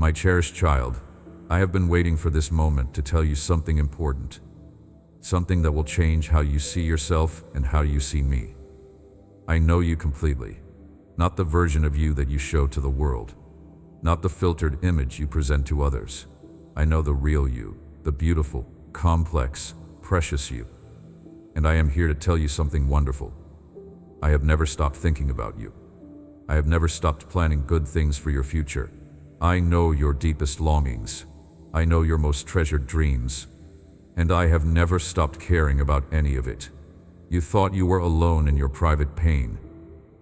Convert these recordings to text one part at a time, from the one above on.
My cherished child, I have been waiting for this moment to tell you something important. Something that will change how you see yourself and how you see me. I know you completely. Not the version of you that you show to the world. Not the filtered image you present to others. I know the real you, the beautiful, complex, precious you. And I am here to tell you something wonderful. I have never stopped thinking about you. I have never stopped planning good things for your future. I know your deepest longings. I know your most treasured dreams. And I have never stopped caring about any of it. You thought you were alone in your private pain.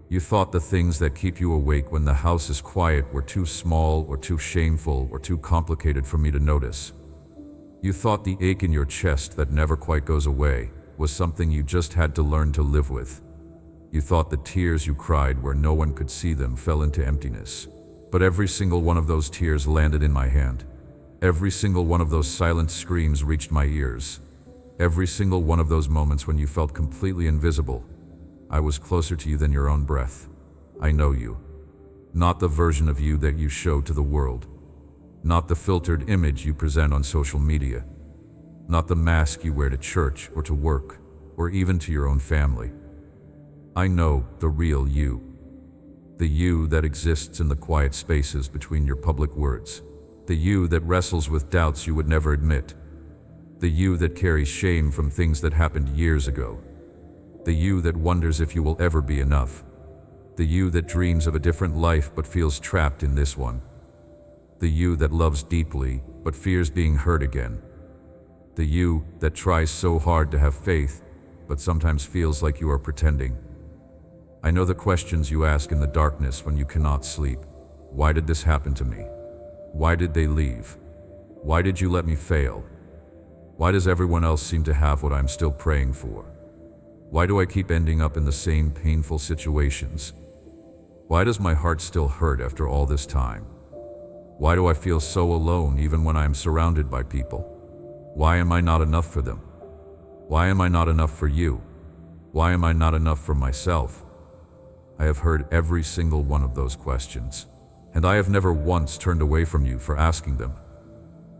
You thought the things that keep you awake when the house is quiet were too small or too shameful or too complicated for me to notice. You thought the ache in your chest that never quite goes away was something you just had to learn to live with. You thought the tears you cried where no one could see them fell into emptiness. But every single one of those tears landed in my hand. Every single one of those silent screams reached my ears. Every single one of those moments when you felt completely invisible. I was closer to you than your own breath. I know you. Not the version of you that you show to the world. Not the filtered image you present on social media. Not the mask you wear to church or to work, or even to your own family. I know the real you. The you that exists in the quiet spaces between your public words. The you that wrestles with doubts you would never admit. The you that carries shame from things that happened years ago. The you that wonders if you will ever be enough. The you that dreams of a different life but feels trapped in this one. The you that loves deeply but fears being hurt again. The you that tries so hard to have faith but sometimes feels like you are pretending. I know the questions you ask in the darkness when you cannot sleep. Why did this happen to me? Why did they leave? Why did you let me fail? Why does everyone else seem to have what I'm still praying for? Why do I keep ending up in the same painful situations? Why does my heart still hurt after all this time? Why do I feel so alone even when I am surrounded by people? Why am I not enough for them? Why am I not enough for you? Why am I not enough for myself? I have heard every single one of those questions, and I have never once turned away from you for asking them.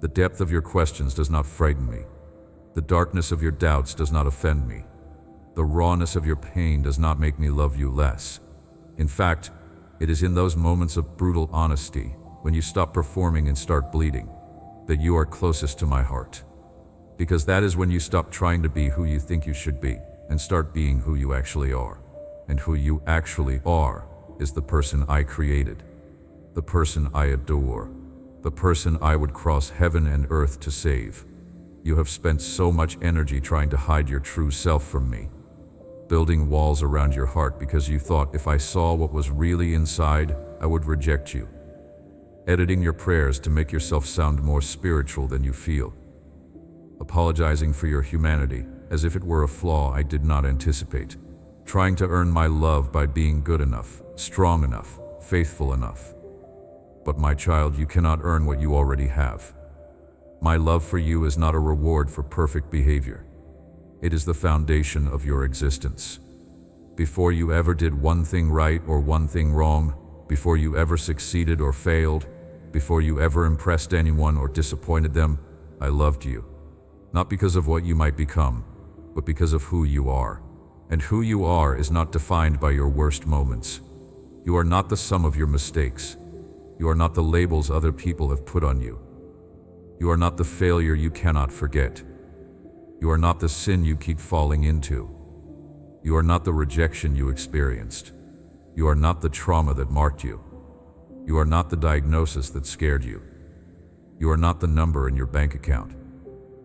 The depth of your questions does not frighten me. The darkness of your doubts does not offend me. The rawness of your pain does not make me love you less. In fact, it is in those moments of brutal honesty, when you stop performing and start bleeding, that you are closest to my heart. Because that is when you stop trying to be who you think you should be and start being who you actually are. And who you actually are is the person I created, the person I adore, the person I would cross heaven and earth to save. You have spent so much energy trying to hide your true self from me, building walls around your heart because you thought if I saw what was really inside, I would reject you, editing your prayers to make yourself sound more spiritual than you feel, apologizing for your humanity as if it were a flaw I did not anticipate. Trying to earn my love by being good enough, strong enough, faithful enough. But my child, you cannot earn what you already have. My love for you is not a reward for perfect behavior. It is the foundation of your existence. Before you ever did one thing right or one thing wrong, before you ever succeeded or failed, before you ever impressed anyone or disappointed them, I loved you. Not because of what you might become, but because of who you are. And who you are is not defined by your worst moments. You are not the sum of your mistakes. You are not the labels other people have put on you. You are not the failure you cannot forget. You are not the sin you keep falling into. You are not the rejection you experienced. You are not the trauma that marked you. You are not the diagnosis that scared you. You are not the number in your bank account.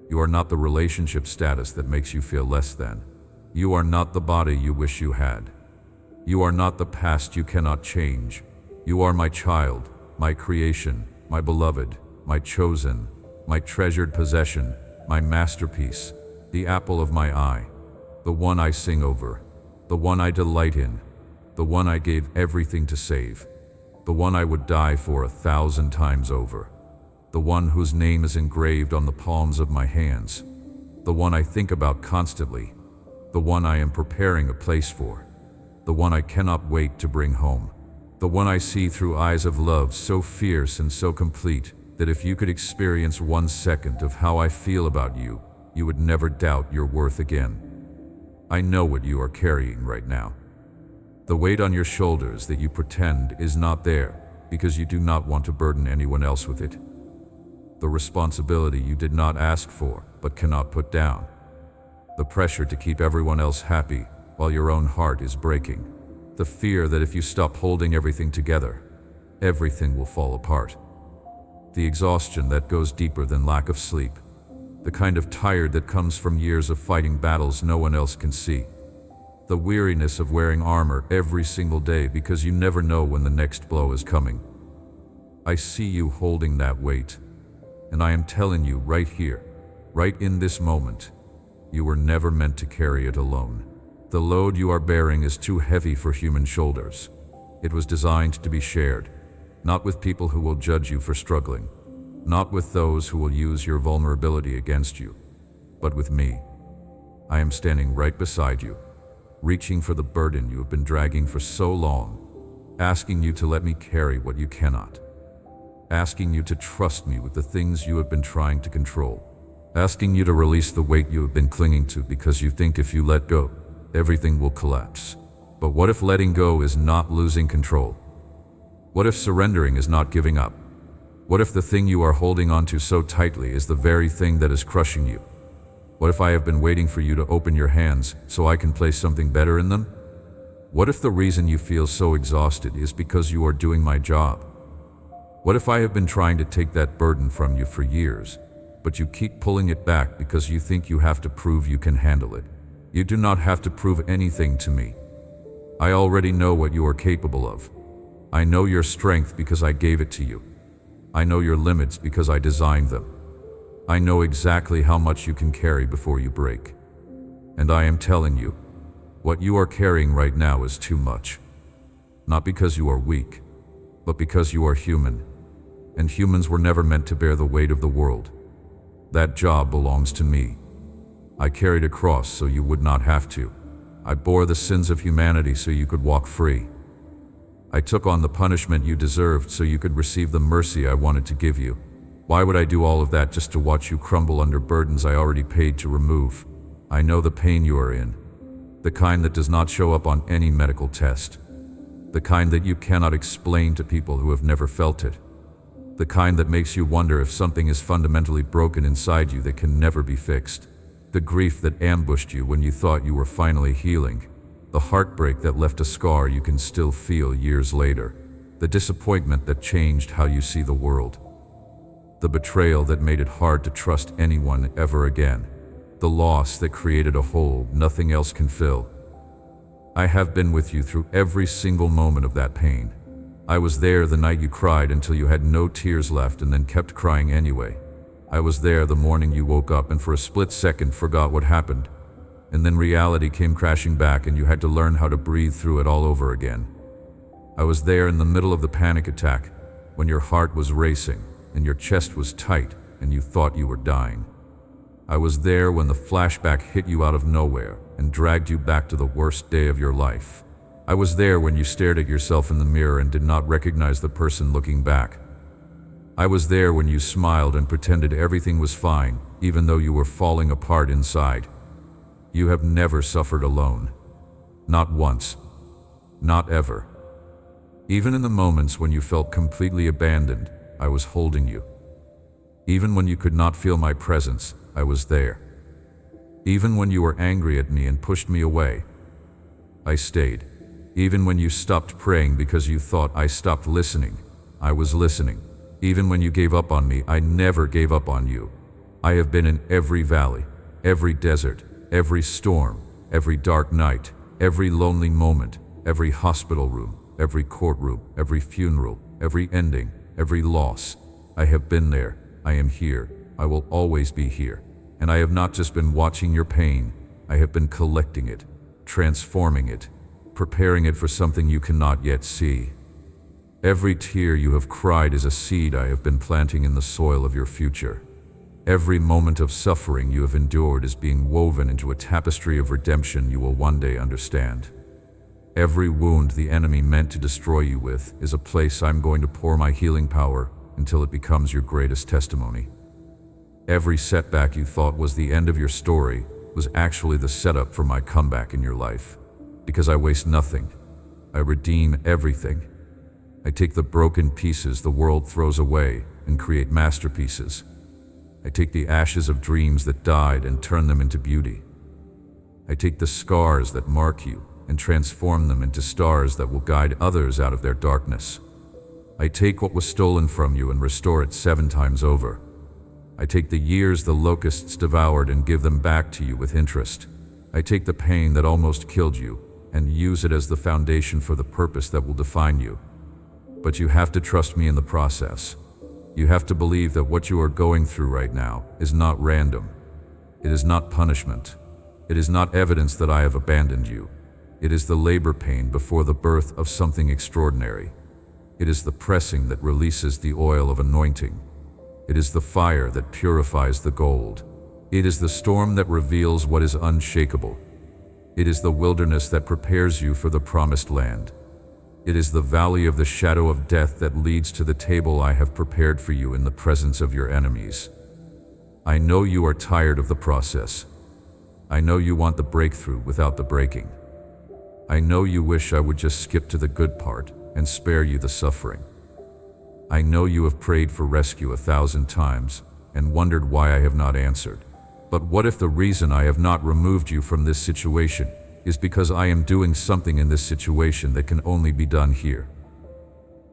You are not the relationship status that makes you feel less than. You are not the body you wish you had. You are not the past you cannot change. You are my child, my creation, my beloved, my chosen, my treasured possession, my masterpiece, the apple of my eye, the one I sing over, the one I delight in, the one I gave everything to save, the one I would die for 1,000 times over, the one whose name is engraved on the palms of my hands, the one I think about constantly, the one I am preparing a place for, the one I cannot wait to bring home, The one I see through eyes of love so fierce and so complete that if you could experience 1 second of how I feel about you, you would never doubt your worth again. I know what you are carrying right now. The weight on your shoulders that you pretend is not there because you do not want to burden anyone else with it. The responsibility you did not ask for but cannot put down. The pressure to keep everyone else happy while your own heart is breaking. The fear that if you stop holding everything together, everything will fall apart. The exhaustion that goes deeper than lack of sleep. The kind of tired that comes from years of fighting battles no one else can see. The weariness of wearing armor every single day because you never know when the next blow is coming. I see you holding that weight, and I am telling you right here, right in this moment, you were never meant to carry it alone. The load you are bearing is too heavy for human shoulders. It was designed to be shared, not with people who will judge you for struggling, not with those who will use your vulnerability against you, but with me. I am standing right beside you, reaching for the burden you have been dragging for so long, asking you to let me carry what you cannot, asking you to trust me with the things you have been trying to control, asking you to release the weight you have been clinging to because you think if you let go, everything will collapse. But what if letting go is not losing control? What if surrendering is not giving up? What if the thing you are holding onto so tightly is the very thing that is crushing you? What if I have been waiting for you to open your hands so I can place something better in them? What if the reason you feel so exhausted is because you are doing my job? What if I have been trying to take that burden from you for years, but you keep pulling it back because you think you have to prove you can handle it? You do not have to prove anything to me. I already know what you are capable of. I know your strength because I gave it to you. I know your limits because I designed them. I know exactly how much you can carry before you break. And I am telling you, what you are carrying right now is too much. Not because you are weak, but because you are human. And humans were never meant to bear the weight of the world. That job belongs to me. I carried a cross so you would not have to. I bore the sins of humanity so you could walk free. I took on the punishment you deserved so you could receive the mercy I wanted to give you. Why would I do all of that just to watch you crumble under burdens I already paid to remove? I know the pain you are in, the kind that does not show up on any medical test, the kind that you cannot explain to people who have never felt it, the kind that makes you wonder if something is fundamentally broken inside you that can never be fixed, the grief that ambushed you when you thought you were finally healing, the heartbreak that left a scar you can still feel years later, the disappointment that changed how you see the world, the betrayal that made it hard to trust anyone ever again, the loss that created a hole nothing else can fill. I have been with you through every single moment of that pain. I was there the night you cried until you had no tears left and then kept crying anyway. I was there the morning you woke up and for a split second forgot what happened. And then reality came crashing back and you had to learn how to breathe through it all over again. I was there in the middle of the panic attack, when your heart was racing and your chest was tight and you thought you were dying. I was there when the flashback hit you out of nowhere and dragged you back to the worst day of your life. I was there when you stared at yourself in the mirror and did not recognize the person looking back. I was there when you smiled and pretended everything was fine, even though you were falling apart inside. You have never suffered alone. Not once. Not ever. Even in the moments when you felt completely abandoned, I was holding you. Even when you could not feel my presence, I was there. Even when you were angry at me and pushed me away, I stayed. Even when you stopped praying because you thought I stopped listening, I was listening. Even when you gave up on me, I never gave up on you. I have been in every valley, every desert, every storm, every dark night, every lonely moment, every hospital room, every courtroom, every funeral, every ending, every loss. I have been there. I am here. I will always be here. And I have not just been watching your pain. I have been collecting it, transforming it, preparing it for something you cannot yet see. Every tear you have cried is a seed I have been planting in the soil of your future. Every moment of suffering you have endured is being woven into a tapestry of redemption you will one day understand. Every wound the enemy meant to destroy you with is a place I'm going to pour my healing power until it becomes your greatest testimony. Every setback you thought was the end of your story was actually the setup for my comeback in your life. Because I waste nothing. I redeem everything. I take the broken pieces the world throws away and create masterpieces. I take the ashes of dreams that died and turn them into beauty. I take the scars that mark you and transform them into stars that will guide others out of their darkness. I take what was stolen from you and restore it 7 times over. I take the years the locusts devoured and give them back to you with interest. I take the pain that almost killed you and use it as the foundation for the purpose that will define you. But you have to trust me in the process. You have to believe that what you are going through right now is not random. It is not punishment. It is not evidence that I have abandoned you. It is the labor pain before the birth of something extraordinary. It is the pressing that releases the oil of anointing. It is the fire that purifies the gold. It is the storm that reveals what is unshakable. It is the wilderness that prepares you for the promised land. It is the valley of the shadow of death that leads to the table I have prepared for you in the presence of your enemies. I know you are tired of the process. I know you want the breakthrough without the breaking. I know you wish I would just skip to the good part and spare you the suffering. I know you have prayed for rescue 1,000 times and wondered why I have not answered. But what if the reason I have not removed you from this situation is because I am doing something in this situation that can only be done here?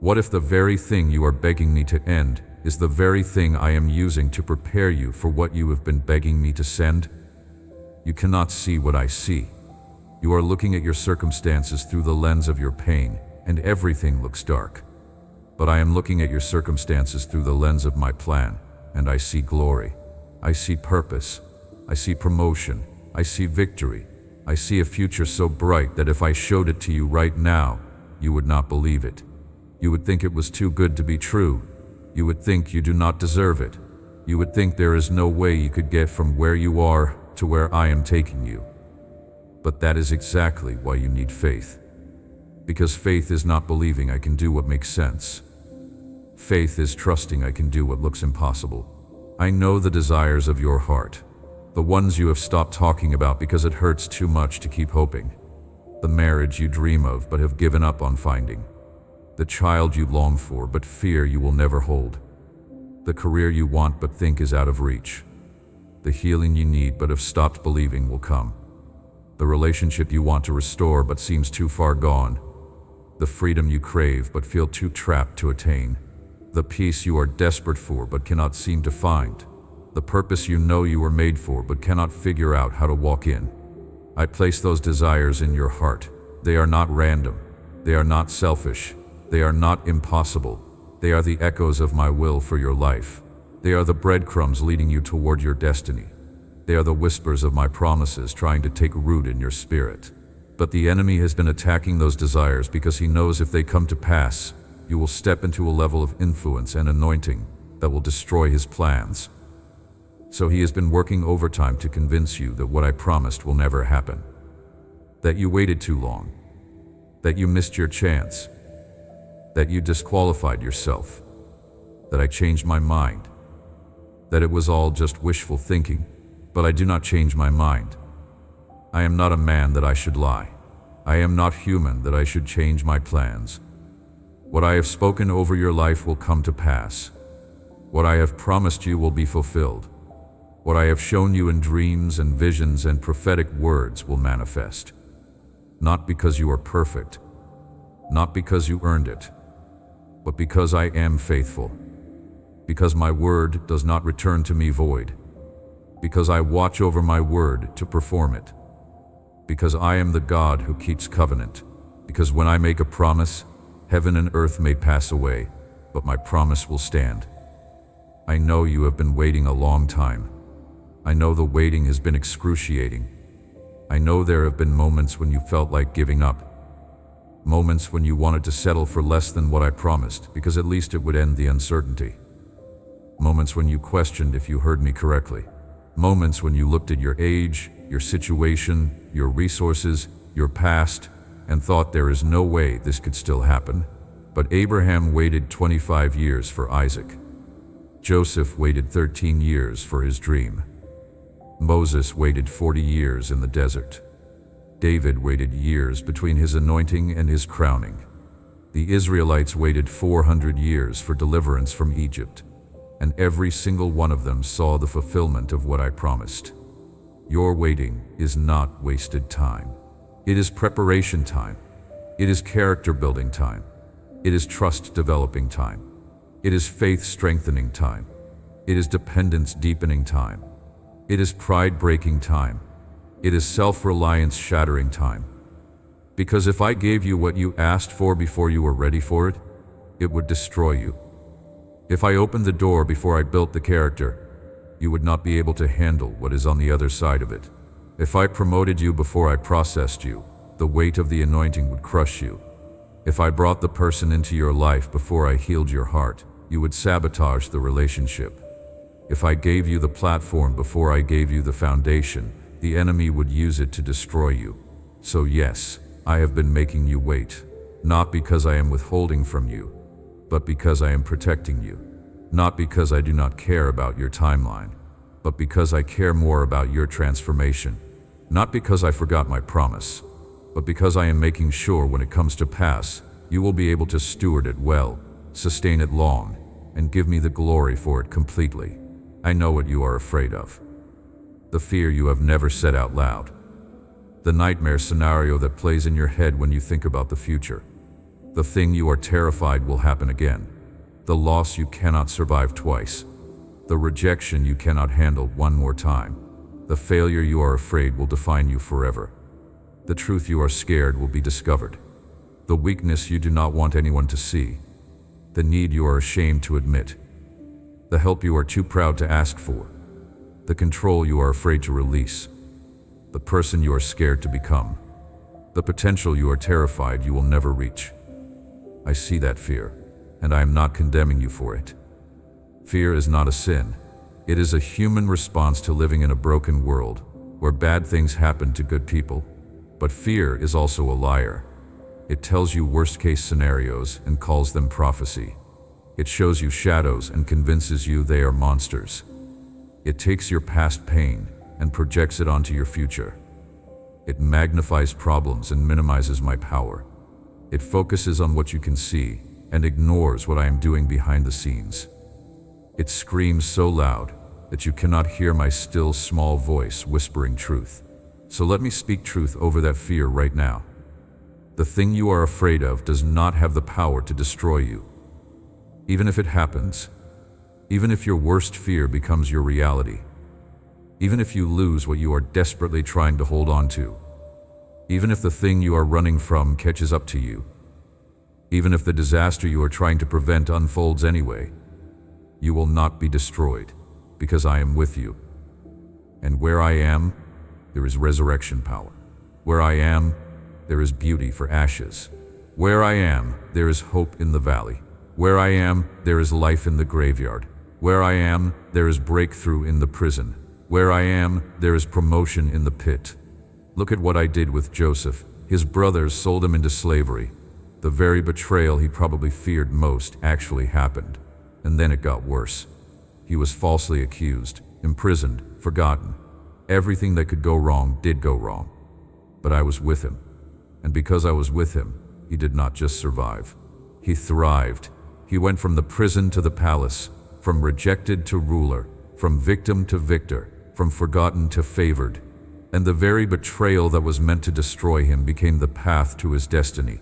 What if the very thing you are begging me to end is the very thing I am using to prepare you for what you have been begging me to send? You cannot see what I see. You are looking at your circumstances through the lens of your pain, and everything looks dark. But I am looking at your circumstances through the lens of my plan, and I see glory. I see purpose. I see promotion. I see victory. I see a future so bright that if I showed it to you right now, you would not believe it. You would think it was too good to be true. You would think you do not deserve it. You would think there is no way you could get from where you are to where I am taking you. But that is exactly why you need faith. Because faith is not believing I can do what makes sense. Faith is trusting I can do what looks impossible. I know the desires of your heart, the ones you have stopped talking about because it hurts too much to keep hoping. The marriage you dream of but have given up on finding. The child you long for but fear you will never hold. The career you want but think is out of reach. The healing you need but have stopped believing will come. The relationship you want to restore but seems too far gone. The freedom you crave but feel too trapped to attain. The peace you are desperate for but cannot seem to find. The purpose you know you were made for but cannot figure out how to walk in. I place those desires in your heart. They are not random. They are not selfish. They are not impossible. They are the echoes of my will for your life. They are the breadcrumbs leading you toward your destiny. They are the whispers of my promises trying to take root in your spirit. But the enemy has been attacking those desires because he knows if they come to pass, you will step into a level of influence and anointing that will destroy his plans. So he has been working overtime to convince you that what I promised will never happen. That you waited too long. That you missed your chance. That you disqualified yourself. That I changed my mind. That it was all just wishful thinking. But I do not change my mind. I am not a man that I should lie. I am not human that I should change my plans. What I have spoken over your life will come to pass. What I have promised you will be fulfilled. What I have shown you in dreams and visions and prophetic words will manifest. Not because you are perfect, not because you earned it, but because I am faithful. Because my word does not return to me void. Because I watch over my word to perform it. Because I am the God who keeps covenant. Because when I make a promise, heaven and earth may pass away, but my promise will stand. I know you have been waiting a long time. I know the waiting has been excruciating. I know there have been moments when you felt like giving up. Moments when you wanted to settle for less than what I promised, because at least it would end the uncertainty. Moments when you questioned if you heard me correctly. Moments when you looked at your age, your situation, your resources, your past, and thought there is no way this could still happen. But Abraham waited 25 years for Isaac. Joseph waited 13 years for his dream. Moses waited 40 years in the desert. David waited years between his anointing and his crowning. The Israelites waited 400 years for deliverance from Egypt, and every single one of them saw the fulfillment of what I promised. Your waiting is not wasted time. It is preparation time. It is character building time. It is trust developing time. It is faith strengthening time. It is dependence deepening time. It is pride breaking time. It is self-reliance shattering time. Because if I gave you what you asked for before you were ready for it, it would destroy you. If I opened the door before I built the character, you would not be able to handle what is on the other side of it. If I promoted you before I processed you, the weight of the anointing would crush you. If I brought the person into your life before I healed your heart, you would sabotage the relationship. If I gave you the platform before I gave you the foundation, the enemy would use it to destroy you. So yes, I have been making you wait, not because I am withholding from you, but because I am protecting you. Not because I do not care about your timeline, but because I care more about your transformation. Not because I forgot my promise, but because I am making sure when it comes to pass, you will be able to steward it well, sustain it long, and give me the glory for it completely. I know what you are afraid of. The fear you have never said out loud. The nightmare scenario that plays in your head when you think about the future. The thing you are terrified will happen again. The loss you cannot survive twice. The rejection you cannot handle one more time. The failure you are afraid will define you forever. The truth you are scared will be discovered. The weakness you do not want anyone to see. The need you are ashamed to admit. The help you are too proud to ask for. The control you are afraid to release. The person you are scared to become. The potential you are terrified you will never reach. I see that fear, and I am not condemning you for it. Fear is not a sin. It is a human response to living in a broken world where bad things happen to good people. But fear is also a liar. It tells you worst-case scenarios and calls them prophecy. It shows you shadows and convinces you they are monsters. It takes your past pain and projects it onto your future. It magnifies problems and minimizes my power. It focuses on what you can see and ignores what I am doing behind the scenes. It screams so loud that you cannot hear my still small voice whispering truth. So let me speak truth over that fear right now. The thing you are afraid of does not have the power to destroy you. Even if it happens, even if your worst fear becomes your reality, even if you lose what you are desperately trying to hold on to, even if the thing you are running from catches up to you, even if the disaster you are trying to prevent unfolds anyway, you will not be destroyed, because I am with you. And where I am, there is resurrection power. Where I am, there is beauty for ashes. Where I am, there is hope in the valley. Where I am, there is life in the graveyard. Where I am, there is breakthrough in the prison. Where I am, there is promotion in the pit. Look at what I did with Joseph. His brothers sold him into slavery. The very betrayal he probably feared most actually happened. And then it got worse. He was falsely accused, imprisoned, forgotten. Everything that could go wrong did go wrong. But I was with him. And because I was with him, he did not just survive. He thrived. He went from the prison to the palace, from rejected to ruler, from victim to victor, from forgotten to favored. And the very betrayal that was meant to destroy him became the path to his destiny.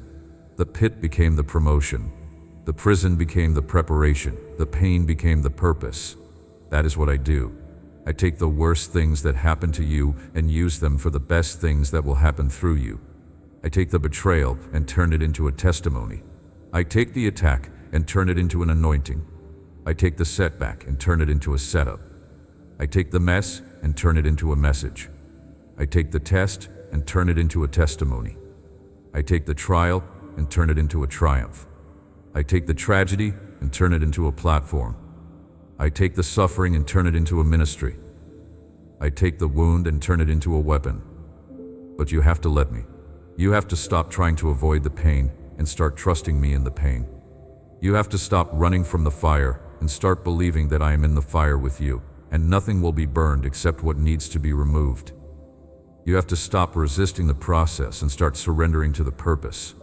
The pit became the promotion. The prison became the preparation. The pain became the purpose. That is what I do. I take the worst things that happen to you and use them for the best things that will happen through you. I take the betrayal and turn it into a testimony. I take the attack and turn it into an anointing. I take the setback and turn it into a setup. I take the mess and turn it into a message. I take the test and turn it into a testimony. I take the trial and turn it into a triumph. I take the tragedy and turn it into a platform. I take the suffering and turn it into a ministry. I take the wound and turn it into a weapon. But you have to let me. You have to stop trying to avoid the pain and start trusting me in the pain. You have to stop running from the fire and start believing that I am in the fire with you, and nothing will be burned except what needs to be removed. You have to stop resisting the process and start surrendering to the purpose.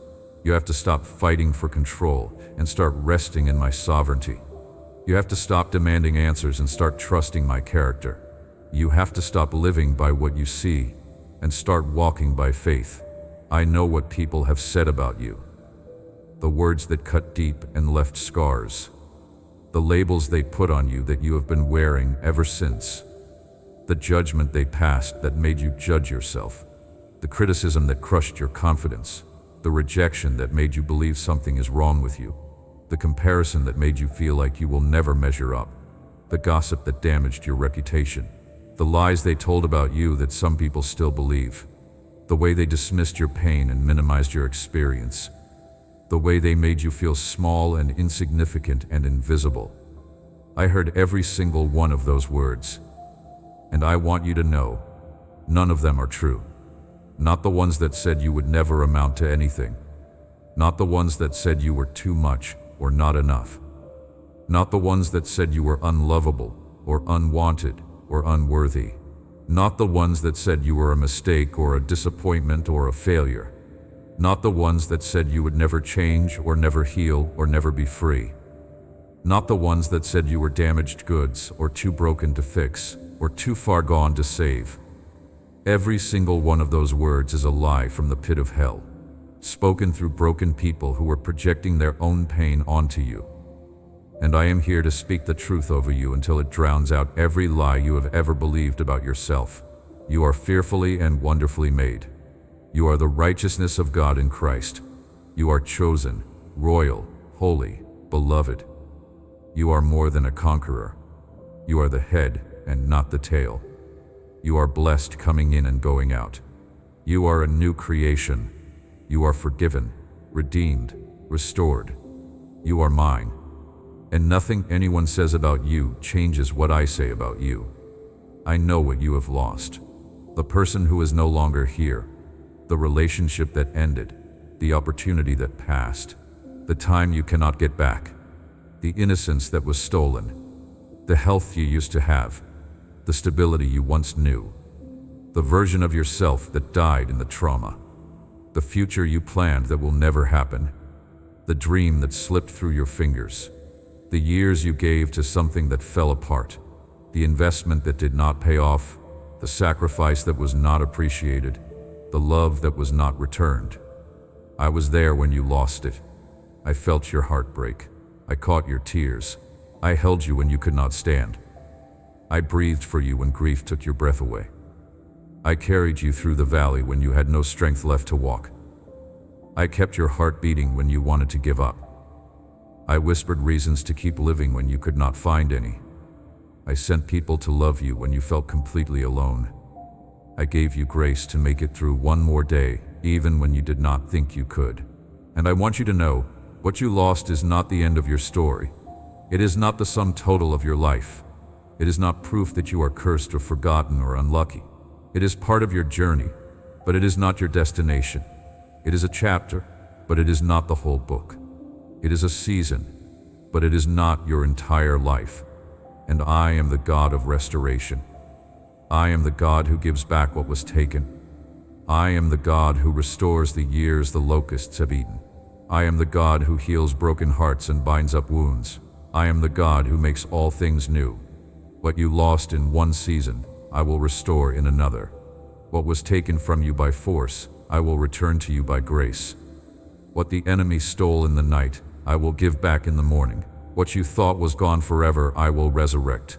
You have to stop fighting for control and start resting in my sovereignty. You have to stop demanding answers and start trusting my character. You have to stop living by what you see and start walking by faith. I know what people have said about you. The words that cut deep and left scars. The labels they put on you that you have been wearing ever since. The judgment they passed that made you judge yourself. The criticism that crushed your confidence. The rejection that made you believe something is wrong with you. The comparison that made you feel like you will never measure up. The gossip that damaged your reputation. The lies they told about you that some people still believe. The way they dismissed your pain and minimized your experience. The way they made you feel small and insignificant and invisible. I heard every single one of those words. And I want you to know, none of them are true. Not the ones that said you would never amount to anything. Not the ones that said you were too much or not enough. Not the ones that said you were unlovable or unwanted or unworthy. Not the ones that said you were a mistake or a disappointment or a failure. Not the ones that said you would never change or never heal or never be free. Not the ones that said you were damaged goods or too broken to fix or too far gone to save. Every single one of those words is a lie from the pit of hell, spoken through broken people who were projecting their own pain onto you. And I am here to speak the truth over you until it drowns out every lie you have ever believed about yourself. You are fearfully and wonderfully made. You are the righteousness of God in Christ. You are chosen, royal, holy, beloved. You are more than a conqueror. You are the head and not the tail. You are blessed coming in and going out. You are a new creation. You are forgiven, redeemed, restored. You are mine. And nothing anyone says about you changes what I say about you. I know what you have lost. The person who is no longer here. The relationship that ended. The opportunity that passed. The time you cannot get back. The innocence that was stolen. The health you used to have. The stability you once knew. The version of yourself that died in the trauma. The future you planned that will never happen. The dream that slipped through your fingers. The years you gave to something that fell apart. The investment that did not pay off. The sacrifice that was not appreciated. The love that was not returned. I was there when you lost it. I felt your heart break. I caught your tears. I held you when you could not stand. I breathed for you when grief took your breath away. I carried you through the valley when you had no strength left to walk. I kept your heart beating when you wanted to give up. I whispered reasons to keep living when you could not find any. I sent people to love you when you felt completely alone. I gave you grace to make it through one more day, even when you did not think you could. And I want you to know, what you lost is not the end of your story. It is not the sum total of your life. It is not proof that you are cursed or forgotten or unlucky. It is part of your journey, but it is not your destination. It is a chapter, but it is not the whole book. It is a season, but it is not your entire life. And I am the God of restoration. I am the God who gives back what was taken. I am the God who restores the years the locusts have eaten. I am the God who heals broken hearts and binds up wounds. I am the God who makes all things new. What you lost in one season, I will restore in another. What was taken from you by force, I will return to you by grace. What the enemy stole in the night, I will give back in the morning. What you thought was gone forever, I will resurrect.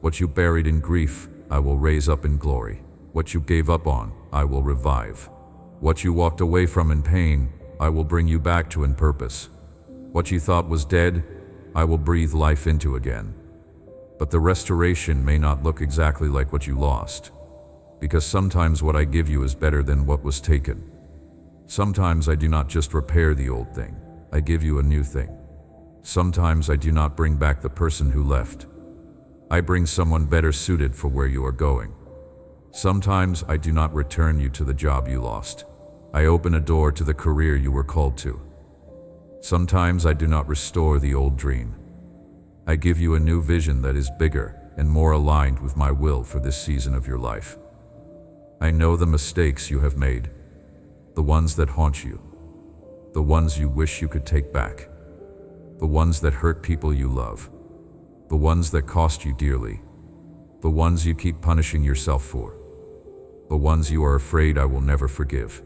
What you buried in grief, I will raise up in glory. What you gave up on, I will revive. What you walked away from in pain, I will bring you back to in purpose. What you thought was dead, I will breathe life into again. But the restoration may not look exactly like what you lost, because sometimes what I give you is better than what was taken. Sometimes I do not just repair the old thing, I give you a new thing. Sometimes I do not bring back the person who left. I bring someone better suited for where you are going. Sometimes I do not return you to the job you lost. I open a door to the career you were called to. Sometimes I do not restore the old dream. I give you a new vision that is bigger and more aligned with my will for this season of your life. I know the mistakes you have made, the ones that haunt you, the ones you wish you could take back, the ones that hurt people you love, the ones that cost you dearly, the ones you keep punishing yourself for, the ones you are afraid I will never forgive,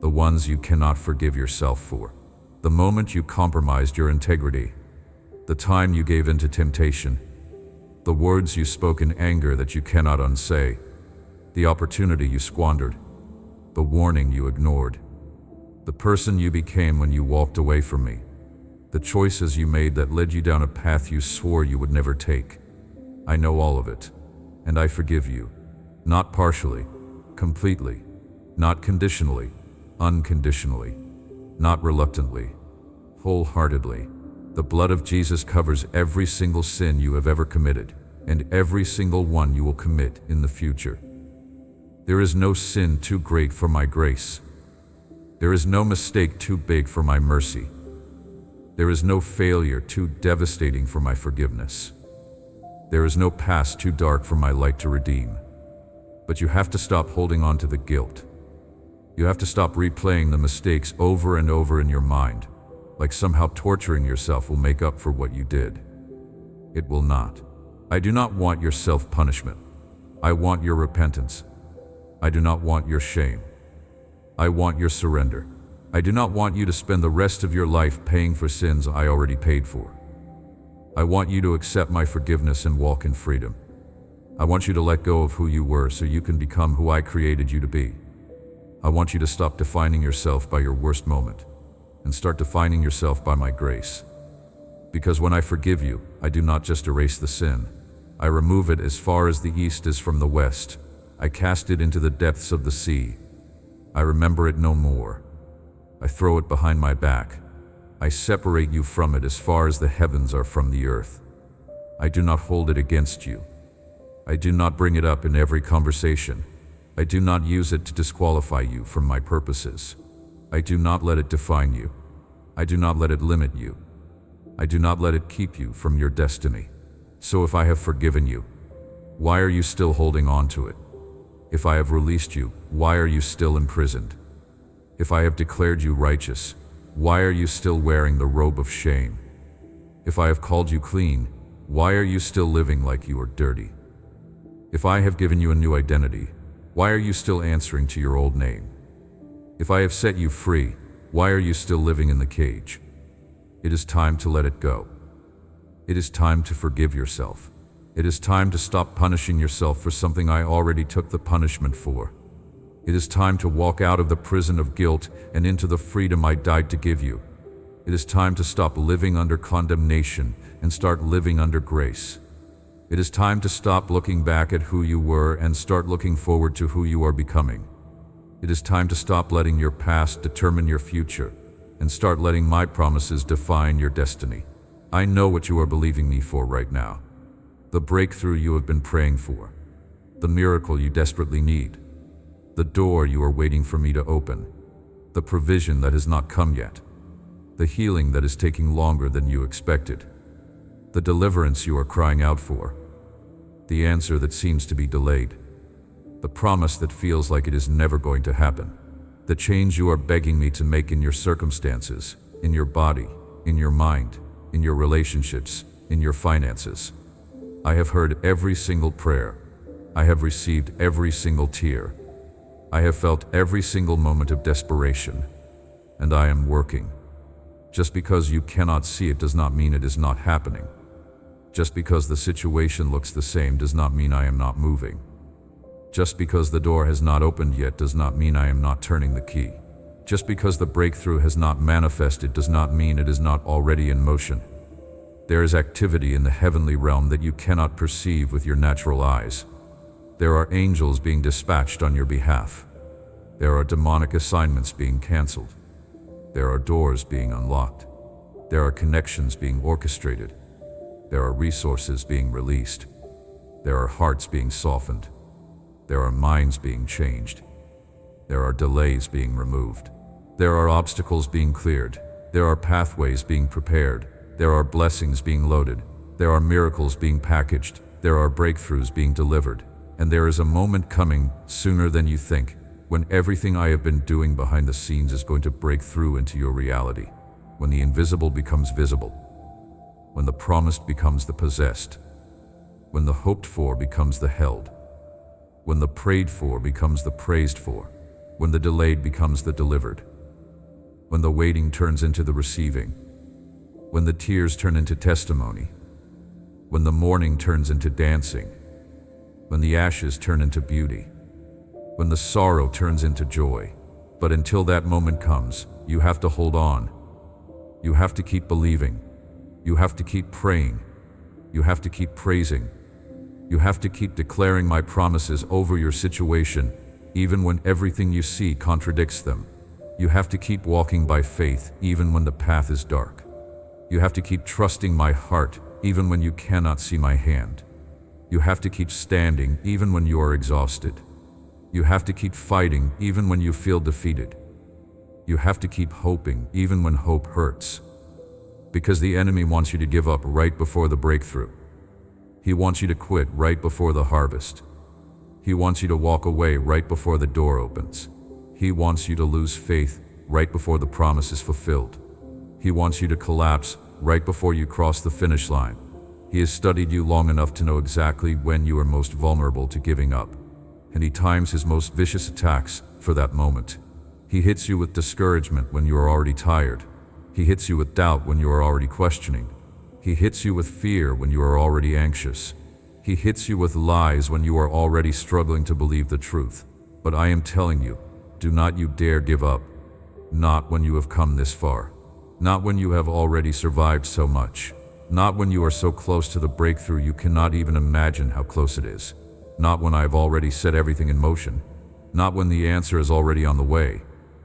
the ones you cannot forgive yourself for, the moment you compromised your integrity, the time you gave in to temptation, the words you spoke in anger that you cannot unsay, the opportunity you squandered, the warning you ignored, the person you became when you walked away from me, the choices you made that led you down a path you swore you would never take. I know all of it, and I forgive you, not partially, completely, not conditionally, unconditionally, not reluctantly, wholeheartedly. The blood of Jesus covers every single sin you have ever committed, and every single one you will commit in the future. There is no sin too great for my grace. There is no mistake too big for my mercy. There is no failure too devastating for my forgiveness. There is no past too dark for my light to redeem. But you have to stop holding on to the guilt. You have to stop replaying the mistakes over and over in your mind, like somehow torturing yourself will make up for what you did. It will not. I do not want your self-punishment. I want your repentance. I do not want your shame. I want your surrender. I do not want you to spend the rest of your life paying for sins I already paid for. I want you to accept my forgiveness and walk in freedom. I want you to let go of who you were so you can become who I created you to be. I want you to stop defining yourself by your worst moment and start defining yourself by my grace. Because when I forgive you, I do not just erase the sin. I remove it as far as the east is from the west. I cast it into the depths of the sea. I remember it no more. I throw it behind my back. I separate you from it as far as the heavens are from the earth. I do not hold it against you. I do not bring it up in every conversation. I do not use it to disqualify you from my purposes. I do not let it define you. I do not let it limit you. I do not let it keep you from your destiny. So if I have forgiven you, why are you still holding on to it? If I have released you, why are you still imprisoned? If I have declared you righteous, why are you still wearing the robe of shame? If I have called you clean, why are you still living like you are dirty? If I have given you a new identity, why are you still answering to your old name? If I have set you free, why are you still living in the cage? It is time to let it go. It is time to forgive yourself. It is time to stop punishing yourself for something I already took the punishment for. It is time to walk out of the prison of guilt and into the freedom I died to give you. It is time to stop living under condemnation and start living under grace. It is time to stop looking back at who you were and start looking forward to who you are becoming. It is time to stop letting your past determine your future and start letting my promises define your destiny. I know what you are believing me for right now. The breakthrough you have been praying for. The miracle you desperately need. The door you are waiting for me to open. The provision that has not come yet. The healing that is taking longer than you expected. The deliverance you are crying out for. The answer that seems to be delayed. The promise that feels like it is never going to happen. The change you are begging me to make in your circumstances, in your body, in your mind, in your relationships, in your finances. I have heard every single prayer. I have received every single tear. I have felt every single moment of desperation. And I am working. Just because you cannot see it does not mean it is not happening. Just because the situation looks the same does not mean I am not moving. Just because the door has not opened yet does not mean I am not turning the key. Just because the breakthrough has not manifested does not mean it is not already in motion. There is activity in the heavenly realm that you cannot perceive with your natural eyes. There are angels being dispatched on your behalf. There are demonic assignments being canceled. There are doors being unlocked. There are connections being orchestrated. There are resources being released. There are hearts being softened. There are minds being changed. There are delays being removed. There are obstacles being cleared. There are pathways being prepared. There are blessings being loaded. There are miracles being packaged. There are breakthroughs being delivered. And there is a moment coming, sooner than you think, when everything I have been doing behind the scenes is going to break through into your reality. When the invisible becomes visible. When the promised becomes the possessed. When the hoped for becomes the held. When the prayed for becomes the praised for. When the delayed becomes the delivered. When the waiting turns into the receiving. When the tears turn into testimony. When the mourning turns into dancing. When the ashes turn into beauty. When the sorrow turns into joy. But until that moment comes, you have to hold on. You have to keep believing. You have to keep praying. You have to keep praising. You have to keep declaring my promises over your situation, even when everything you see contradicts them. You have to keep walking by faith, even when the path is dark. You have to keep trusting my heart, even when you cannot see my hand. You have to keep standing, even when you are exhausted. You have to keep fighting, even when you feel defeated. You have to keep hoping, even when hope hurts. Because the enemy wants you to give up right before the breakthrough. He wants you to quit right before the harvest. He wants you to walk away right before the door opens. He wants you to lose faith right before the promise is fulfilled. He wants you to collapse right before you cross the finish line. He has studied you long enough to know exactly when you are most vulnerable to giving up, and he times his most vicious attacks for that moment. He hits you with discouragement when you are already tired. He hits you with doubt when you are already questioning. He hits you with fear when you are already anxious. He hits you with lies when you are already struggling to believe the truth. But I am telling you, do not you dare give up. Not when you have come this far. Not when you have already survived so much. Not when you are so close to the breakthrough you cannot even imagine how close it is. Not when I have already set everything in motion. Not when the answer is already on the way.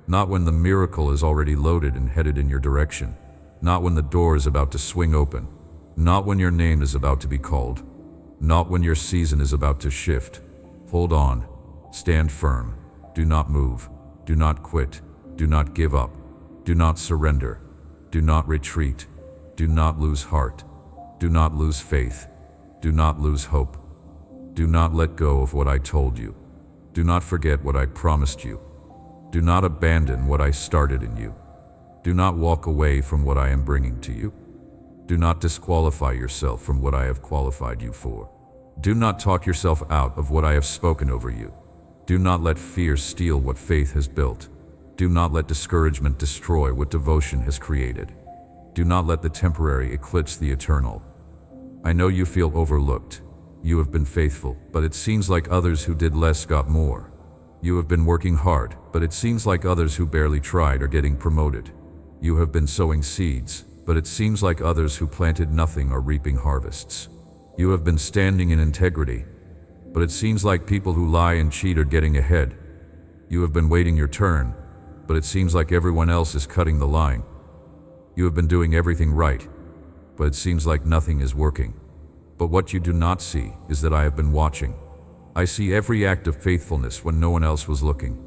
Not when the miracle is already loaded and headed in your direction. Not when the door is about to swing open. Not when your name is about to be called. Not when your season is about to shift. Hold on. Stand firm. Do not move. Do not quit. Do not give up. Do not surrender. Do not retreat. Do not lose heart. Do not lose faith. Do not lose hope. Do not let go of what I told you. Do not forget what I promised you. Do not abandon what I started in you. Do not walk away from what I am bringing to you. Do not disqualify yourself from what I have qualified you for. Do not talk yourself out of what I have spoken over you. Do not let fear steal what faith has built. Do not let discouragement destroy what devotion has created. Do not let the temporary eclipse the eternal. I know you feel overlooked. You have been faithful, but it seems like others who did less got more. You have been working hard, but it seems like others who barely tried are getting promoted. You have been sowing seeds, but it seems like others who planted nothing are reaping harvests. You have been standing in integrity, but it seems like people who lie and cheat are getting ahead. You have been waiting your turn, but it seems like everyone else is cutting the line. You have been doing everything right, but it seems like nothing is working. But what you do not see is that I have been watching. I see every act of faithfulness when no one else was looking.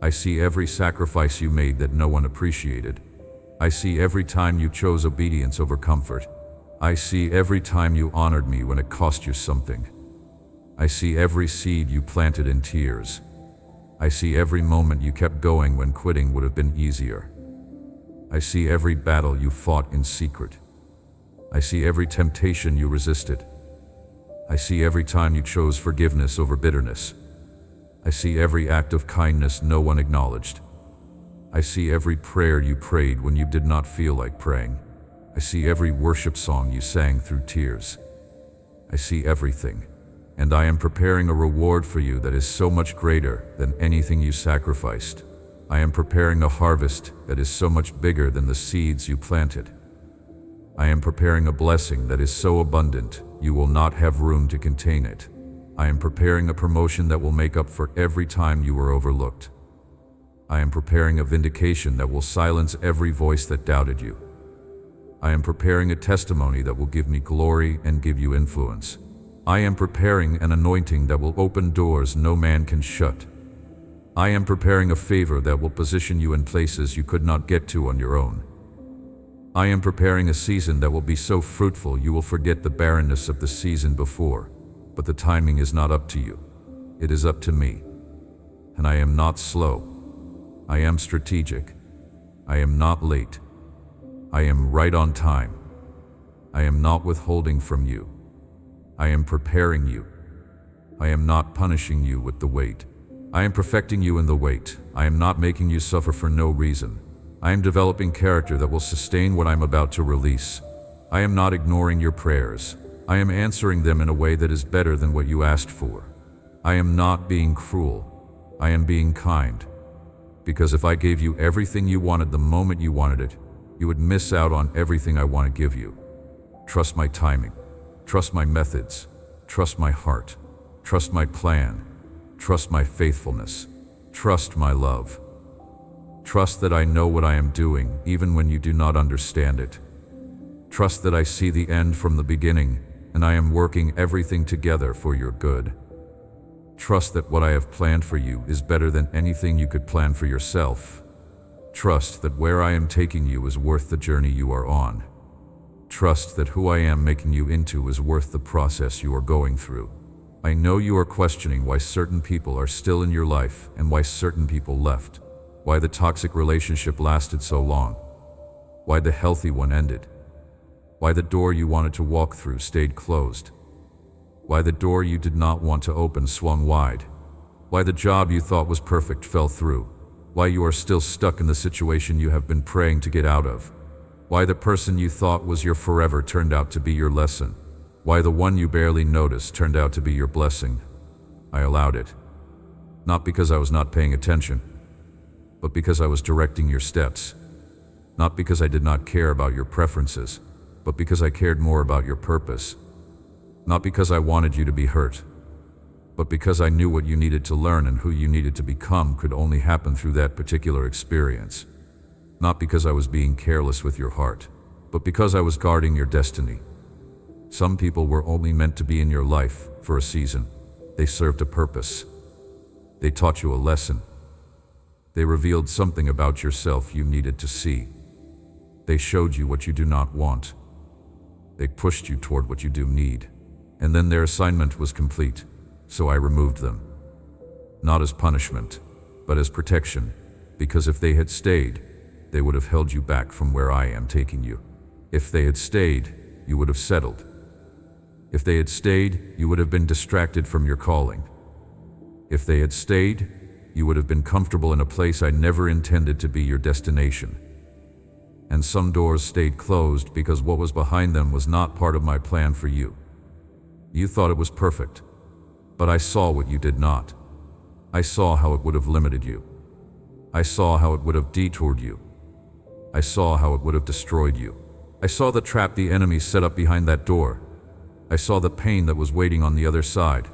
I see every sacrifice you made that no one appreciated. I see every time you chose obedience over comfort. I see every time you honored me when it cost you something. I see every seed you planted in tears. I see every moment you kept going when quitting would have been easier. I see every battle you fought in secret. I see every temptation you resisted. I see every time you chose forgiveness over bitterness. I see every act of kindness no one acknowledged. I see every prayer you prayed when you did not feel like praying. I see every worship song you sang through tears. I see everything, and I am preparing a reward for you that is so much greater than anything you sacrificed. I am preparing a harvest that is so much bigger than the seeds you planted. I am preparing a blessing that is so abundant you will not have room to contain it. I am preparing a promotion that will make up for every time you were overlooked. I am preparing a vindication that will silence every voice that doubted you. I am preparing a testimony that will give me glory and give you influence. I am preparing an anointing that will open doors no man can shut. I am preparing a favor that will position you in places you could not get to on your own. I am preparing a season that will be so fruitful you will forget the barrenness of the season before, but the timing is not up to you. It is up to me. And I am not slow. I am strategic. I am not late. I am right on time. I am not withholding from you. I am preparing you. I am not punishing you with the wait. I am perfecting you in the wait. I am not making you suffer for no reason. I am developing character that will sustain what I am about to release. I am not ignoring your prayers. I am answering them in a way that is better than what you asked for. I am not being cruel. I am being kind. Because if I gave you everything you wanted the moment you wanted it, you would miss out on everything I want to give you. Trust my timing. Trust my methods. Trust my heart. Trust my plan. Trust my faithfulness. Trust my love. Trust that I know what I am doing, even when you do not understand it. Trust that I see the end from the beginning, and I am working everything together for your good. Trust that what I have planned for you is better than anything you could plan for yourself. Trust that where I am taking you is worth the journey you are on. Trust that who I am making you into is worth the process you are going through. I know you are questioning why certain people are still in your life and why certain people left. Why the toxic relationship lasted so long. Why the healthy one ended. Why the door you wanted to walk through stayed closed. Why the door you did not want to open swung wide. Why the job you thought was perfect fell through. Why you are still stuck in the situation you have been praying to get out of. Why the person you thought was your forever turned out to be your lesson. Why the one you barely noticed turned out to be your blessing. I allowed it. Not because I was not paying attention, but because I was directing your steps. Not because I did not care about your preferences, but because I cared more about your purpose. Not because I wanted you to be hurt, but because I knew what you needed to learn and who you needed to become could only happen through that particular experience. Not because I was being careless with your heart, but because I was guarding your destiny. Some people were only meant to be in your life for a season. They served a purpose. They taught you a lesson. They revealed something about yourself you needed to see. They showed you what you do not want. They pushed you toward what you do need. And then their assignment was complete, so I removed them. Not as punishment, but as protection, because if they had stayed, they would have held you back from where I am taking you. If they had stayed, you would have settled. If they had stayed, you would have been distracted from your calling. If they had stayed, you would have been comfortable in a place I never intended to be your destination. And some doors stayed closed because what was behind them was not part of my plan for you. You thought it was perfect, but I saw what you did not. I saw how it would have limited you. I saw how it would have detoured you. I saw how it would have destroyed you. I saw the trap the enemy set up behind that door. I saw the pain that was waiting on the other side.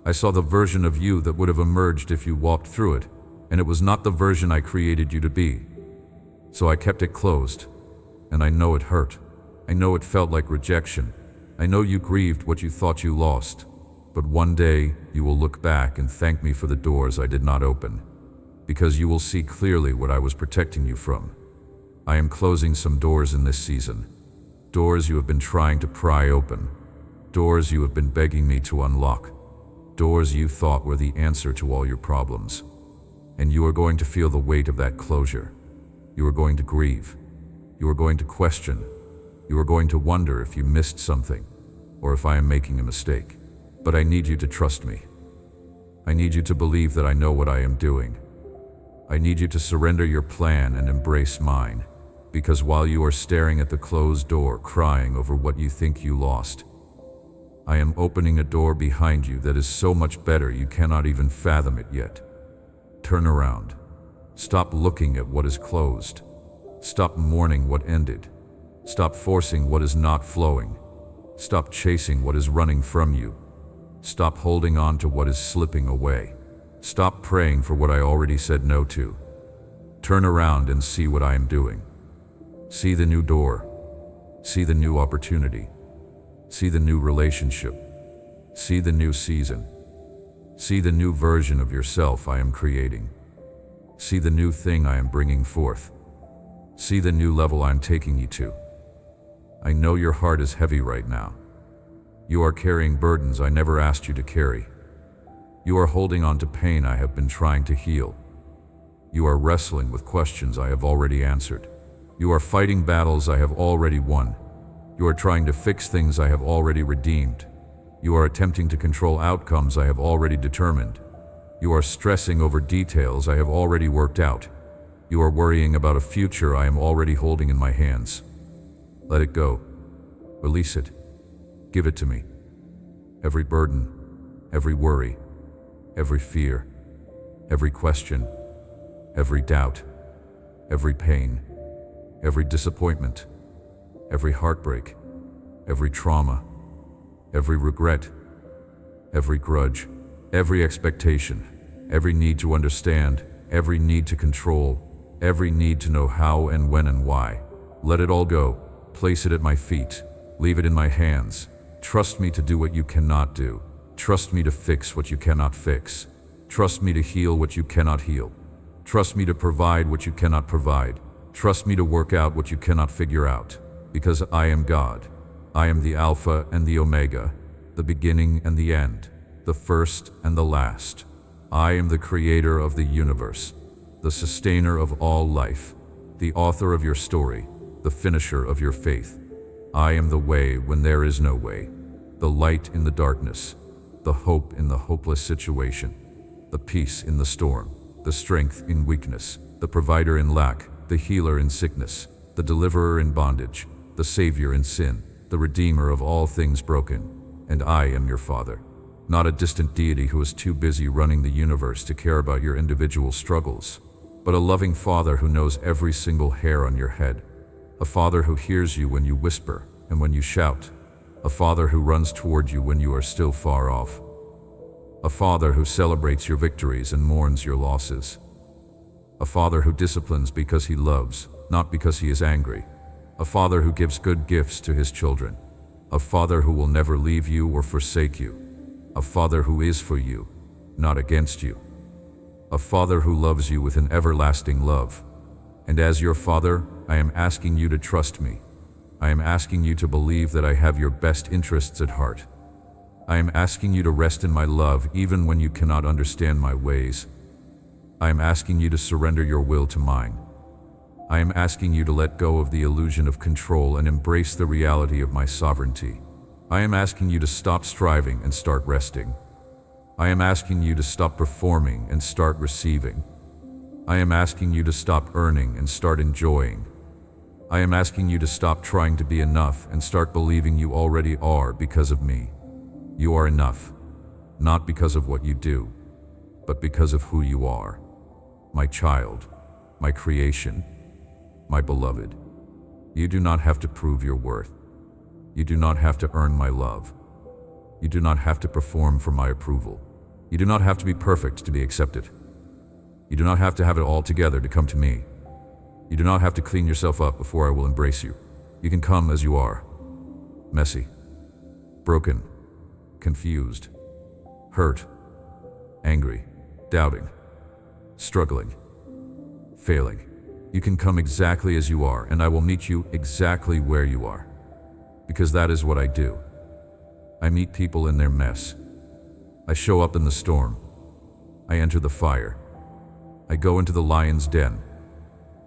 I saw the version of you that would have emerged if you walked through it, and it was not the version I created you to be. So I kept it closed, and I know it hurt. I know it felt like rejection. I know you grieved what you thought you lost. But one day, you will look back and thank me for the doors I did not open, because you will see clearly what I was protecting you from. I am closing some doors in this season. Doors you have been trying to pry open. Doors you have been begging me to unlock. Doors you thought were the answer to all your problems. And you are going to feel the weight of that closure. You are going to grieve. You are going to question. You are going to wonder if you missed something, or if I am making a mistake. But I need you to trust me. I need you to believe that I know what I am doing. I need you to surrender your plan and embrace mine, because while you are staring at the closed door crying over what you think you lost, I am opening a door behind you that is so much better you cannot even fathom it yet. Turn around. Stop looking at what is closed. Stop mourning what ended. Stop forcing what is not flowing. Stop chasing what is running from you. Stop holding on to what is slipping away. Stop praying for what I already said no to. Turn around and see what I am doing. See the new door. See the new opportunity. See the new relationship. See the new season. See the new version of yourself I am creating. See the new thing I am bringing forth. See the new level I am taking you to. I know your heart is heavy right now. You are carrying burdens I never asked you to carry. You are holding on to pain I have been trying to heal. You are wrestling with questions I have already answered. You are fighting battles I have already won. You are trying to fix things I have already redeemed. You are attempting to control outcomes I have already determined. You are stressing over details I have already worked out. You are worrying about a future I am already holding in my hands. Let it go. Release it. Give it to me. Every burden, every worry, every fear, every question, every doubt, every pain, every disappointment, every heartbreak, every trauma, every regret, every grudge, every expectation, every need to understand, every need to control, every need to know how and when and why. Let it all go. Place it at my feet. Leave it in my hands. Trust me to do what you cannot do. Trust me to fix what you cannot fix. Trust me to heal what you cannot heal. Trust me to provide what you cannot provide. Trust me to work out what you cannot figure out. Because I am God. I am the Alpha and the Omega, the beginning and the end, the first and the last. I am the creator of the universe, the sustainer of all life, the author of your story, the finisher of your faith. I am the way when there is no way, the light in the darkness, the hope in the hopeless situation, the peace in the storm, the strength in weakness, the provider in lack, the healer in sickness, the deliverer in bondage, the savior in sin, the redeemer of all things broken. And I am your Father, not a distant deity who is too busy running the universe to care about your individual struggles, but a loving Father who knows every single hair on your head. A Father who hears you when you whisper and when you shout. A Father who runs toward you when you are still far off. A Father who celebrates your victories and mourns your losses. A Father who disciplines because he loves, not because he is angry. A Father who gives good gifts to his children. A Father who will never leave you or forsake you. A Father who is for you, not against you. A Father who loves you with an everlasting love. And as your Father, I am asking you to trust me. I am asking you to believe that I have your best interests at heart. I am asking you to rest in my love even when you cannot understand my ways. I am asking you to surrender your will to mine. I am asking you to let go of the illusion of control and embrace the reality of my sovereignty. I am asking you to stop striving and start resting. I am asking you to stop performing and start receiving. I am asking you to stop earning and start enjoying. I am asking you to stop trying to be enough and start believing you already are because of me. You are enough, not because of what you do, but because of who you are. My child, my creation, my beloved. You do not have to prove your worth. You do not have to earn my love. You do not have to perform for my approval. You do not have to be perfect to be accepted. You do not have to have it all together to come to me. You do not have to clean yourself up before I will embrace you. You can come as you are. Messy, broken, confused, hurt, angry, doubting, struggling, failing. You can come exactly as you are, and I will meet you exactly where you are. Because that is what I do. I meet people in their mess. I show up in the storm. I enter the fire. I go into the lion's den.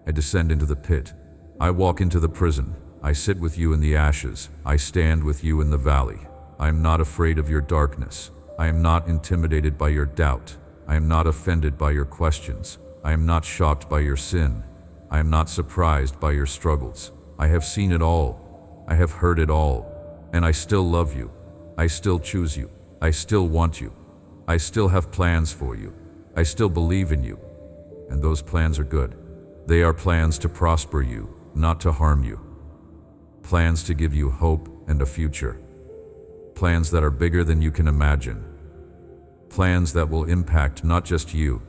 I descend into the pit. I walk into the prison. I sit with you in the ashes. I stand with you in the valley. I am not afraid of your darkness. I am not intimidated by your doubt. I am not offended by your questions. I am not shocked by your sin. I am not surprised by your struggles. I have seen it all. I have heard it all. And I still love you. I still choose you. I still want you. I still have plans for you. I still believe in you. And those plans are good. They are plans to prosper you, not to harm you. Plans to give you hope and a future. Plans that are bigger than you can imagine. Plans that will impact not just you,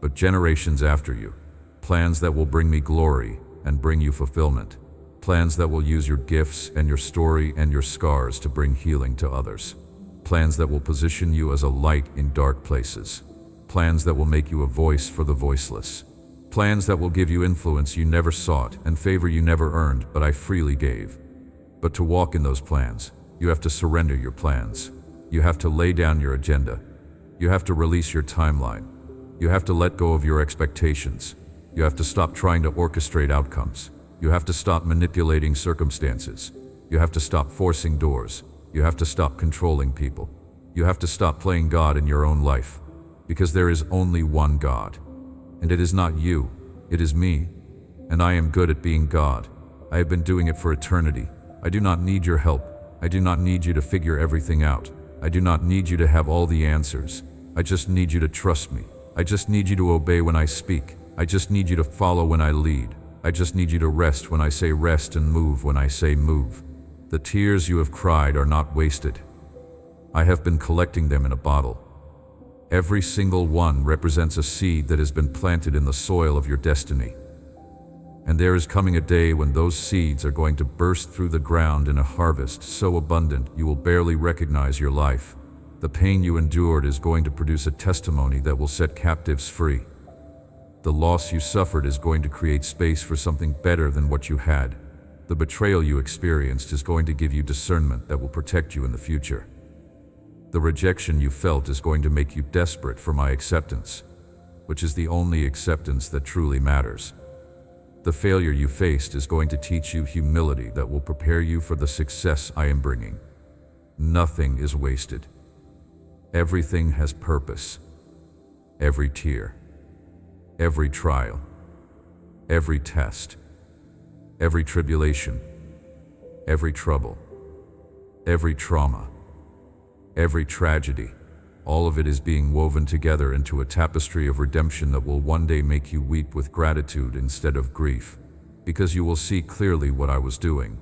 but generations after you. Plans that will bring me glory and bring you fulfillment. Plans that will use your gifts and your story and your scars to bring healing to others. plans that will position you as a light in dark places, plans that will make you a voice for the voiceless, plans that will give you influence you never sought and favor you never earned, but I freely gave. But to walk in those plans, you have to surrender your plans. You have to lay down your agenda. You have to release your timeline. You have to let go of your expectations. You have to stop trying to orchestrate outcomes. You have to stop manipulating circumstances. You have to stop forcing doors. You have to stop controlling people. You have to stop playing God in your own life. Because there is only one God. And it is not you, it is me. And I am good at being God. I have been doing it for eternity. I do not need your help. I do not need you to figure everything out. I do not need you to have all the answers. I just need you to trust me. I just need you to obey when I speak. I just need you to follow when I lead. I just need you to rest when I say rest and move when I say move. The tears you have cried are not wasted. I have been collecting them in a bottle. Every single one represents a seed that has been planted in the soil of your destiny. And there is coming a day when those seeds are going to burst through the ground in a harvest so abundant you will barely recognize your life. The pain you endured is going to produce a testimony that will set captives free. The loss you suffered is going to create space for something better than what you had. The betrayal you experienced is going to give you discernment that will protect you in the future. The rejection you felt is going to make you desperate for my acceptance, which is the only acceptance that truly matters. The failure you faced is going to teach you humility that will prepare you for the success I am bringing. Nothing is wasted. Everything has purpose. Every tear, every trial, every test, every tribulation, every trouble, every trauma, every tragedy, all of it is being woven together into a tapestry of redemption that will one day make you weep with gratitude instead of grief, because you will see clearly what I was doing.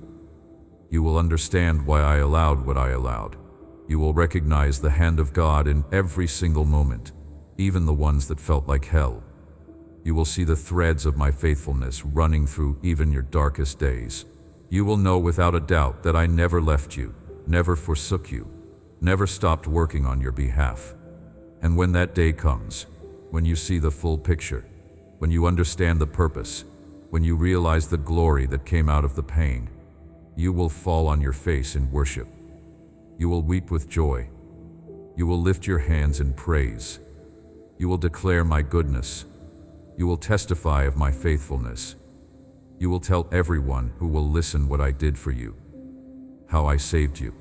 You will understand why I allowed what I allowed. You will recognize the hand of God in every single moment, even the ones that felt like hell. You will see the threads of my faithfulness running through even your darkest days. You will know without a doubt that I never left you, never forsook you, never stopped working on your behalf. And when that day comes, when you see the full picture, when you understand the purpose, when you realize the glory that came out of the pain, you will fall on your face in worship. You will weep with joy. You will lift your hands in praise. You will declare my goodness. You will testify of my faithfulness. You will tell everyone who will listen what I did for you, how I saved you,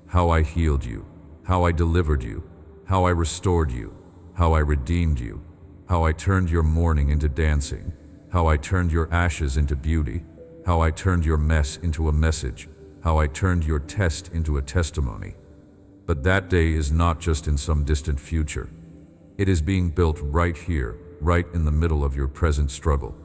how I healed you, how I delivered you, how I restored you, how I redeemed you, how I turned your mourning into dancing, how I turned your ashes into beauty, how I turned your mess into a message, how I turned your test into a testimony. But that day is not just in some distant future. It is being built right here, right in the middle of your present struggle.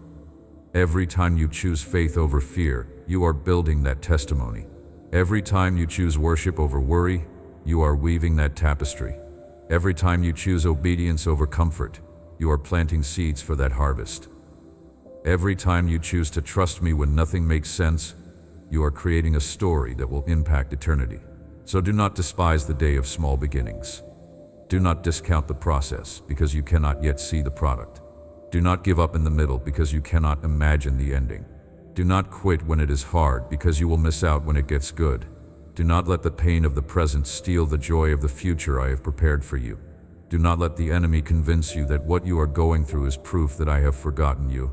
Every time you choose faith over fear, you are building that testimony. Every time you choose worship over worry, you are weaving that tapestry. Every time you choose obedience over comfort, you are planting seeds for that harvest. Every time you choose to trust me when nothing makes sense, you are creating a story that will impact eternity. So do not despise the day of small beginnings. Do not discount the process because you cannot yet see the product. Do not give up in the middle because you cannot imagine the ending. Do not quit when it is hard because you will miss out when it gets good. Do not let the pain of the present steal the joy of the future I have prepared for you. Do not let the enemy convince you that what you are going through is proof that I have forgotten you.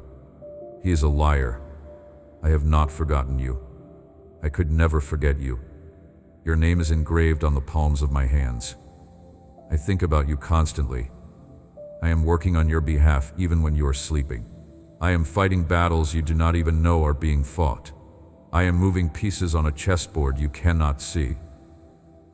He is a liar. I have not forgotten you. I could never forget you. Your name is engraved on the palms of my hands. I think about you constantly. I am working on your behalf even when you are sleeping. I am fighting battles you do not even know are being fought. I am moving pieces on a chessboard you cannot see.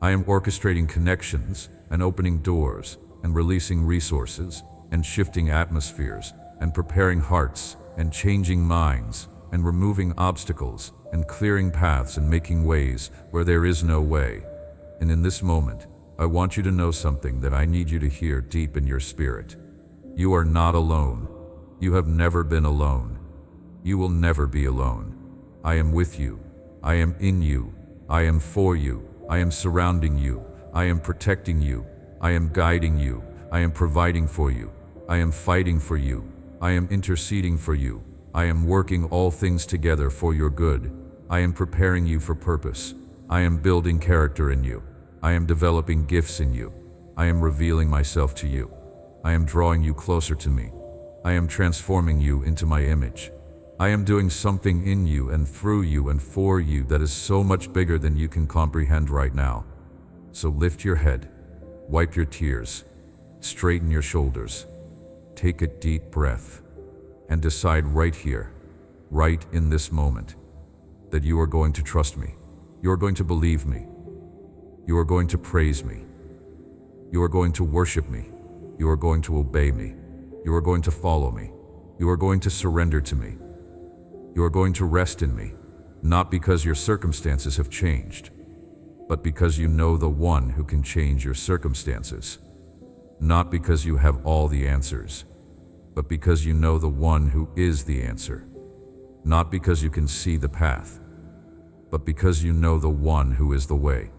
I am orchestrating connections and opening doors and releasing resources and shifting atmospheres and preparing hearts and changing minds and removing obstacles and clearing paths and making ways where there is no way. And in this moment, I want you to know something that I need you to hear deep in your spirit. You are not alone. You have never been alone. You will never be alone. I am with you. I am in you. I am for you. I am surrounding you. I am protecting you. I am guiding you. I am providing for you. I am fighting for you. I am interceding for you. I am working all things together for your good. I am preparing you for purpose. I am building character in you. I am developing gifts in you. I am revealing myself to you. I am drawing you closer to me. I am transforming you into my image. I am doing something in you and through you and for you that is so much bigger than you can comprehend right now. So lift your head, wipe your tears, straighten your shoulders, take a deep breath, and decide right here, right in this moment, that you are going to trust me. You are going to believe me. You are going to praise me. You are going to worship me. You are going to obey me. You are going to follow me. You are going to surrender to me. You are going to rest in me, not because your circumstances have changed, but because you know the one who can change your circumstances. Not because you have all the answers, but because you know the one who is the answer. Not because you can see the path, but because you know the one who is the way.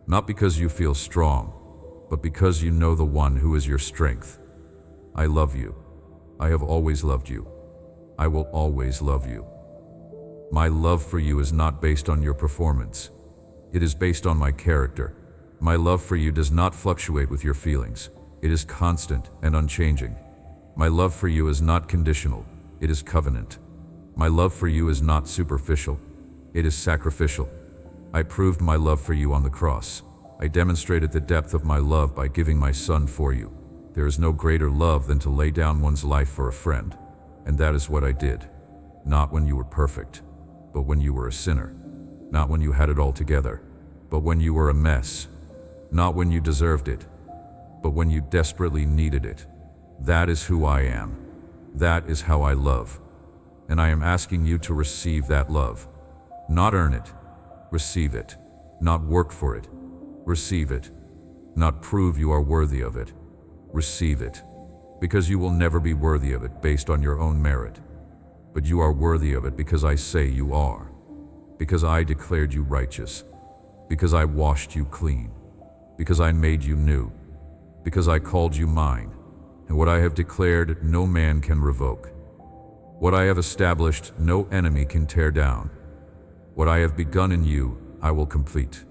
Not because you feel strong, but because you know the one who is your strength. I love you. I have always loved you. I will always love you. My love for you is not based on your performance. It is based on my character. My love for you does not fluctuate with your feelings. It is constant and unchanging. My love for you is not conditional. It is covenant. My love for you is not superficial. It is sacrificial. I proved my love for you on the cross. I demonstrated the depth of my love by giving my son for you. There is no greater love than to lay down one's life for a friend. And that is what I did. Not when you were perfect, but when you were a sinner. Not when you had it all together, but when you were a mess. Not when you deserved it, but when you desperately needed it. That is who I am. That is how I love. And I am asking you to receive that love. Not earn it. Receive it. Not work for it. Receive it. Not prove you are worthy of it. Receive it. Because you will never be worthy of it based on your own merit. But you are worthy of it because I say you are. Because I declared you righteous. Because I washed you clean. Because I made you new. Because I called you mine. And what I have declared, no man can revoke. What I have established, no enemy can tear down. What I have begun in you, I will complete.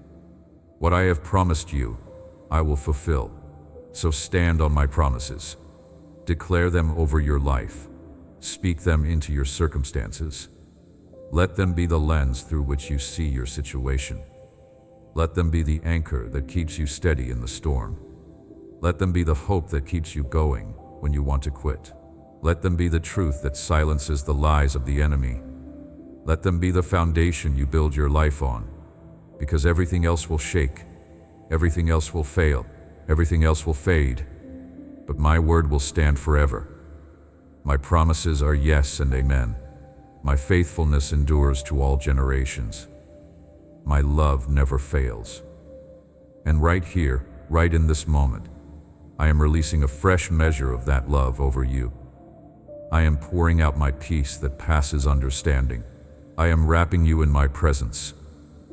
What I have promised you, I will fulfill. So stand on my promises. Declare them over your life. Speak them into your circumstances. Let them be the lens through which you see your situation. Let them be the anchor that keeps you steady in the storm. Let them be the hope that keeps you going when you want to quit. Let them be the truth that silences the lies of the enemy. Let them be the foundation you build your life on, because everything else will shake, everything else will fail, everything else will fade, but my word will stand forever. My promises are yes and amen. My faithfulness endures to all generations. My love never fails. And right here, right in this moment, I am releasing a fresh measure of that love over you. I am pouring out my peace that passes understanding. I am wrapping you in my presence.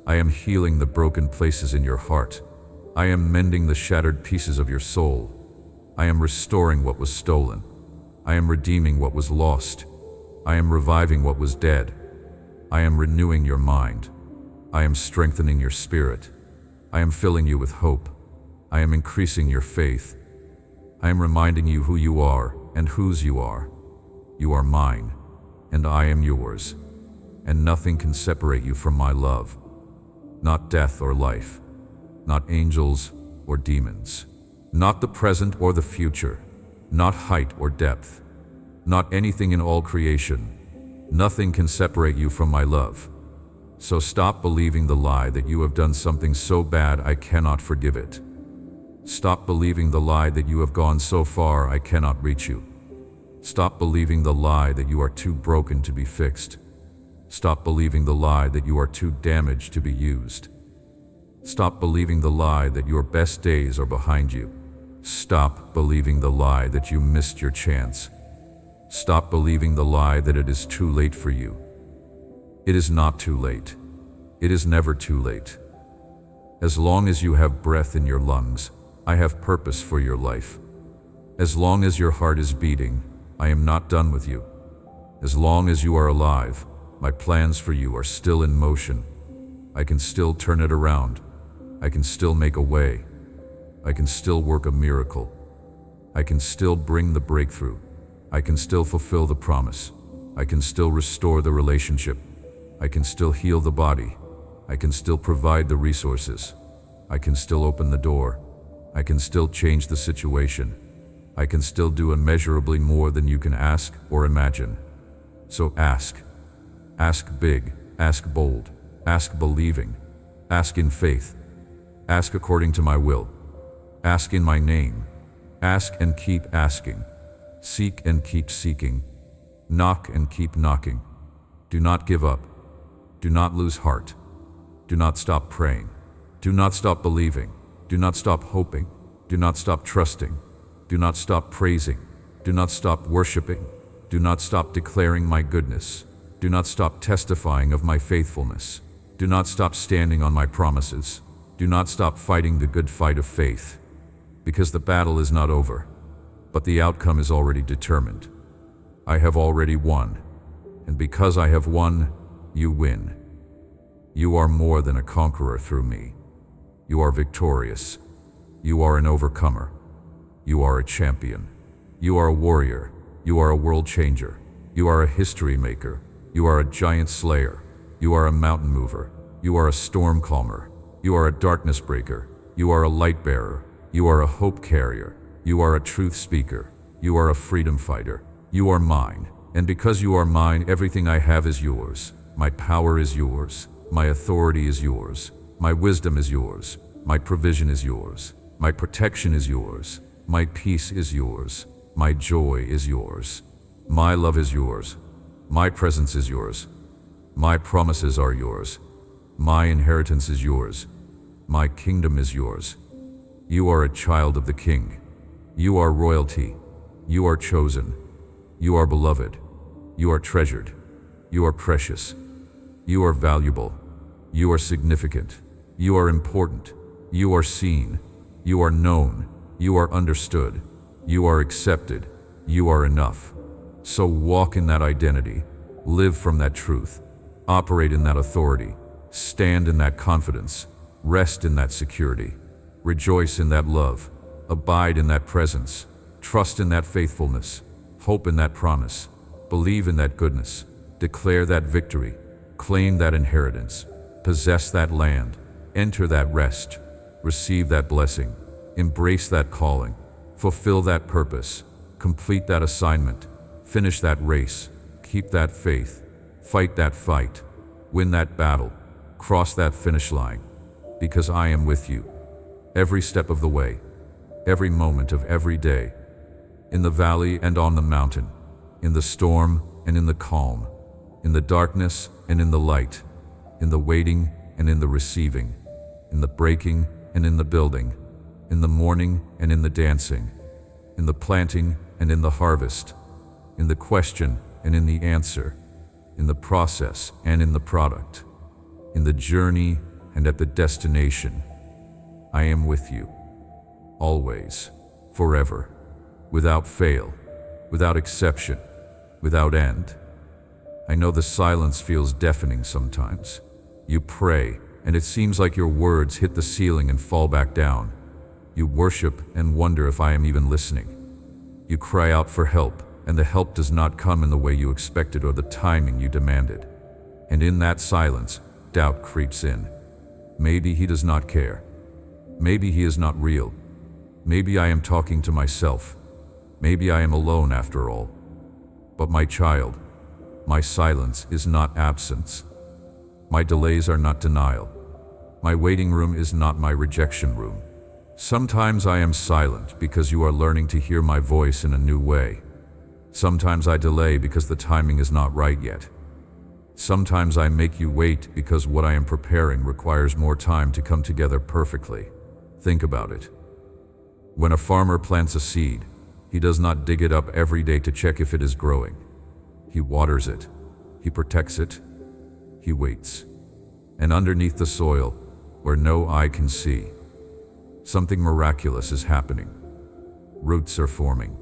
I am healing the broken places in your heart. I am mending the shattered pieces of your soul. I am restoring what was stolen. I am redeeming what was lost. I am reviving what was dead. I am renewing your mind. I am strengthening your spirit. I am filling you with hope. I am increasing your faith. I am reminding you who you are and whose you are. You are mine, and I am yours, and nothing can separate you from my love. Not death or life, not angels or demons, not the present or the future, not height or depth, not anything in all creation. Nothing can separate you from my love. So stop believing the lie that you have done something so bad I cannot forgive it. Stop believing the lie that you have gone so far I cannot reach you. Stop believing the lie that you are too broken to be fixed. Stop believing the lie that you are too damaged to be used. Stop believing the lie that your best days are behind you. Stop believing the lie that you missed your chance. Stop believing the lie that it is too late for you. It is not too late. It is never too late. As long as you have breath in your lungs, I have purpose for your life. As long as your heart is beating, I am not done with you. As long as you are alive, my plans for you are still in motion. I can still turn it around. I can still make a way. I can still work a miracle. I can still bring the breakthrough. I can still fulfill the promise. I can still restore the relationship. I can still heal the body. I can still provide the resources. I can still open the door. I can still change the situation. I can still do immeasurably more than you can ask or imagine. So ask. Ask big. Ask bold. Ask believing. Ask in faith. Ask according to my will. Ask in my name. Ask and keep asking. Seek and keep seeking. Knock and keep knocking. Do not give up. Do not lose heart. Do not stop praying. Do not stop believing. Do not stop hoping. Do not stop trusting. Do not stop praising. Do not stop worshiping. Do not stop declaring my goodness. Do not stop testifying of my faithfulness. Do not stop standing on my promises. Do not stop fighting the good fight of faith. Because the battle is not over, but the outcome is already determined. I have already won, and because I have won, you win. You are more than a conqueror through me. You are victorious. You are an overcomer. You are a champion. You are a warrior. You are a world changer. You are a history maker. You are a giant slayer. You are a mountain mover. You are a storm calmer. You are a darkness breaker. You are a light bearer. You are a hope carrier. You are a truth speaker. You are a freedom fighter. You are mine. And because you are mine, everything I have is yours. My power is yours. My authority is yours. My wisdom is yours. My provision is yours. My protection is yours. My peace is yours. My joy is yours. My love is yours. My presence is yours. My promises are yours. My inheritance is yours. My kingdom is yours. You are a child of the King. You are royalty. You are chosen. You are beloved. You are treasured. You are precious. You are valuable. You are significant. You are important. You are seen. You are known. You are understood. You are accepted. You are enough. So walk in that identity. Live from that truth. Operate in that authority. Stand in that confidence. Rest in that security. Rejoice in that love. Abide in that presence. Trust in that faithfulness. Hope in that promise. Believe in that goodness. Declare that victory. Claim that inheritance. Possess that land. Enter that rest. Receive that blessing. Embrace that calling. Fulfill that purpose. Complete that assignment. Finish that race. Keep that faith. Fight that fight. Win that battle. Cross that finish line. Because I am with you. Every step of the way. Every moment of every day. In the valley and on the mountain. In the storm and in the calm. In the darkness and in the light. In the waiting and in the receiving. In the breaking and in the building. In the mourning and in the dancing. In the planting and in the harvest. In the question and in the answer. In the process and in the product. In the journey and at the destination. I am with you. Always. Forever. Without fail. Without exception. Without end. I know the silence feels deafening sometimes. You pray, and it seems like your words hit the ceiling and fall back down. You worship and wonder if I am even listening. You cry out for help, and the help does not come in the way you expected or the timing you demanded. And in that silence, doubt creeps in. Maybe he does not care. Maybe he is not real. Maybe I am talking to myself. Maybe I am alone after all. But my child, my silence is not absence. My delays are not denial. My waiting room is not my rejection room. Sometimes I am silent because you are learning to hear my voice in a new way. Sometimes I delay because the timing is not right yet. Sometimes I make you wait because what I am preparing requires more time to come together perfectly. Think about it. When a farmer plants a seed, he does not dig it up every day to check if it is growing. He waters it. He protects it. He waits. And underneath the soil, where no eye can see. Something miraculous is happening. Roots are forming.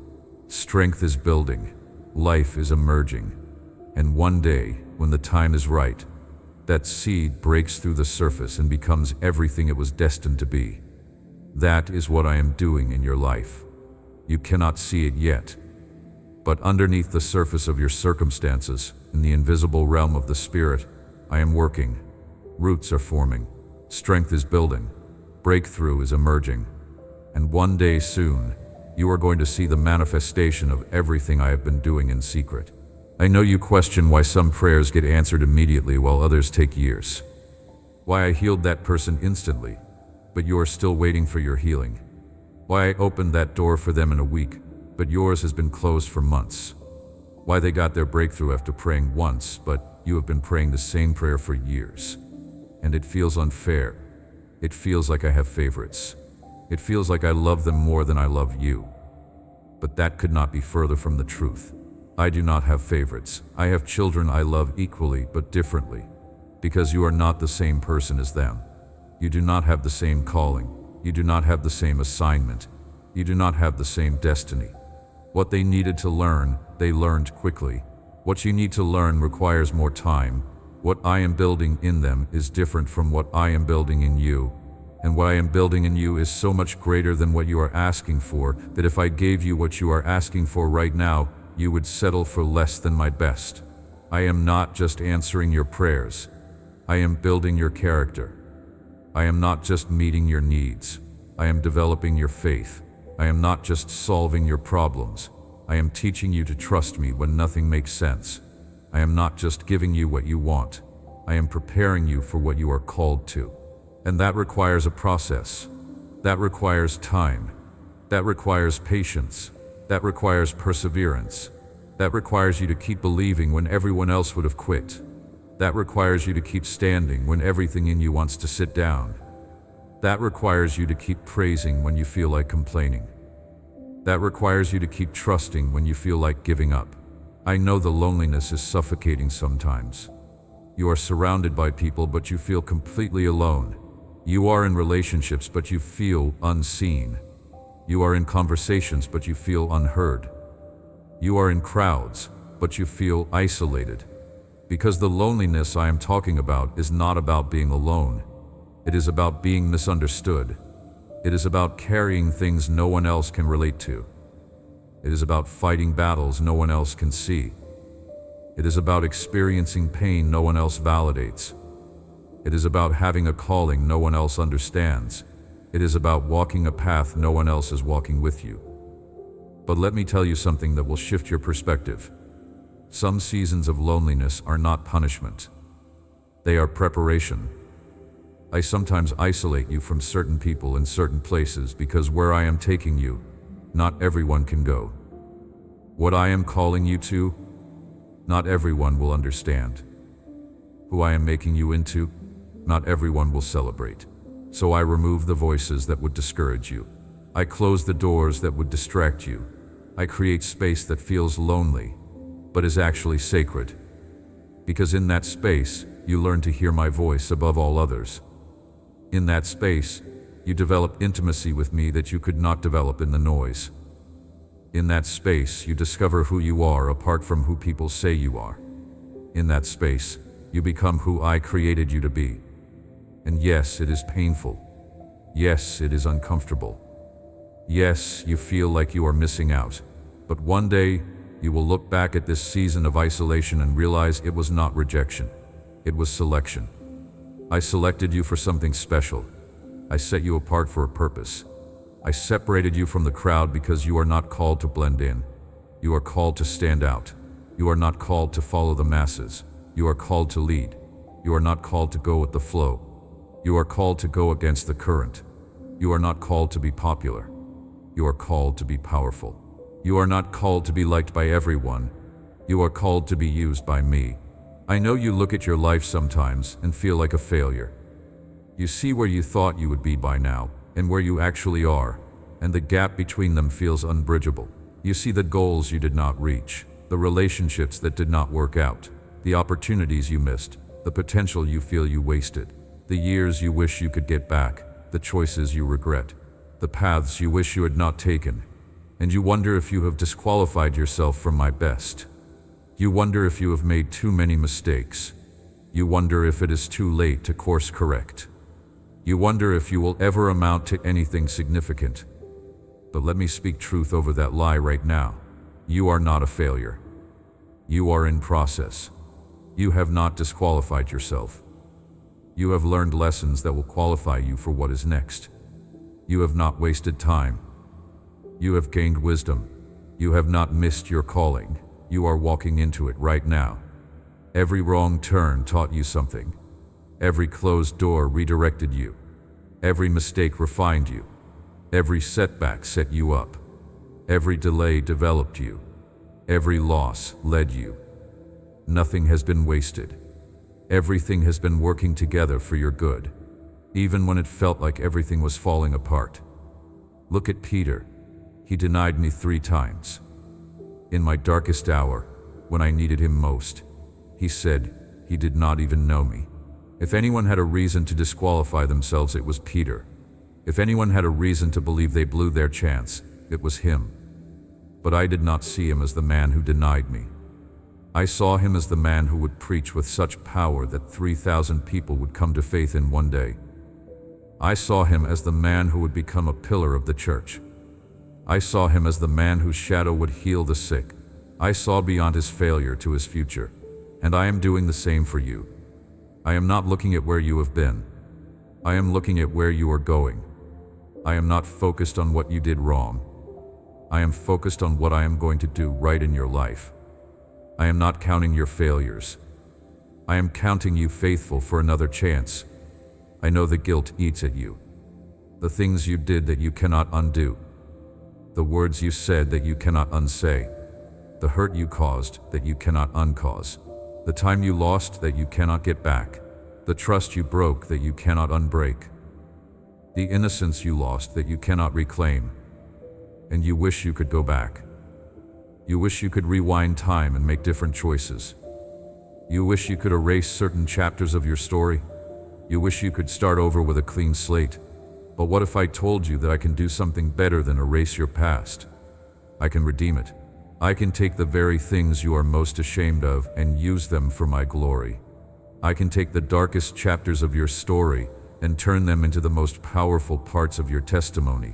Strength is building. Life is emerging. And one day, when the time is right, that seed breaks through the surface and becomes everything it was destined to be. That is what I am doing in your life. You cannot see it yet, but underneath the surface of your circumstances, in the invisible realm of the spirit, I am working. Roots are forming. Strength is building. Breakthrough is emerging. And one day soon, you are going to see the manifestation of everything I have been doing in secret. I know you question why some prayers get answered immediately while others take years. Why I healed that person instantly, but you are still waiting for your healing. Why I opened that door for them in a week, but yours has been closed for months. Why they got their breakthrough after praying once, but you have been praying the same prayer for years. And it feels unfair. It feels like I have favorites. It feels like I love them more than I love you. But that could not be further from the truth. I do not have favorites. I have children I love equally but differently, because you are not the same person as them. You do not have the same calling. You do not have the same assignment. You do not have the same destiny. What they needed to learn, they learned quickly. What you need to learn requires more time. What I am building in them is different from what I am building in you. And what I am building in you is so much greater than what you are asking for, that if I gave you what you are asking for right now, you would settle for less than my best. I am not just answering your prayers. I am building your character. I am not just meeting your needs. I am developing your faith. I am not just solving your problems. I am teaching you to trust me when nothing makes sense. I am not just giving you what you want. I am preparing you for what you are called to. And that requires a process. That requires time. That requires patience. That requires perseverance. That requires you to keep believing when everyone else would have quit. That requires you to keep standing when everything in you wants to sit down. That requires you to keep praising when you feel like complaining. That requires you to keep trusting when you feel like giving up. I know the loneliness is suffocating sometimes. You are surrounded by people, but you feel completely alone. You are in relationships, but you feel unseen. You are in conversations, but you feel unheard. You are in crowds, but you feel isolated. Because the loneliness I am talking about is not about being alone. It is about being misunderstood. It is about carrying things no one else can relate to. It is about fighting battles no one else can see. It is about experiencing pain no one else validates. It is about having a calling no one else understands. It is about walking a path no one else is walking with you. But let me tell you something that will shift your perspective. Some seasons of loneliness are not punishment. They are preparation. I sometimes isolate you from certain people in certain places because where I am taking you, not everyone can go. What I am calling you to, not everyone will understand. Who I am making you into, not everyone will celebrate. So I remove the voices that would discourage you. I close the doors that would distract you. I create space that feels lonely, but is actually sacred. Because in that space, you learn to hear my voice above all others. In that space, you develop intimacy with me that you could not develop in the noise. In that space, you discover who you are apart from who people say you are. In that space, you become who I created you to be. And yes, it is painful. Yes, it is uncomfortable. Yes, you feel like you are missing out. But one day, you will look back at this season of isolation and realize it was not rejection. It was selection. I selected you for something special. I set you apart for a purpose. I separated you from the crowd because you are not called to blend in. You are called to stand out. You are not called to follow the masses. You are called to lead. You are not called to go with the flow. You are called to go against the current. You are not called to be popular. You are called to be powerful. You are not called to be liked by everyone. You are called to be used by me. I know you look at your life sometimes and feel like a failure. You see where you thought you would be by now and where you actually are, and the gap between them feels unbridgeable. You see the goals you did not reach, the relationships that did not work out, the opportunities you missed, the potential you feel you wasted. The years you wish you could get back, the choices you regret, the paths you wish you had not taken, and you wonder if you have disqualified yourself from my best. You wonder if you have made too many mistakes. You wonder if it is too late to course correct. You wonder if you will ever amount to anything significant. But let me speak truth over that lie right now. You are not a failure. You are in process. You have not disqualified yourself. You have learned lessons that will qualify you for what is next. You have not wasted time. You have gained wisdom. You have not missed your calling. You are walking into it right now. Every wrong turn taught you something. Every closed door redirected you. Every mistake refined you. Every setback set you up. Every delay developed you. Every loss led you. Nothing has been wasted. Everything has been working together for your good, even when it felt like everything was falling apart. Look at Peter. He denied me 3 times. In my darkest hour, when I needed him most, he said he did not even know me. If anyone had a reason to disqualify themselves, it was Peter. If anyone had a reason to believe they blew their chance, it was him. But I did not see him as the man who denied me. I saw him as the man who would preach with such power that 3,000 people would come to faith in one day. I saw him as the man who would become a pillar of the church. I saw him as the man whose shadow would heal the sick. I saw beyond his failure to his future, and I am doing the same for you. I am not looking at where you have been. I am looking at where you are going. I am not focused on what you did wrong. I am focused on what I am going to do right in your life. I am not counting your failures. I am counting you faithful for another chance. I know the guilt eats at you. The things you did that you cannot undo. The words you said that you cannot unsay. The hurt you caused that you cannot uncause. The time you lost that you cannot get back. The trust you broke that you cannot unbreak. The innocence you lost that you cannot reclaim. And you wish you could go back. You wish you could rewind time and make different choices. You wish you could erase certain chapters of your story. You wish you could start over with a clean slate. But what if I told you that I can do something better than erase your past? I can redeem it. I can take the very things you are most ashamed of and use them for my glory. I can take the darkest chapters of your story and turn them into the most powerful parts of your testimony.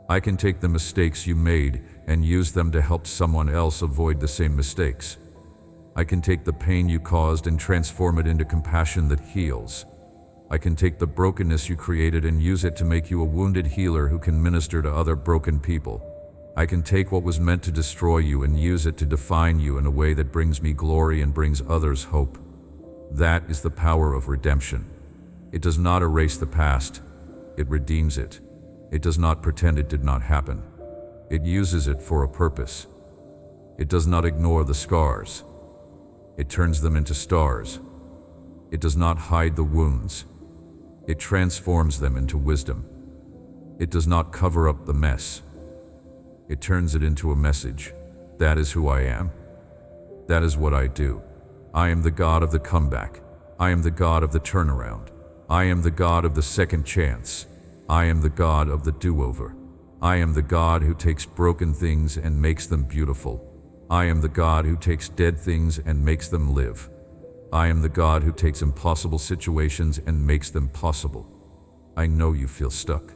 I can take the mistakes you made and use them to help someone else avoid the same mistakes. I can take the pain you caused and transform it into compassion that heals. I can take the brokenness you created and use it to make you a wounded healer who can minister to other broken people. I can take what was meant to destroy you and use it to define you in a way that brings me glory and brings others hope. That is the power of redemption. It does not erase the past. It redeems it. It does not pretend it did not happen. It uses it for a purpose. It does not ignore the scars. It turns them into stars. It does not hide the wounds. It transforms them into wisdom. It does not cover up the mess. It turns it into a message. That is who I am. That is what I do. I am the God of the comeback. I am the God of the turnaround. I am the God of the second chance. I am the God of the do-over. I am the God who takes broken things and makes them beautiful. I am the God who takes dead things and makes them live. I am the God who takes impossible situations and makes them possible. I know you feel stuck.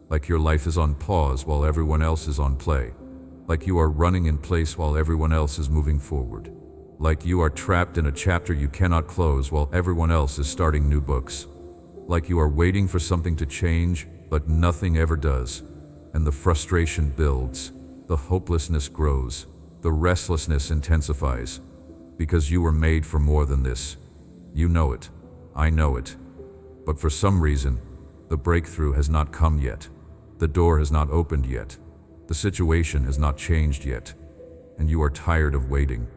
Like your life is on pause while everyone else is on play. Like you are running in place while everyone else is moving forward. Like you are trapped in a chapter you cannot close while everyone else is starting new books. Like you are waiting for something to change, but nothing ever does. And the frustration builds, the hopelessness grows, the restlessness intensifies. Because you were made for more than this. You know it. I know it. But for some reason, the breakthrough has not come yet. The door has not opened yet. The situation has not changed yet. And you are tired of waiting.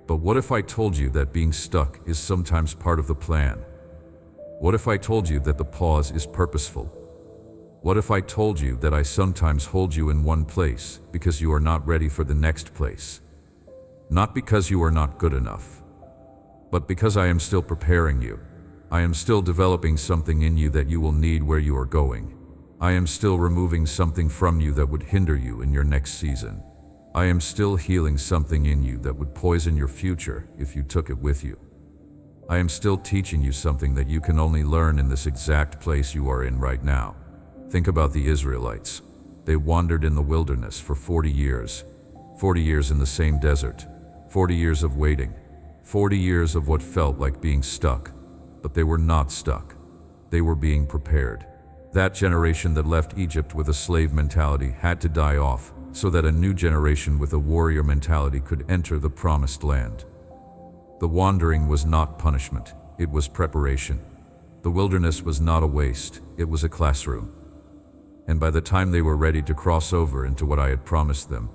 But what if I told you that being stuck is sometimes part of the plan? What if I told you that the pause is purposeful? What if I told you that I sometimes hold you in one place because you are not ready for the next place? Not because you are not good enough, but because I am still preparing you. I am still developing something in you that you will need where you are going. I am still removing something from you that would hinder you in your next season. I am still healing something in you that would poison your future if you took it with you. I am still teaching you something that you can only learn in this exact place you are in right now. Think about the Israelites. They wandered in the wilderness for 40 years. 40 years in the same desert. 40 years of waiting. 40 years of what felt like being stuck. But they were not stuck. They were being prepared. That generation that left Egypt with a slave mentality had to die off so that a new generation with a warrior mentality could enter the promised land. The wandering was not punishment, it was preparation. The wilderness was not a waste, it was a classroom. And by the time they were ready to cross over into what I had promised them,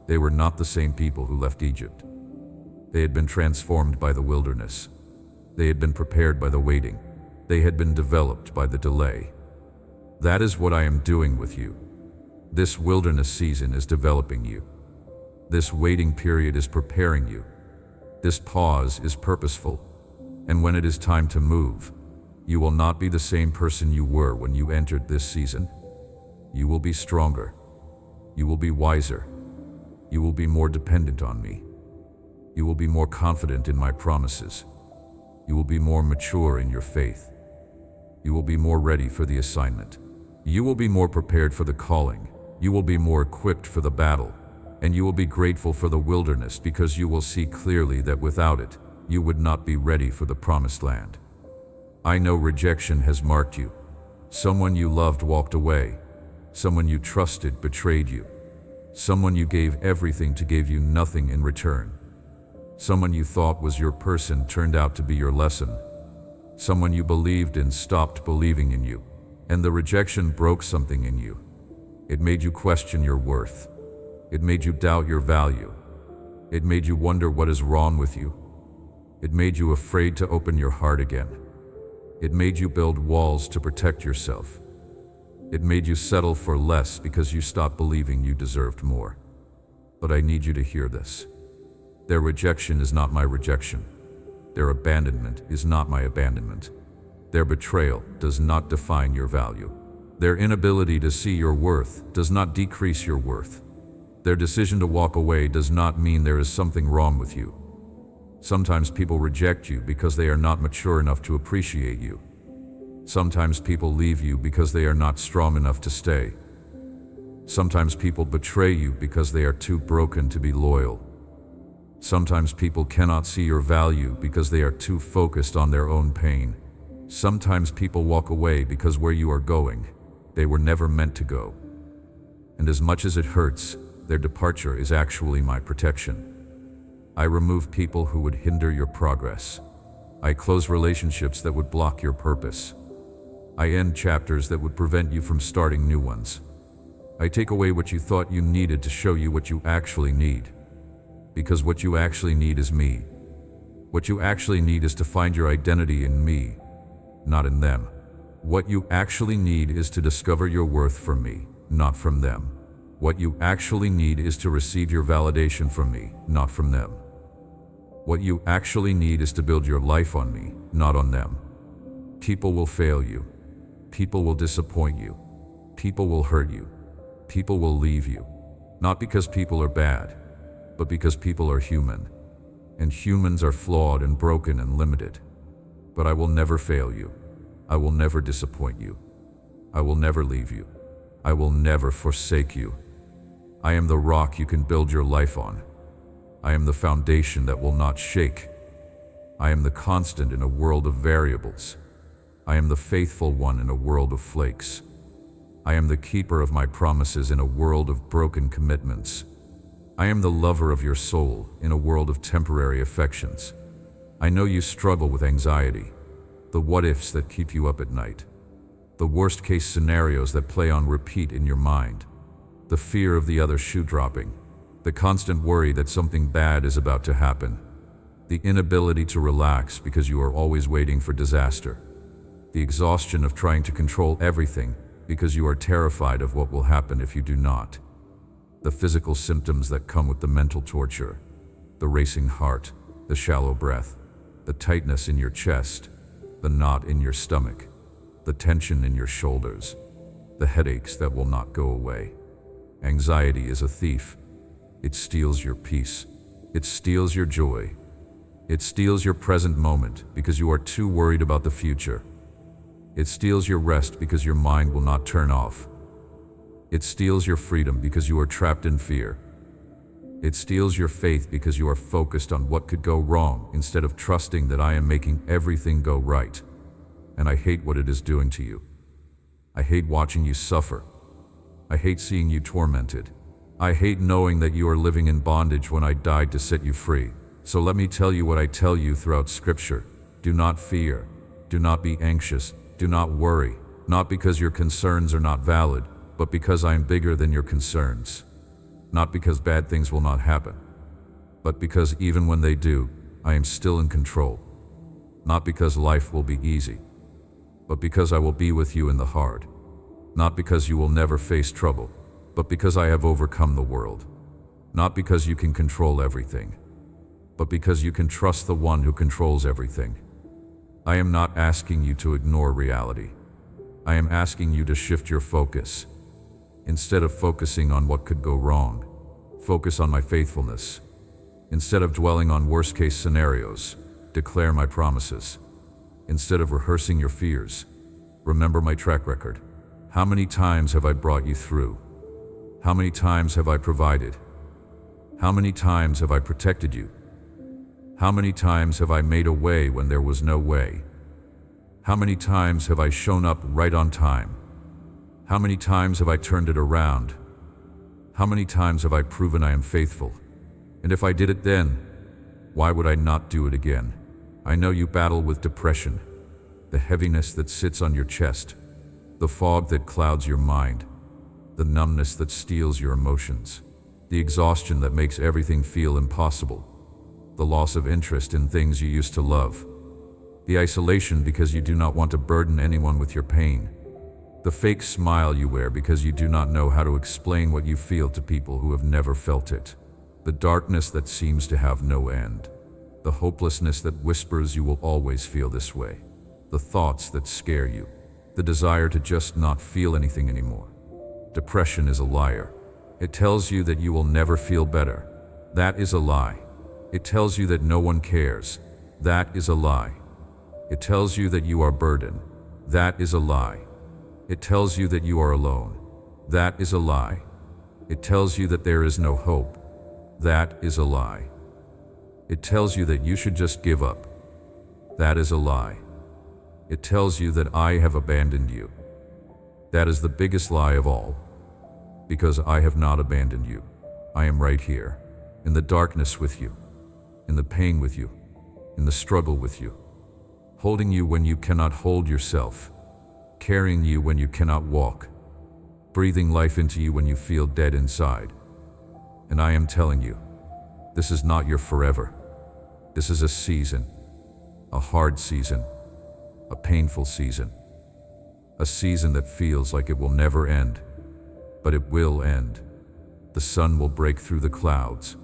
they were not the same people who left Egypt. They had been transformed by the wilderness. They had been prepared by the waiting. They had been developed by the delay. That is what I am doing with you. This wilderness season is developing you. This waiting period is preparing you. This pause is purposeful. And when it is time to move, you will not be the same person you were when you entered this season. You will be stronger. You will be wiser. You will be more dependent on me. You will be more confident in my promises. You will be more mature in your faith. You will be more ready for the assignment. You will be more prepared for the calling. You will be more equipped for the battle. And you will be grateful for the wilderness because you will see clearly that without it, you would not be ready for the promised land. I know rejection has marked you. Someone you loved walked away. Someone you trusted betrayed you. Someone you gave everything to gave you nothing in return. Someone you thought was your person turned out to be your lesson. Someone you believed in stopped believing in you. And the rejection broke something in you. It made you question your worth. It made you doubt your value. It made you wonder what is wrong with you. It made you afraid to open your heart again. It made you build walls to protect yourself. It made you settle for less because you stopped believing you deserved more. But I need you to hear this. Their rejection is not my rejection. Their abandonment is not my abandonment. Their betrayal does not define your value. Their inability to see your worth does not decrease your worth. Their decision to walk away does not mean there is something wrong with you. Sometimes people reject you because they are not mature enough to appreciate you. Sometimes people leave you because they are not strong enough to stay. Sometimes people betray you because they are too broken to be loyal. Sometimes people cannot see your value because they are too focused on their own pain. Sometimes people walk away because where you are going, they were never meant to go. And as much as it hurts, their departure is actually my protection. I remove people who would hinder your progress. I close relationships that would block your purpose. I end chapters that would prevent you from starting new ones. I take away what you thought you needed to show you what you actually need. Because what you actually need is me. What you actually need is to find your identity in me, not in them. What you actually need is to discover your worth from me, not from them. What you actually need is to receive your validation from me, not from them. What you actually need is to build your life on me, not on them. People will fail you. People will disappoint you. People will hurt you. People will leave you. Not because people are bad, but because people are human. And humans are flawed and broken and limited. But I will never fail you. I will never disappoint you. I will never leave you. I will never forsake you. I am the rock you can build your life on. I am the foundation that will not shake. I am the constant in a world of variables. I am the faithful one in a world of flakes. I am the keeper of my promises in a world of broken commitments. I am the lover of your soul in a world of temporary affections. I know you struggle with anxiety, the what-ifs that keep you up at night, the worst-case scenarios that play on repeat in your mind, the fear of the other shoe dropping, the constant worry that something bad is about to happen, the inability to relax because you are always waiting for disaster, the exhaustion of trying to control everything because you are terrified of what will happen if you do not, the physical symptoms that come with the mental torture, the racing heart, the shallow breath, the tightness in your chest, the knot in your stomach, the tension in your shoulders, the headaches that will not go away. Anxiety is a thief. It steals your peace. It steals your joy. It steals your present moment because you are too worried about the future. It steals your rest because your mind will not turn off. It steals your freedom because you are trapped in fear. It steals your faith because you are focused on what could go wrong instead of trusting that I am making everything go right. And I hate what it is doing to you. I hate watching you suffer. I hate seeing you tormented. I hate knowing that you are living in bondage when I died to set you free. So let me tell you what I tell you throughout Scripture. Do not fear. Do not be anxious. Do not worry. Not because your concerns are not valid, but because I am bigger than your concerns. Not because bad things will not happen, but because even when they do, I am still in control. Not because life will be easy, but because I will be with you in the hard. Not because you will never face trouble, but because I have overcome the world. Not because you can control everything, but because you can trust the one who controls everything. I am not asking you to ignore reality. I am asking you to shift your focus. Instead of focusing on what could go wrong, focus on my faithfulness. Instead of dwelling on worst-case scenarios, declare my promises. Instead of rehearsing your fears, remember my track record. How many times have I brought you through? How many times have I provided? How many times have I protected you? How many times have I made a way when there was no way? How many times have I shown up right on time? How many times have I turned it around? How many times have I proven I am faithful? And if I did it then, why would I not do it again? I know you battle with depression, the heaviness that sits on your chest, the fog that clouds your mind, the numbness that steals your emotions, the exhaustion that makes everything feel impossible, the loss of interest in things you used to love, the isolation because you do not want to burden anyone with your pain, the fake smile you wear because you do not know how to explain what you feel to people who have never felt it, the darkness that seems to have no end, the hopelessness that whispers you will always feel this way, the thoughts that scare you, the desire to just not feel anything anymore. Depression is a liar. It tells you that you will never feel better. That is a lie. It tells you that no one cares. That is a lie. It tells you that you are burdened. That is a lie. It tells you that you are alone. That is a lie. It tells you that there is no hope. That is a lie. It tells you that you should just give up. That is a lie. It tells you that I have abandoned you. That is the biggest lie of all. Because I have not abandoned you. I am right here, in the darkness with you, in the pain with you, in the struggle with you, holding you when you cannot hold yourself, carrying you when you cannot walk, breathing life into you when you feel dead inside. And I am telling you, this is not your forever. This is a season, a hard season, a painful season, a season that feels like it will never end, but it will end. The sun will break through the clouds,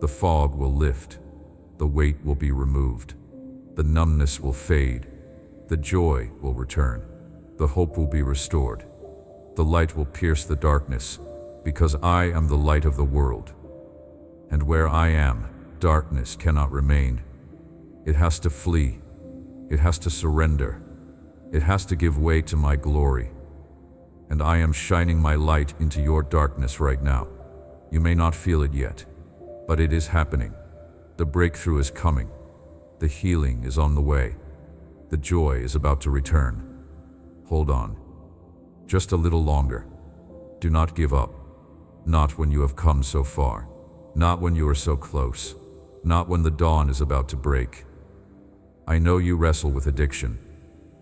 the fog will lift, the weight will be removed, the numbness will fade, the joy will return, the hope will be restored, the light will pierce the darkness, because I am the light of the world. And where I am, darkness cannot remain. It has to flee. It has to surrender. It has to give way to my glory. And I am shining my light into your darkness right now. You may not feel it yet, but it is happening. The breakthrough is coming. The healing is on the way. The joy is about to return. Hold on. Just a little longer. Do not give up. Not when you have come so far. Not when you are so close. Not when the dawn is about to break. I know you wrestle with addiction.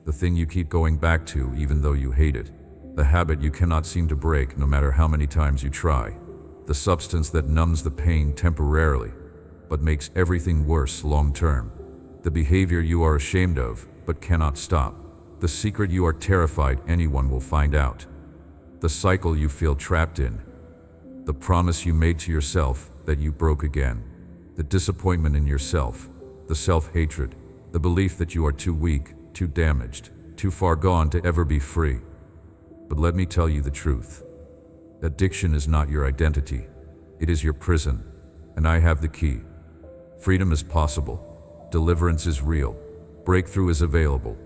The thing you keep going back to even though you hate it. The habit you cannot seem to break no matter how many times you try. The substance that numbs the pain temporarily, but makes everything worse long term. The behavior you are ashamed of, but cannot stop. The secret you are terrified anyone will find out. The cycle you feel trapped in. The promise you made to yourself that you broke again. The disappointment in yourself. The self-hatred. The belief that you are too weak, too damaged, too far gone to ever be free. But let me tell you the truth. Addiction is not your identity. It is your prison, and I have the key. Freedom is possible. Deliverance is real. Breakthrough is available.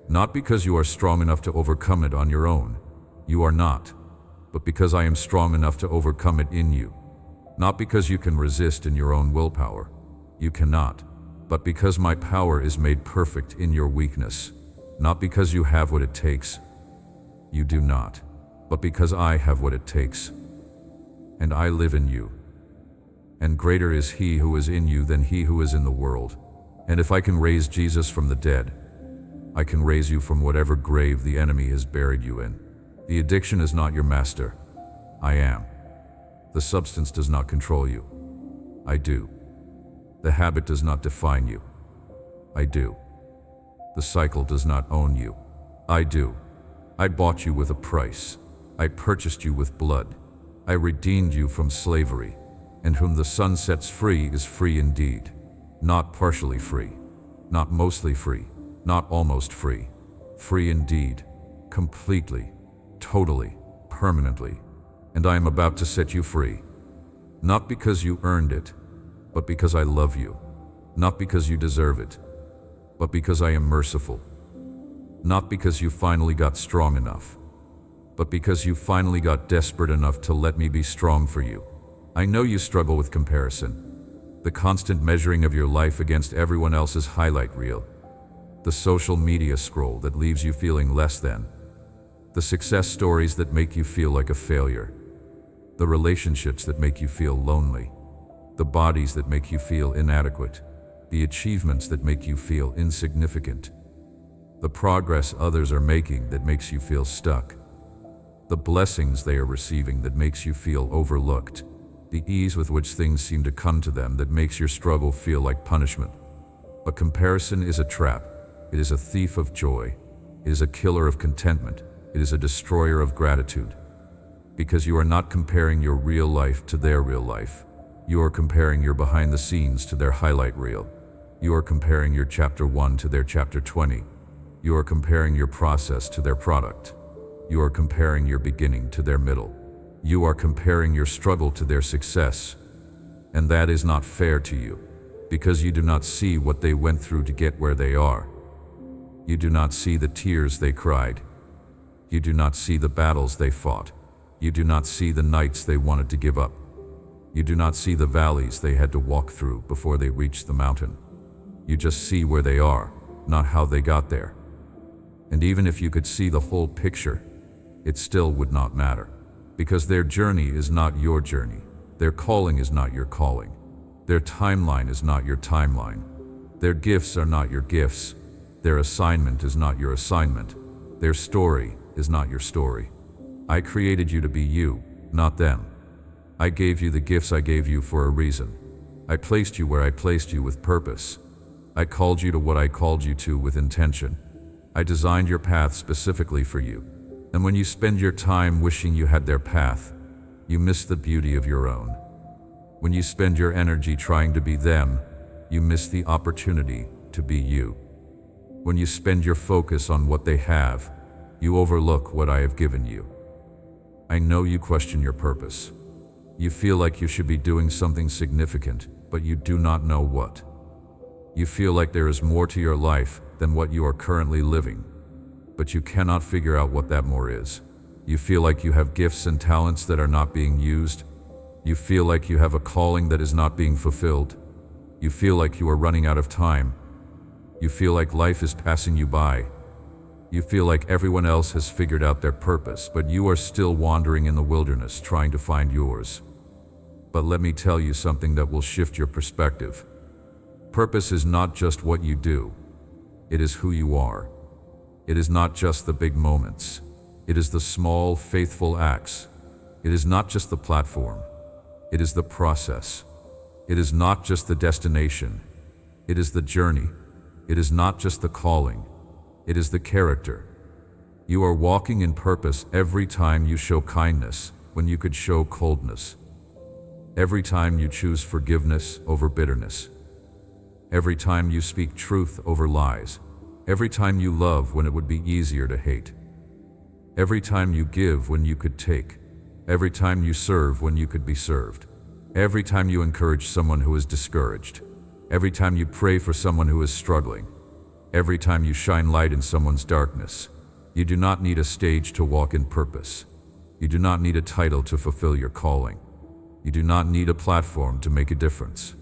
Not because you are strong enough to overcome it on your own. You are not. But because I am strong enough to overcome it in you. Not because you can resist in your own willpower. You cannot. But because my power is made perfect in your weakness. Not because you have what it takes. You do not. But because I have what it takes. And I live in you. And greater is he who is in you than he who is in the world. And if I can raise Jesus from the dead, I can raise you from whatever grave the enemy has buried you in. The addiction is not your master. I am. The substance does not control you. I do. The habit does not define you. I do. The cycle does not own you. I do. I bought you with a price. I purchased you with blood. I redeemed you from slavery. And whom the Son sets free is free indeed. Not partially free. Not mostly free. Not almost free. Free indeed. Completely. Totally. Permanently. And I am about to set you free. Not because you earned it, but because I love you. Not because you deserve it, but because I am merciful. Not because you finally got strong enough, but because you finally got desperate enough to let me be strong for you. I know you struggle with comparison, the constant measuring of your life against everyone else's highlight reel, the social media scroll that leaves you feeling less than, the success stories that make you feel like a failure, the relationships that make you feel lonely, the bodies that make you feel inadequate, the achievements that make you feel insignificant, the progress others are making that makes you feel stuck, the blessings they are receiving that makes you feel overlooked, the ease with which things seem to come to them that makes your struggle feel like punishment. But comparison is a trap. It is a thief of joy. It is a killer of contentment. It is a destroyer of gratitude. Because you are not comparing your real life to their real life. You are comparing your behind the scenes to their highlight reel. You are comparing your chapter 1 to their chapter 20. You are comparing your process to their product. You are comparing your beginning to their middle. You are comparing your struggle to their success. And that is not fair to you, because you do not see what they went through to get where they are. You do not see the tears they cried. You do not see the battles they fought. You do not see the nights they wanted to give up. You do not see the valleys they had to walk through before they reached the mountain. You just see where they are, not how they got there. And even if you could see the whole picture, it still would not matter. Because their journey is not your journey. Their calling is not your calling. Their timeline is not your timeline. Their gifts are not your gifts. Their assignment is not your assignment. Their story is not your story. I created you to be you, not them. I gave you the gifts I gave you for a reason. I placed you where I placed you with purpose. I called you to what I called you to with intention. I designed your path specifically for you. And when you spend your time wishing you had their path, you miss the beauty of your own. When you spend your energy trying to be them, you miss the opportunity to be you. When you spend your focus on what they have, you overlook what I have given you. I know you question your purpose. You feel like you should be doing something significant, but you do not know what. You feel like there is more to your life than what you are currently living, but you cannot figure out what that more is. You feel like you have gifts and talents that are not being used. You feel like you have a calling that is not being fulfilled. You feel like you are running out of time. You feel like life is passing you by. You feel like everyone else has figured out their purpose, but you are still wandering in the wilderness trying to find yours. But let me tell you something that will shift your perspective. Purpose is not just what you do. It is who you are. It is not just the big moments. It is the small, faithful acts. It is not just the platform. It is the process. It is not just the destination. It is the journey. It is not just the calling. It is the character. You are walking in purpose every time you show kindness when you could show coldness. Every time you choose forgiveness over bitterness. Every time you speak truth over lies. Every time you love when it would be easier to hate. Every time you give when you could take. Every time you serve when you could be served. Every time you encourage someone who is discouraged. Every time you pray for someone who is struggling. Every time you shine light in someone's darkness. You do not need a stage to walk in purpose. You do not need a title to fulfill your calling. You do not need a platform to make a difference.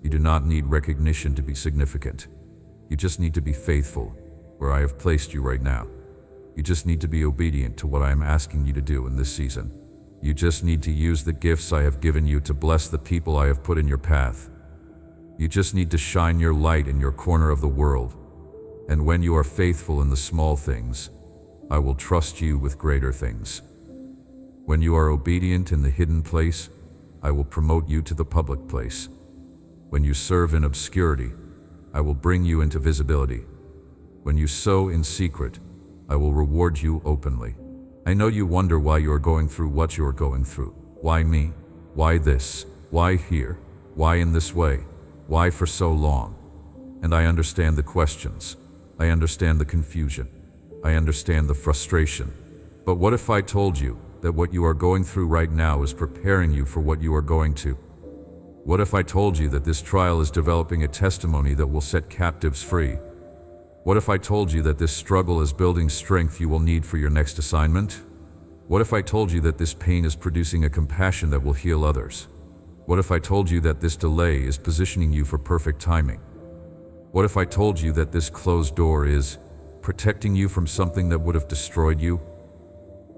You do not need recognition to be significant. You just need to be faithful where I have placed you right now. You just need to be obedient to what I am asking you to do in this season. You just need to use the gifts I have given you to bless the people I have put in your path. You just need to shine your light in your corner of the world. And when you are faithful in the small things, I will trust you with greater things. When you are obedient in the hidden place, I will promote you to the public place. When you serve in obscurity, I will bring you into visibility. When you sow in secret, I will reward you openly. I know you wonder why you are going through what you are going through. Why me? Why this? Why here? Why in this way? Why for so long? And I understand the questions. I understand the confusion. I understand the frustration. But what if I told you that what you are going through right now is preparing you for what you are going to? What if I told you that this trial is developing a testimony that will set captives free? What if I told you that this struggle is building strength you will need for your next assignment? What if I told you that this pain is producing a compassion that will heal others? What if I told you that this delay is positioning you for perfect timing? What if I told you that this closed door is protecting you from something that would have destroyed you?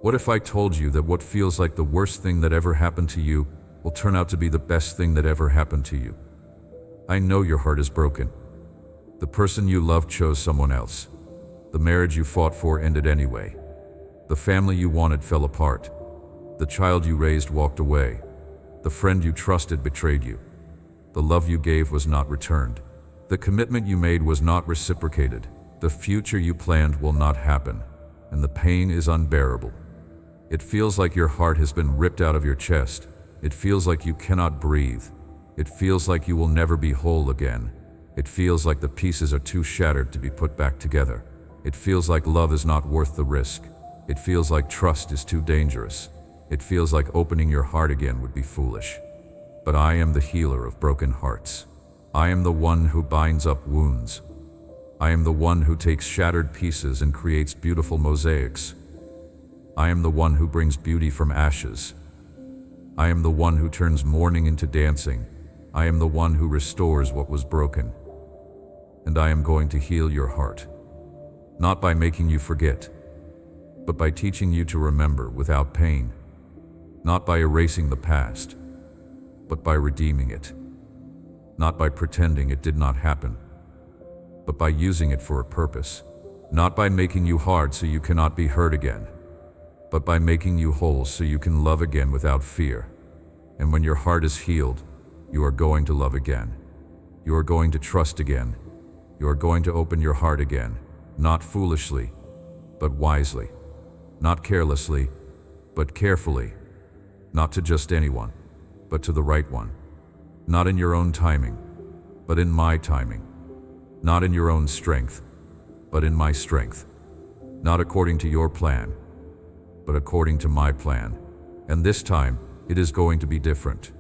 What if I told you that what feels like the worst thing that ever happened to you will turn out to be the best thing that ever happened to you? I know your heart is broken. The person you loved chose someone else. The marriage you fought for ended anyway. The family you wanted fell apart. The child you raised walked away. The friend you trusted betrayed you. The love you gave was not returned. The commitment you made was not reciprocated. The future you planned will not happen, and the pain is unbearable. It feels like your heart has been ripped out of your chest. It feels like you cannot breathe. It feels like you will never be whole again. It feels like the pieces are too shattered to be put back together. It feels like love is not worth the risk. It feels like trust is too dangerous. It feels like opening your heart again would be foolish. But I am the healer of broken hearts. I am the one who binds up wounds. I am the one who takes shattered pieces and creates beautiful mosaics. I am the one who brings beauty from ashes. I am the one who turns mourning into dancing. I am the one who restores what was broken. And I am going to heal your heart. Not by making you forget, but by teaching you to remember without pain. Not by erasing the past, but by redeeming it. Not by pretending it did not happen, but by using it for a purpose. Not by making you hard so you cannot be hurt again, but by making you whole so you can love again without fear. And when your heart is healed, you are going to love again. You are going to trust again. You are going to open your heart again, not foolishly, but wisely. Not carelessly, but carefully. Not to just anyone, but to the right one. Not in your own timing, but in my timing. Not in your own strength, but in my strength. Not according to your plan, but according to my plan. And this time, it is going to be different.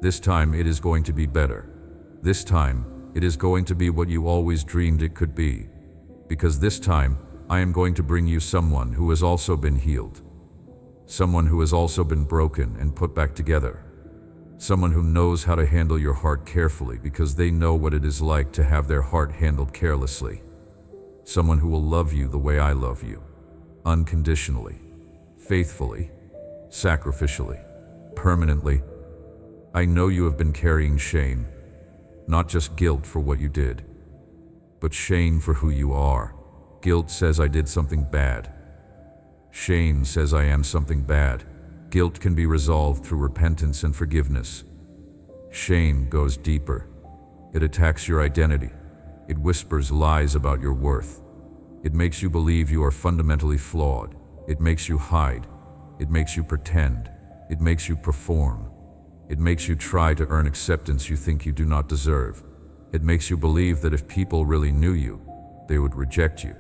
This time, it is going to be better. This time, it is going to be what you always dreamed it could be. Because this time, I am going to bring you someone who has also been healed. Someone who has also been broken and put back together. Someone who knows how to handle your heart carefully because they know what it is like to have their heart handled carelessly. Someone who will love you the way I love you. Unconditionally, faithfully, sacrificially, permanently. I know you have been carrying shame. Not just guilt for what you did, but shame for who you are. Guilt says I did something bad. Shame says I am something bad. Guilt can be resolved through repentance and forgiveness. Shame goes deeper. It attacks your identity. It whispers lies about your worth. It makes you believe you are fundamentally flawed. It makes you hide. It makes you pretend. It makes you perform. It makes you try to earn acceptance you think you do not deserve. It makes you believe that if people really knew you, they would reject you.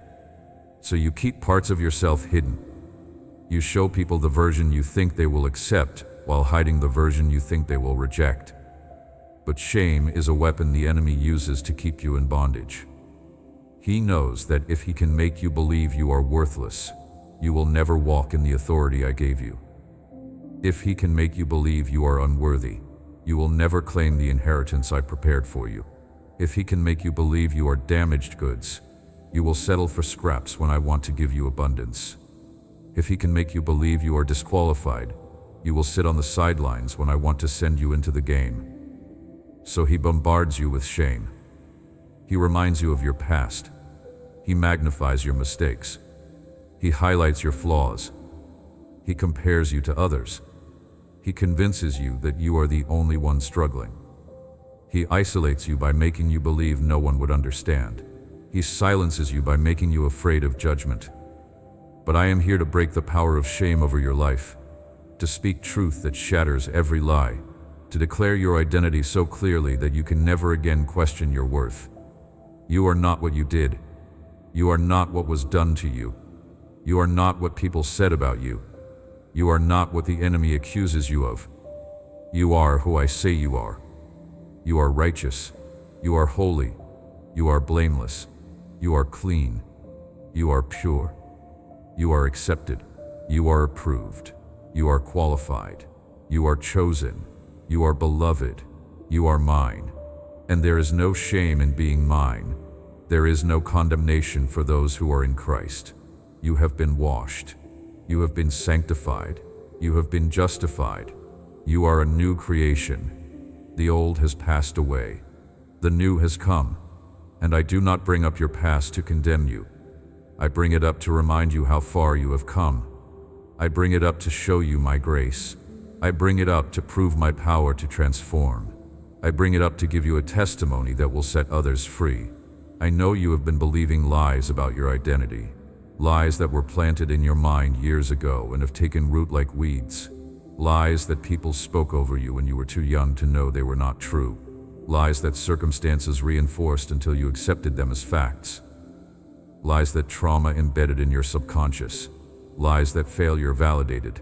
So you keep parts of yourself hidden. You show people the version you think they will accept while hiding the version you think they will reject. But shame is a weapon the enemy uses to keep you in bondage. He knows that if he can make you believe you are worthless, you will never walk in the authority I gave you. If he can make you believe you are unworthy, you will never claim the inheritance I prepared for you. If he can make you believe you are damaged goods, you will settle for scraps when I want to give you abundance. If he can make you believe you are disqualified, you will sit on the sidelines when I want to send you into the game. So he bombards you with shame. He reminds you of your past. He magnifies your mistakes. He highlights your flaws. He compares you to others. He convinces you that you are the only one struggling. He isolates you by making you believe no one would understand. He silences you by making you afraid of judgment. But I am here to break the power of shame over your life, to speak truth that shatters every lie, to declare your identity so clearly that you can never again question your worth. You are not what you did. You are not what was done to you. You are not what people said about you. You are not what the enemy accuses you of. You are who I say you are. You are righteous. You are holy. You are blameless. You are clean. You are pure. You are accepted. You are approved. You are qualified. You are chosen. You are beloved. You are mine. And there is no shame in being mine. There is no condemnation for those who are in Christ. You have been washed. You have been sanctified. You have been justified. You are a new creation. The old has passed away. The new has come. And I do not bring up your past to condemn you. I bring it up to remind you how far you have come. I bring it up to show you my grace. I bring it up to prove my power to transform. I bring it up to give you a testimony that will set others free. I know you have been believing lies about your identity, lies that were planted in your mind years ago and have taken root like weeds, lies that people spoke over you when you were too young to know they were not true, lies that circumstances reinforced until you accepted them as facts, lies that trauma embedded in your subconscious, lies that failure validated,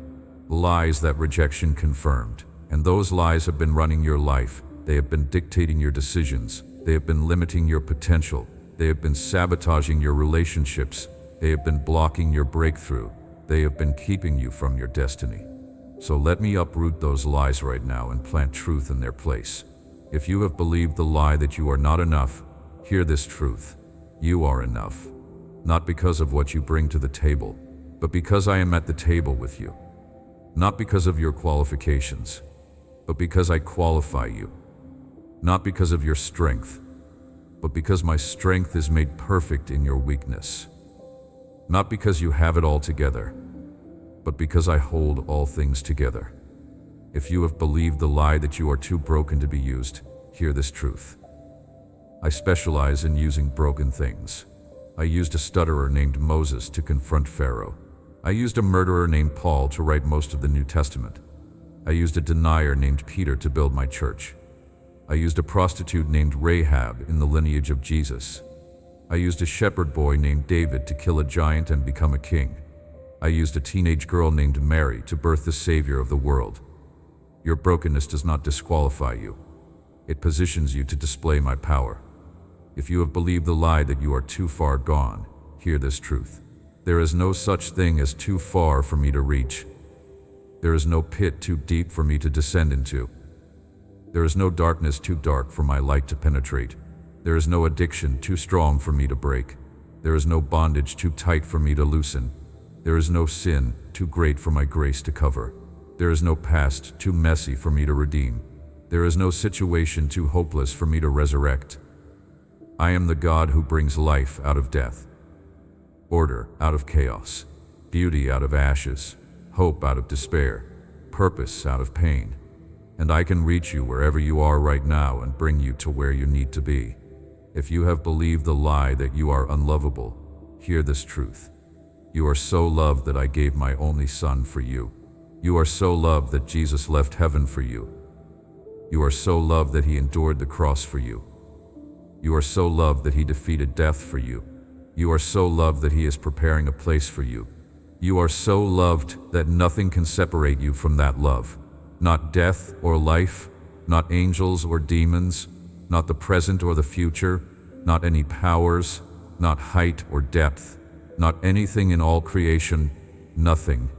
lies that rejection confirmed. And those lies have been running your life. They have been dictating your decisions. They have been limiting your potential. They have been sabotaging your relationships. They have been blocking your breakthrough. They have been keeping you from your destiny. So let me uproot those lies right now and plant truth in their place. If you have believed the lie that you are not enough, hear this truth. You are enough. Not because of what you bring to the table, but because I am at the table with you. Not because of your qualifications, but because I qualify you. Not because of your strength, but because my strength is made perfect in your weakness. Not because you have it all together, but because I hold all things together. If you have believed the lie that you are too broken to be used, hear this truth. I specialize in using broken things. I used a stutterer named Moses to confront Pharaoh. I used a murderer named Paul to write most of the New Testament. I used a denier named Peter to build my church. I used a prostitute named Rahab in the lineage of Jesus. I used a shepherd boy named David to kill a giant and become a king. I used a teenage girl named Mary to birth the Savior of the world. Your brokenness does not disqualify you. It positions you to display my power. If you have believed the lie that you are too far gone, hear this truth. There is no such thing as too far for me to reach. There is no pit too deep for me to descend into. There is no darkness too dark for my light to penetrate. There is no addiction too strong for me to break. There is no bondage too tight for me to loosen. There is no sin too great for my grace to cover. There is no past too messy for me to redeem. There is no situation too hopeless for me to resurrect. I am the God who brings life out of death, order out of chaos, beauty out of ashes, hope out of despair, purpose out of pain. And I can reach you wherever you are right now and bring you to where you need to be. If you have believed the lie that you are unlovable, hear this truth. You are so loved that I gave my only Son for you. You are so loved that Jesus left heaven for you. You are so loved that he endured the cross for you. You are so loved that he defeated death for you. You are so loved that He is preparing a place for you. You are so loved that nothing can separate you from that love. Not death or life, not angels or demons, not the present or the future, not any powers, not height or depth, not anything in all creation, nothing.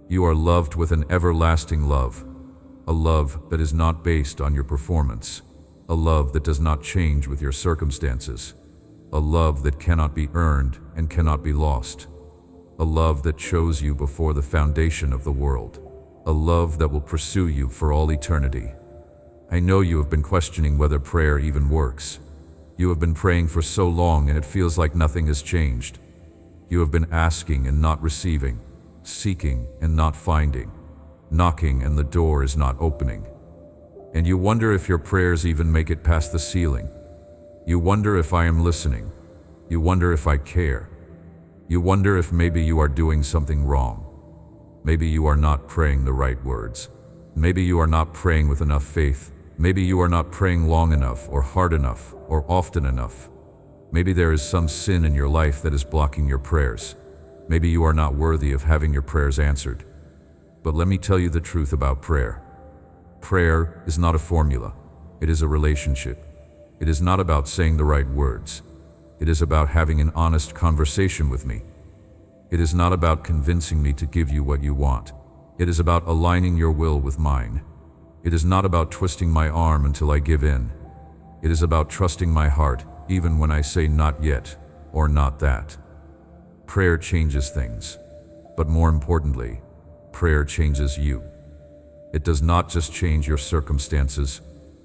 You are loved with an everlasting love, a love that is not based on your performance, a love that does not change with your circumstances, a love that cannot be earned and cannot be lost, a love that chose you before the foundation of the world, a love that will pursue you for all eternity. I know you have been questioning whether prayer even works. You have been praying for so long and it feels like nothing has changed. You have been asking and not receiving, seeking and not finding, knocking and the door is not opening. And you wonder if your prayers even make it past the ceiling. You wonder if I am listening. You wonder if I care. You wonder if maybe you are doing something wrong. Maybe you are not praying the right words. Maybe you are not praying with enough faith. Maybe you are not praying long enough or hard enough or often enough. Maybe there is some sin in your life that is blocking your prayers. Maybe you are not worthy of having your prayers answered. But let me tell you the truth about prayer. Prayer is not a formula. It is a relationship. It is not about saying the right words. It is about having an honest conversation with me. It is not about convincing me to give you what you want. It is about aligning your will with mine. It is not about twisting my arm until I give in. It is about trusting my heart, even when I say not yet or not that. Prayer changes things, but more importantly, prayer changes you. It does not just change your circumstances,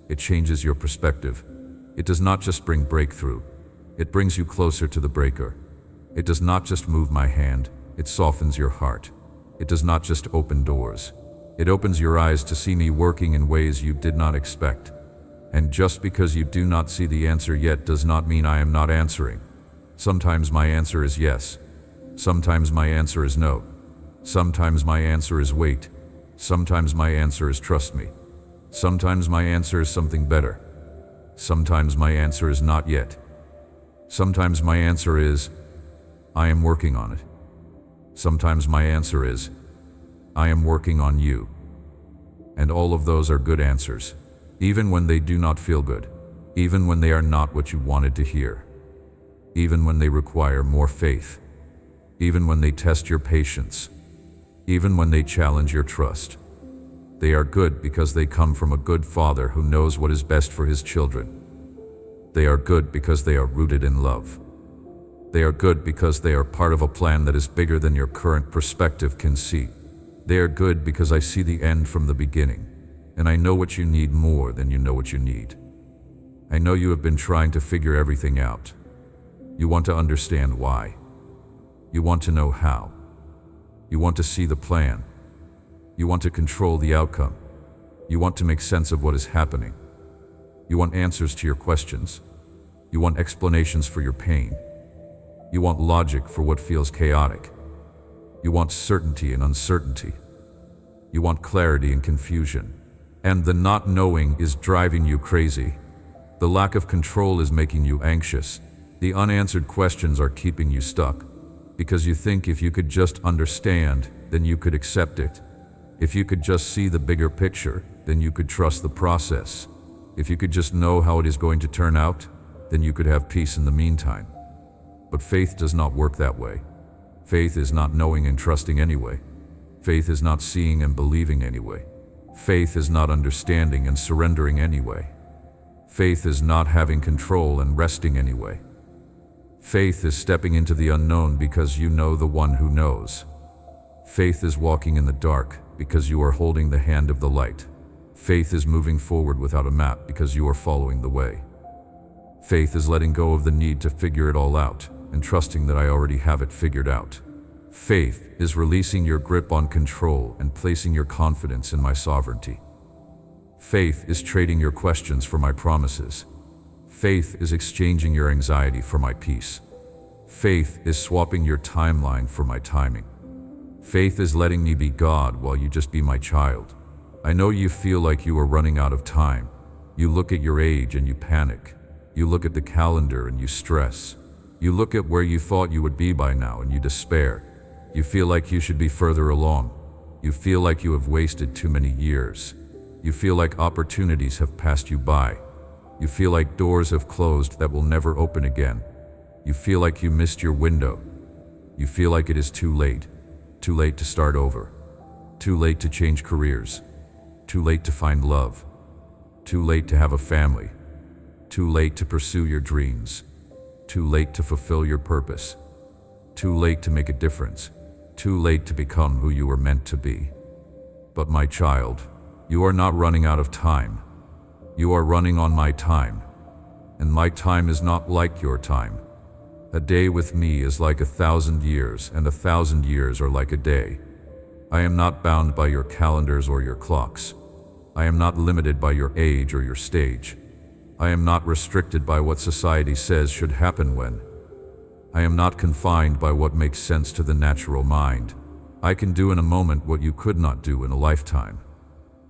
it changes your perspective. It does not just bring breakthrough, it brings you closer to the breaker. It does not just move my hand, it softens your heart. It does not just open doors, it opens your eyes to see me working in ways you did not expect. And just because you do not see the answer yet does not mean I am not answering. Sometimes my answer is yes. Sometimes my answer is no. Sometimes my answer is wait. Sometimes my answer is trust me. Sometimes my answer is something better. Sometimes my answer is not yet. Sometimes my answer is, I am working on it. Sometimes my answer is, I am working on you. And all of those are good answers, even when they do not feel good, even when they are not what you wanted to hear, even when they require more faith, even when they test your patience, even when they challenge your trust. They are good because they come from a good Father who knows what is best for His children. They are good because they are rooted in love. They are good because they are part of a plan that is bigger than your current perspective can see. They are good because I see the end from the beginning, and I know what you need more than you know what you need. I know you have been trying to figure everything out. You want to understand why. You want to know how. You want to see the plan. You want to control the outcome. You want to make sense of what is happening. You want answers to your questions. You want explanations for your pain. You want logic for what feels chaotic. You want certainty and uncertainty. You want clarity and confusion. And the not knowing is driving you crazy. The lack of control is making you anxious. The unanswered questions are keeping you stuck, because you think if you could just understand, then you could accept it. If you could just see the bigger picture, then you could trust the process. If you could just know how it is going to turn out, then you could have peace in the meantime. But faith does not work that way. Faith is not knowing and trusting anyway. Faith is not seeing and believing anyway. Faith is not understanding and surrendering anyway. Faith is not having control and resting anyway. Faith is stepping into the unknown because you know the one who knows. Faith is walking in the dark because you are holding the hand of the light. Faith is moving forward without a map because you are following the way. Faith is letting go of the need to figure it all out and trusting that I already have it figured out. Faith is releasing your grip on control and placing your confidence in my sovereignty. Faith is trading your questions for my promises. Faith is exchanging your anxiety for my peace. Faith is swapping your timeline for my timing. Faith is letting me be God while you just be my child. I know you feel like you are running out of time. You look at your age and you panic. You look at the calendar and you stress. You look at where you thought you would be by now and you despair. You feel like you should be further along. You feel like you have wasted too many years. You feel like opportunities have passed you by. You feel like doors have closed that will never open again. You feel like you missed your window. You feel like it is too late to start over, too late to change careers, too late to find love, too late to have a family, too late to pursue your dreams, too late to fulfill your purpose, too late to make a difference, too late to become who you were meant to be. But my child, you are not running out of time. You are running on my time, and my time is not like your time. A day with me is like 1,000 years, and 1,000 years are like a day. I am not bound by your calendars or your clocks. I am not limited by your age or your stage. I am not restricted by what society says should happen when. I am not confined by what makes sense to the natural mind. I can do in a moment what you could not do in a lifetime.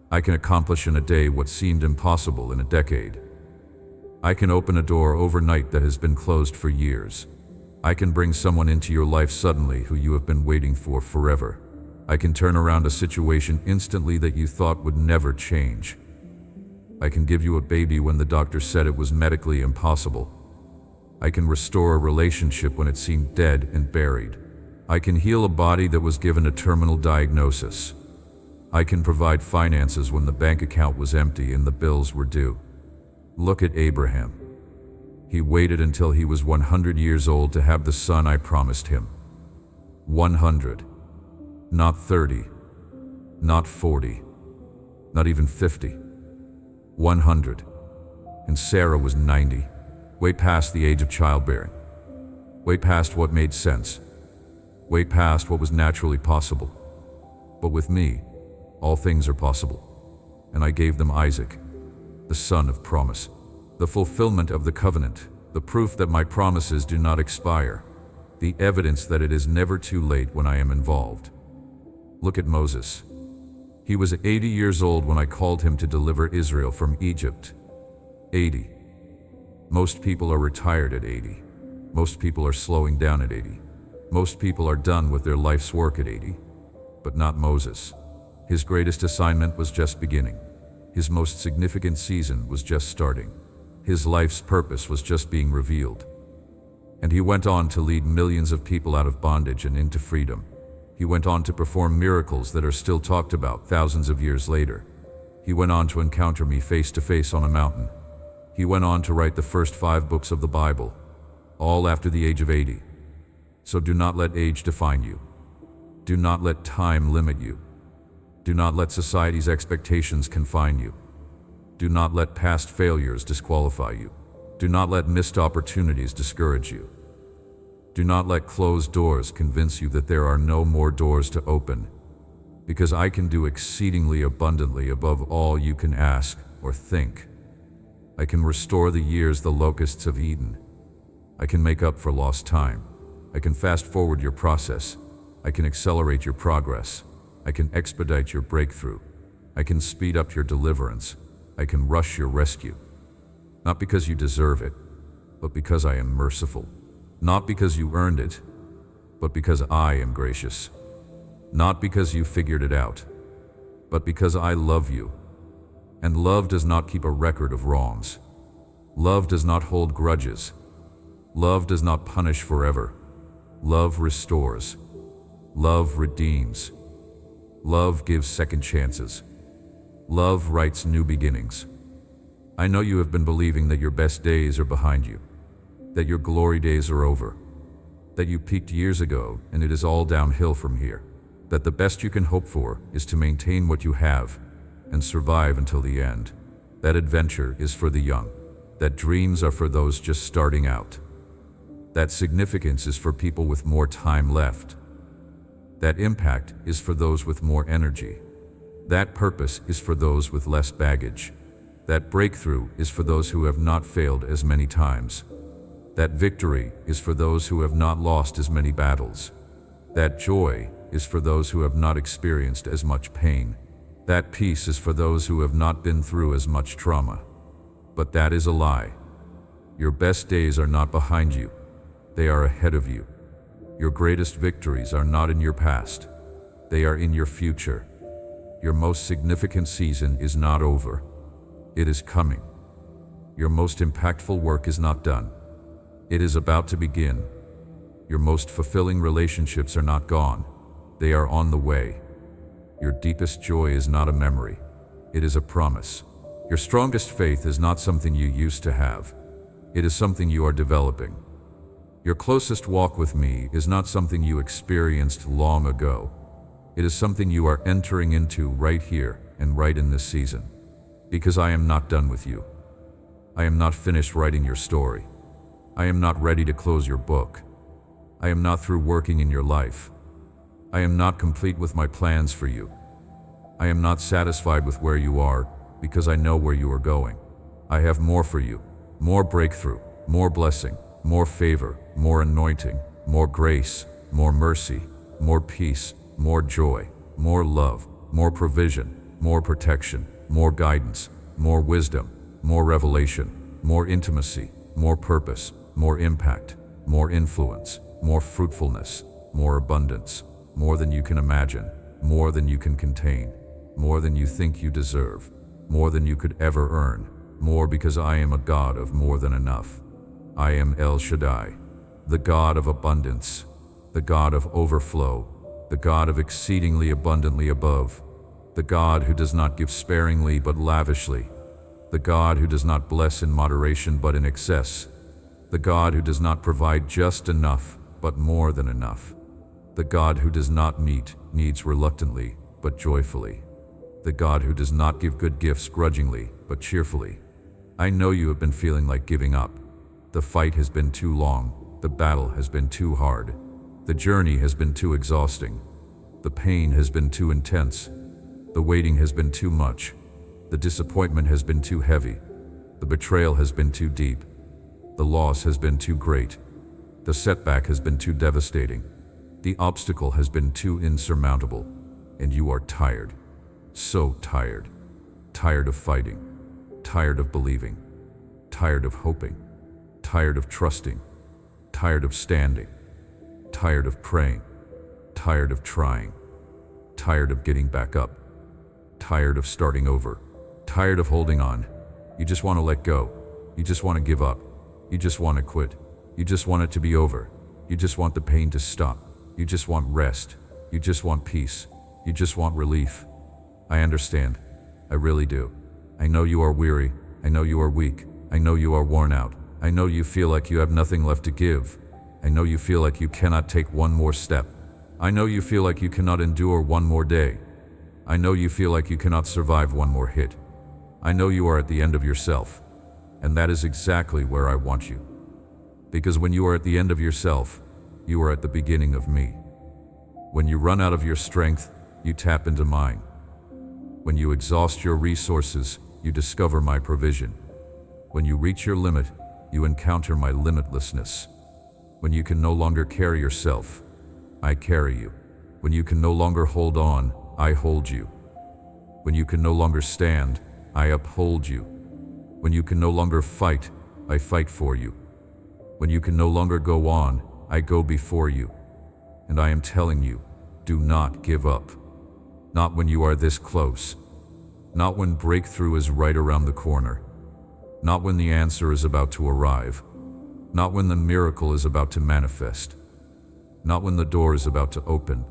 I can accomplish in a day what seemed impossible in a decade. I can open a door overnight that has been closed for years. I can bring someone into your life suddenly who you have been waiting for forever. I can turn around a situation instantly that you thought would never change. I can give you a baby when the doctor said it was medically impossible. I can restore a relationship when it seemed dead and buried. I can heal a body that was given a terminal diagnosis. I can provide finances when the bank account was empty and the bills were due. Look at Abraham. He waited until he was 100 years old to have the son I promised him. 100. Not 30. Not 40. Not even 50. 100. And Sarah was 90. Way past the age of childbearing. Way past what made sense. Way past what was naturally possible. But with me, all things are possible. And I gave them Isaac, the son of promise, the fulfillment of the covenant, the proof that my promises do not expire, the evidence that it is never too late when I am involved. Look at Moses. He was 80 years old when I called him to deliver Israel from Egypt. 80. Most people are retired at 80. Most people are slowing down at 80. Most people are done with their life's work at 80. But not Moses. His greatest assignment was just beginning. His most significant season was just starting. His life's purpose was just being revealed. And he went on to lead millions of people out of bondage and into freedom. He went on to perform miracles that are still talked about thousands of years later. He went on to encounter me face to face on a mountain. He went on to write the first 5 books of the Bible, all after the age of 80. So do not let age define you. Do not let time limit you. Do not let society's expectations confine you. Do not let past failures disqualify you. Do not let missed opportunities discourage you. Do not let closed doors convince you that there are no more doors to open, because I can do exceedingly abundantly above all you can ask or think. I can restore the years the locusts have eaten. I can make up for lost time. I can fast forward your process. I can accelerate your progress. I can expedite your breakthrough. I can speed up your deliverance. I can rush your rescue. Not because you deserve it, but because I am merciful. Not because you earned it, but because I am gracious. Not because you figured it out, but because I love you. And love does not keep a record of wrongs. Love does not hold grudges. Love does not punish forever. Love restores. Love redeems. Love gives second chances. Love writes new beginnings. I know you have been believing that your best days are behind you, that your glory days are over, that you peaked years ago and it is all downhill from here, that the best you can hope for is to maintain what you have and survive until the end. That adventure is for the young, that dreams are for those just starting out, that significance is for people with more time left, that impact is for those with more energy, that purpose is for those with less baggage, that breakthrough is for those who have not failed as many times, that victory is for those who have not lost as many battles, that joy is for those who have not experienced as much pain, that peace is for those who have not been through as much trauma. But that is a lie. Your best days are not behind you. They are ahead of you. Your greatest victories are not in your past. They are in your future. Your most significant season is not over. It is coming. Your most impactful work is not done. It is about to begin. Your most fulfilling relationships are not gone. They are on the way. Your deepest joy is not a memory. It is a promise. Your strongest faith is not something you used to have. It is something you are developing. Your closest walk with me is not something you experienced long ago. It is something you are entering into right here and right in this season. Because I am not done with you. I am not finished writing your story. I am not ready to close your book. I am not through working in your life. I am not complete with my plans for you. I am not satisfied with where you are because I know where you are going. I have more for you, more breakthrough, more blessing, more favor, more anointing, more grace, more mercy, more peace, more joy, more love, more provision, more protection, more guidance, more wisdom, more revelation, more intimacy, more purpose, more impact, more influence, more fruitfulness, more abundance, more than you can imagine, more than you can contain, more than you think you deserve, more than you could ever earn, more because I am a God of more than enough. I am El Shaddai, the God of abundance, the God of overflow, the God of exceedingly abundantly above, the God who does not give sparingly but lavishly, the God who does not bless in moderation but in excess, the God who does not provide just enough but more than enough, the God who does not meet needs reluctantly but joyfully, the God who does not give good gifts grudgingly but cheerfully. I know you have been feeling like giving up. The fight has been too long, the battle has been too hard, the journey has been too exhausting, the pain has been too intense, the waiting has been too much, the disappointment has been too heavy, the betrayal has been too deep, the loss has been too great, the setback has been too devastating, the obstacle has been too insurmountable, and you are tired, so tired, tired of fighting, tired of believing, tired of hoping, tired of trusting, tired of standing, tired of praying, tired of trying, tired of getting back up, tired of starting over, tired of holding on. You just want to let go. You just want to give up. You just want to quit. You just want it to be over. You just want the pain to stop. You just want rest. You just want peace. You just want relief. I understand. I really do. I know you are weary. I know you are weak. I know you are worn out. I know you feel like you have nothing left to give. I know you feel like you cannot take one more step. I know you feel like you cannot endure one more day. I know you feel like you cannot survive one more hit. I know you are at the end of yourself. And that is exactly where I want you. Because when you are at the end of yourself, you are at the beginning of me. When you run out of your strength, you tap into mine. When you exhaust your resources, you discover my provision. When you reach your limit, you encounter my limitlessness. When you can no longer carry yourself, I carry you. When you can no longer hold on, I hold you. When you can no longer stand, I uphold you. When you can no longer fight, I fight for you. When you can no longer go on, I go before you. And I am telling you, do not give up. Not when you are this close. Not when breakthrough is right around the corner. Not when the answer is about to arrive. Not when the miracle is about to manifest. Not when the door is about to open.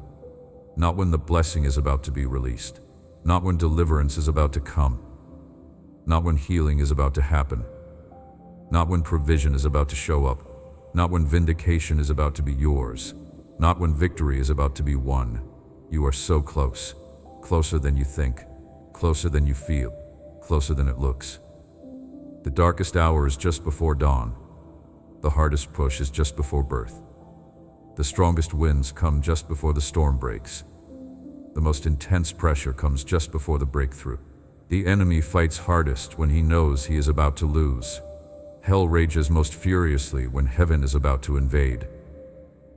Not when the blessing is about to be released. Not when deliverance is about to come. Not when healing is about to happen. Not when provision is about to show up. Not when vindication is about to be yours. Not when victory is about to be won. You are so close. Closer than you think. Closer than you feel. Closer than it looks. The darkest hour is just before dawn. The hardest push is just before birth. The strongest winds come just before the storm breaks. The most intense pressure comes just before the breakthrough. The enemy fights hardest when he knows he is about to lose. Hell rages most furiously when heaven is about to invade.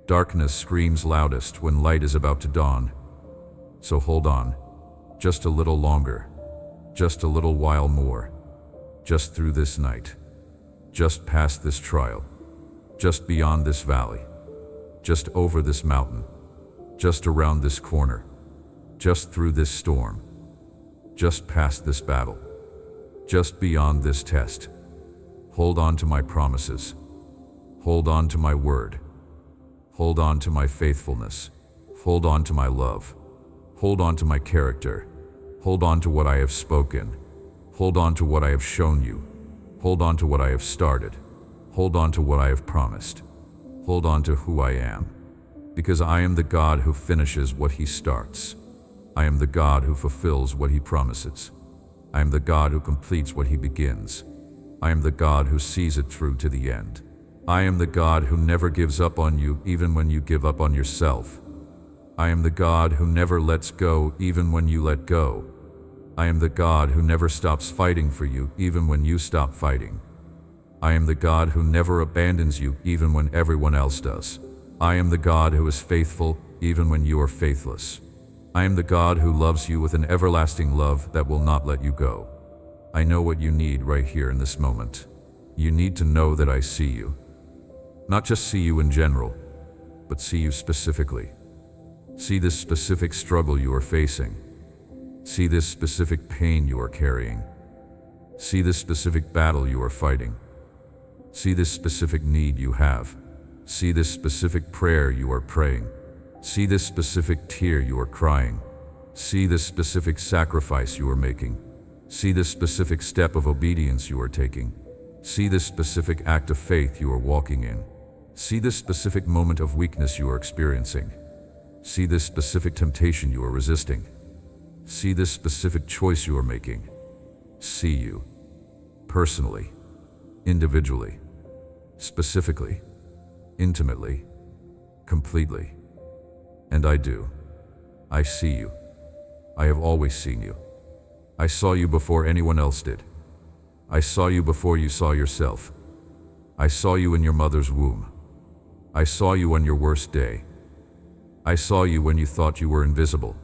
Darkness screams loudest when light is about to dawn. So hold on, just a little longer, just a little while more, just through this night, just past this trial, just beyond this valley, just over this mountain, just around this corner, just through this storm, just past this battle, just beyond this test. Hold on to my promises. Hold on to my word. Hold on to my faithfulness. Hold on to my love. Hold on to my character. Hold on to what I have spoken. Hold on to what I have shown you. Hold on to what I have started. Hold on to what I have promised. Hold on to who I am. Because I am the God who finishes what he starts. I am the God who fulfills what he promises. I am the God who completes what he begins. I am the God who sees it through to the end. I am the God who never gives up on you even when you give up on yourself. I am the God who never lets go even when you let go. I am the God who never stops fighting for you even when you stop fighting. I am the God who never abandons you even when everyone else does. I am the God who is faithful even when you are faithless. I am the God who loves you with an everlasting love that will not let you go. I know what you need right here in this moment. You need to know that I see you. Not just see you in general, but see you specifically. See this specific struggle you are facing. See this specific pain you are carrying. See this specific battle you are fighting. See this specific need you have. See this specific prayer you are praying. See this specific tear you are crying. See this specific sacrifice you are making. See this specific step of obedience you are taking. See this specific act of faith you are walking in. See this specific moment of weakness you are experiencing. See this specific temptation you are resisting. See this specific choice you are making. See you. Personally. Individually. Specifically. Intimately. Completely. And I do. I see you. I have always seen you. I saw you before anyone else did. I saw you before you saw yourself. I saw you in your mother's womb. I saw you on your worst day. I saw you when you thought you were invisible.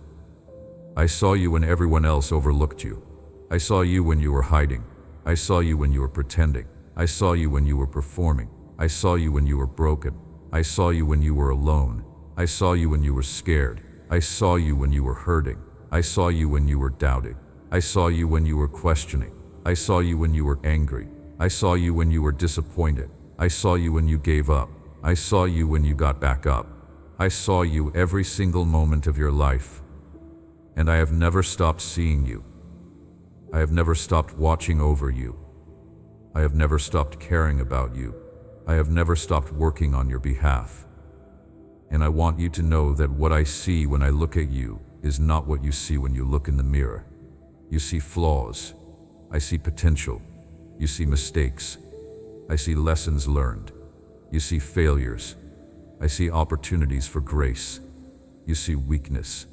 I saw you when everyone else overlooked you. I saw you when you were hiding. I saw you when you were pretending. I saw you when you were performing. I saw you when you were broken. I saw you when you were alone. I saw you when you were scared. I saw you when you were hurting. I saw you when you were doubting. I saw you when you were questioning. I saw you when you were angry. I saw you when you were disappointed. I saw you when you gave up. I saw you when you got back up. I saw you every single moment of your life. And I have never stopped seeing you. I have never stopped watching over you. I have never stopped caring about you. I have never stopped working on your behalf. And I want you to know that what I see when I look at you is not what you see when you look in the mirror. You see flaws. I see potential. You see mistakes. I see lessons learned. You see failures. I see opportunities for grace. You see weakness.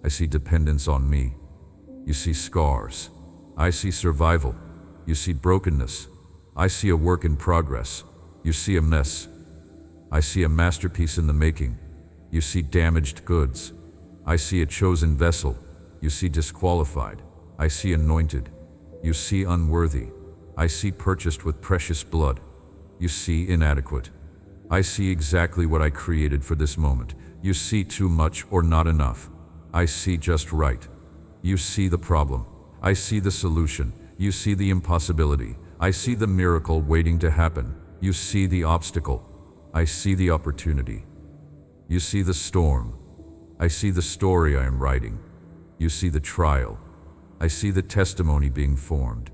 I see dependence on me. You see scars. I see survival. You see brokenness. I see a work in progress. You see a mess. I see a masterpiece in the making. You see damaged goods. I see a chosen vessel. You see disqualified. I see anointed. You see unworthy. I see purchased with precious blood. You see inadequate. I see exactly what I created for this moment. You see too much or not enough. I see just right. You see the problem. I see the solution. You see the impossibility. I see the miracle waiting to happen. You see the obstacle. I see the opportunity. You see the storm. I see the story I am writing. You see the trial. I see the testimony being formed.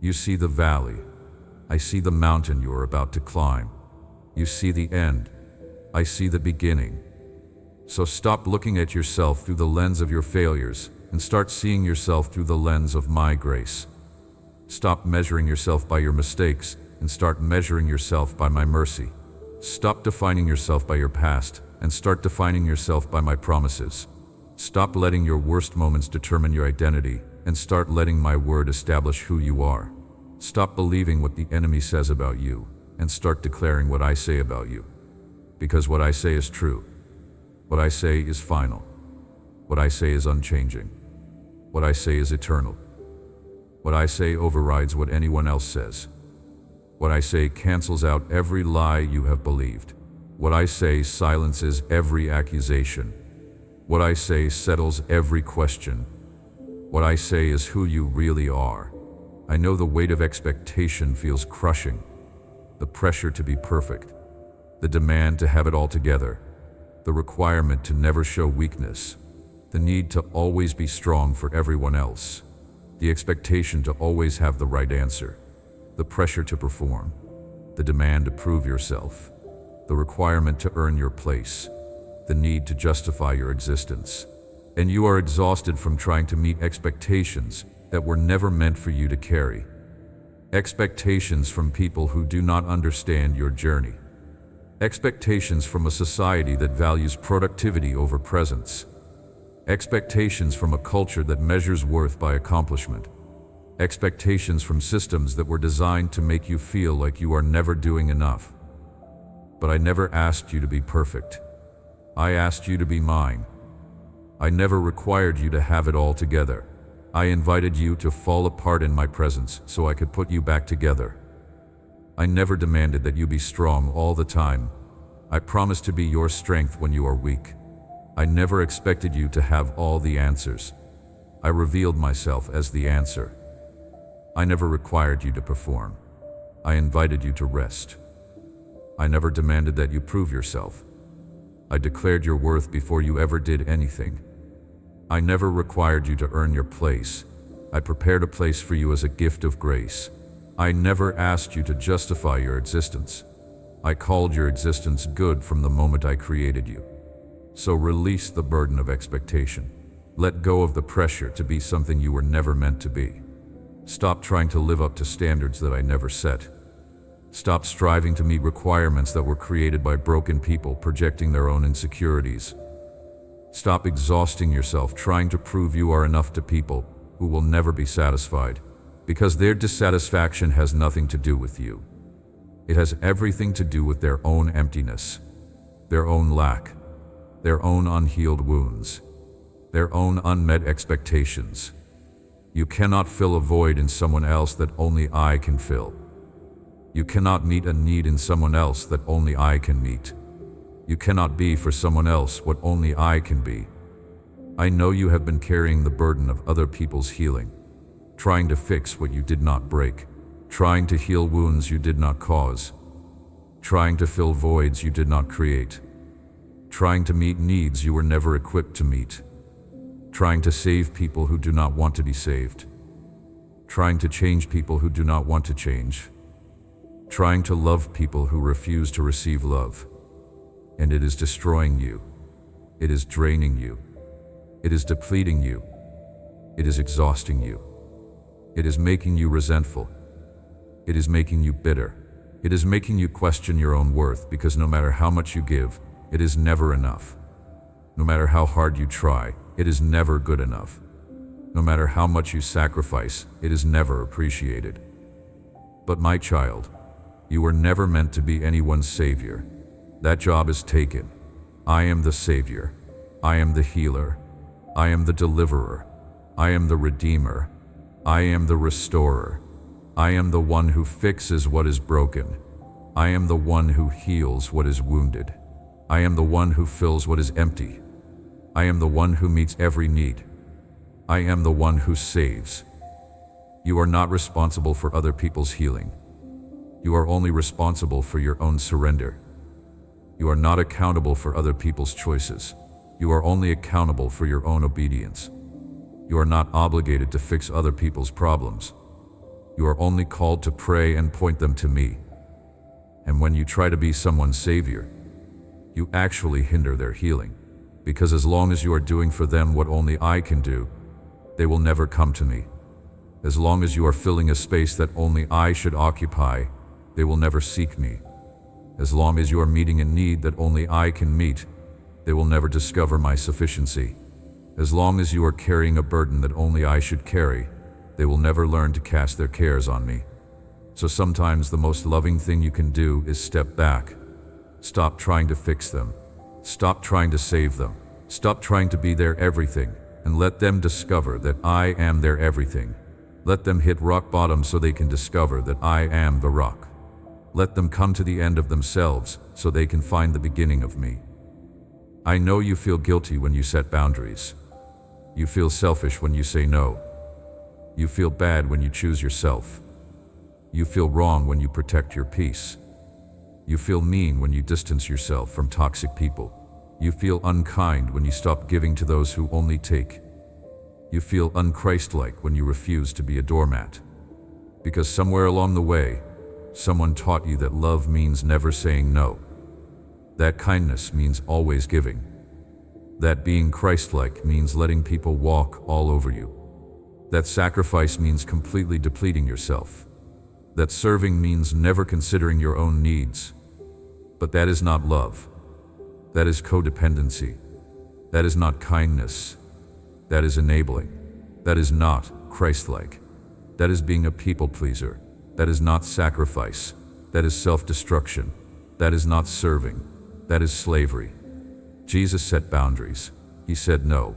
You see the valley. I see the mountain you are about to climb. You see the end. I see the beginning. So stop looking at yourself through the lens of your failures and start seeing yourself through the lens of my grace. Stop measuring yourself by your mistakes and start measuring yourself by my mercy. Stop defining yourself by your past and start defining yourself by my promises. Stop letting your worst moments determine your identity and start letting my word establish who you are. Stop believing what the enemy says about you and start declaring what I say about you. Because what I say is true. What I say is final. What I say is unchanging. What I say is eternal. What I say overrides what anyone else says. What I say cancels out every lie you have believed. What I say silences every accusation. What I say settles every question. What I say is who you really are. I know the weight of expectation feels crushing. The pressure to be perfect. The demand to have it all together. The requirement to never show weakness. The need to always be strong for everyone else. The expectation to always have the right answer. The pressure to perform. The demand to prove yourself. The requirement to earn your place. The need to justify your existence. And you are exhausted from trying to meet expectations that were never meant for you to carry. Expectations from people who do not understand your journey. Expectations from a society that values productivity over presence. Expectations from a culture that measures worth by accomplishment. Expectations from systems that were designed to make you feel like you are never doing enough. But I never asked you to be perfect. I asked you to be mine. I never required you to have it all together. I invited you to fall apart in my presence so I could put you back together. I never demanded that you be strong all the time. I promised to be your strength when you are weak. I never expected you to have all the answers. I revealed myself as the answer. I never required you to perform. I invited you to rest. I never demanded that you prove yourself. I declared your worth before you ever did anything. I never required you to earn your place. I prepared a place for you as a gift of grace. I never asked you to justify your existence. I called your existence good from the moment I created you. So release the burden of expectation. Let go of the pressure to be something you were never meant to be. Stop trying to live up to standards that I never set. Stop striving to meet requirements that were created by broken people projecting their own insecurities. Stop exhausting yourself trying to prove you are enough to people who will never be satisfied, because their dissatisfaction has nothing to do with you. It has everything to do with their own emptiness, their own lack, their own unhealed wounds, their own unmet expectations. You cannot fill a void in someone else that only I can fill. You cannot meet a need in someone else that only I can meet. You cannot be for someone else what only I can be. I know you have been carrying the burden of other people's healing, trying to fix what you did not break, trying to heal wounds you did not cause, trying to fill voids you did not create, trying to meet needs you were never equipped to meet, trying to save people who do not want to be saved, trying to change people who do not want to change, trying to love people who refuse to receive love. And it is destroying you. It is draining you. It is depleting you. It is exhausting you. It is making you resentful. It is making you bitter. It is making you question your own worth, because no matter how much you give, it is never enough. No matter how hard you try, it is never good enough. No matter how much you sacrifice, it is never appreciated. But my child, you were never meant to be anyone's savior. That job is taken. I am the savior. I am the healer. I am the deliverer. I am the redeemer. I am the restorer. I am the one who fixes what is broken. I am the one who heals what is wounded. I am the one who fills what is empty. I am the one who meets every need. I am the one who saves. You are not responsible for other people's healing. You are only responsible for your own surrender. You are not accountable for other people's choices. You are only accountable for your own obedience. You are not obligated to fix other people's problems. You are only called to pray and point them to me. And when you try to be someone's savior, you actually hinder their healing. Because as long as you are doing for them what only I can do, they will never come to me. As long as you are filling a space that only I should occupy, they will never seek me. As long as you are meeting a need that only I can meet, they will never discover my sufficiency. As long as you are carrying a burden that only I should carry, they will never learn to cast their cares on me. So sometimes the most loving thing you can do is step back. Stop trying to fix them. Stop trying to save them. Stop trying to be their everything, and let them discover that I am their everything. Let them hit rock bottom so they can discover that I am the rock. Let them come to the end of themselves so they can find the beginning of me. I know you feel guilty when you set boundaries. You feel selfish when you say no. You feel bad when you choose yourself. You feel wrong when you protect your peace. You feel mean when you distance yourself from toxic people. You feel unkind when you stop giving to those who only take. You feel unchristlike when you refuse to be a doormat. Because somewhere along the way, someone taught you that love means never saying no. That kindness means always giving. That being Christ-like means letting people walk all over you. That sacrifice means completely depleting yourself. That serving means never considering your own needs. But that is not love. That is codependency. That is not kindness. That is enabling. That is not Christ-like. That is being a people pleaser. That is not sacrifice. That is self-destruction. That is not serving. That is slavery. Jesus set boundaries. He said no.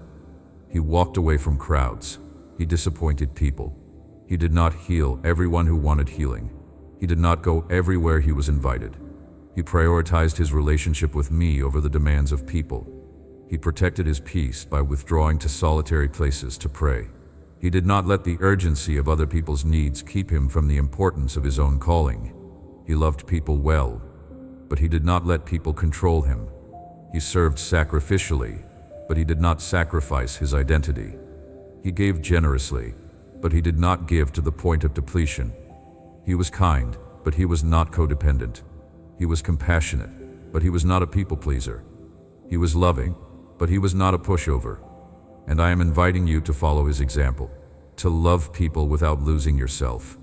He walked away from crowds. He disappointed people. He did not heal everyone who wanted healing. He did not go everywhere he was invited. He prioritized his relationship with me over the demands of people. He protected his peace by withdrawing to solitary places to pray. He did not let the urgency of other people's needs keep him from the importance of his own calling. He loved people well, but he did not let people control him. He served sacrificially, but he did not sacrifice his identity. He gave generously, but he did not give to the point of depletion. He was kind, but he was not codependent. He was compassionate, but he was not a people pleaser. He was loving, but he was not a pushover. And I am inviting you to follow his example, to love people without losing yourself,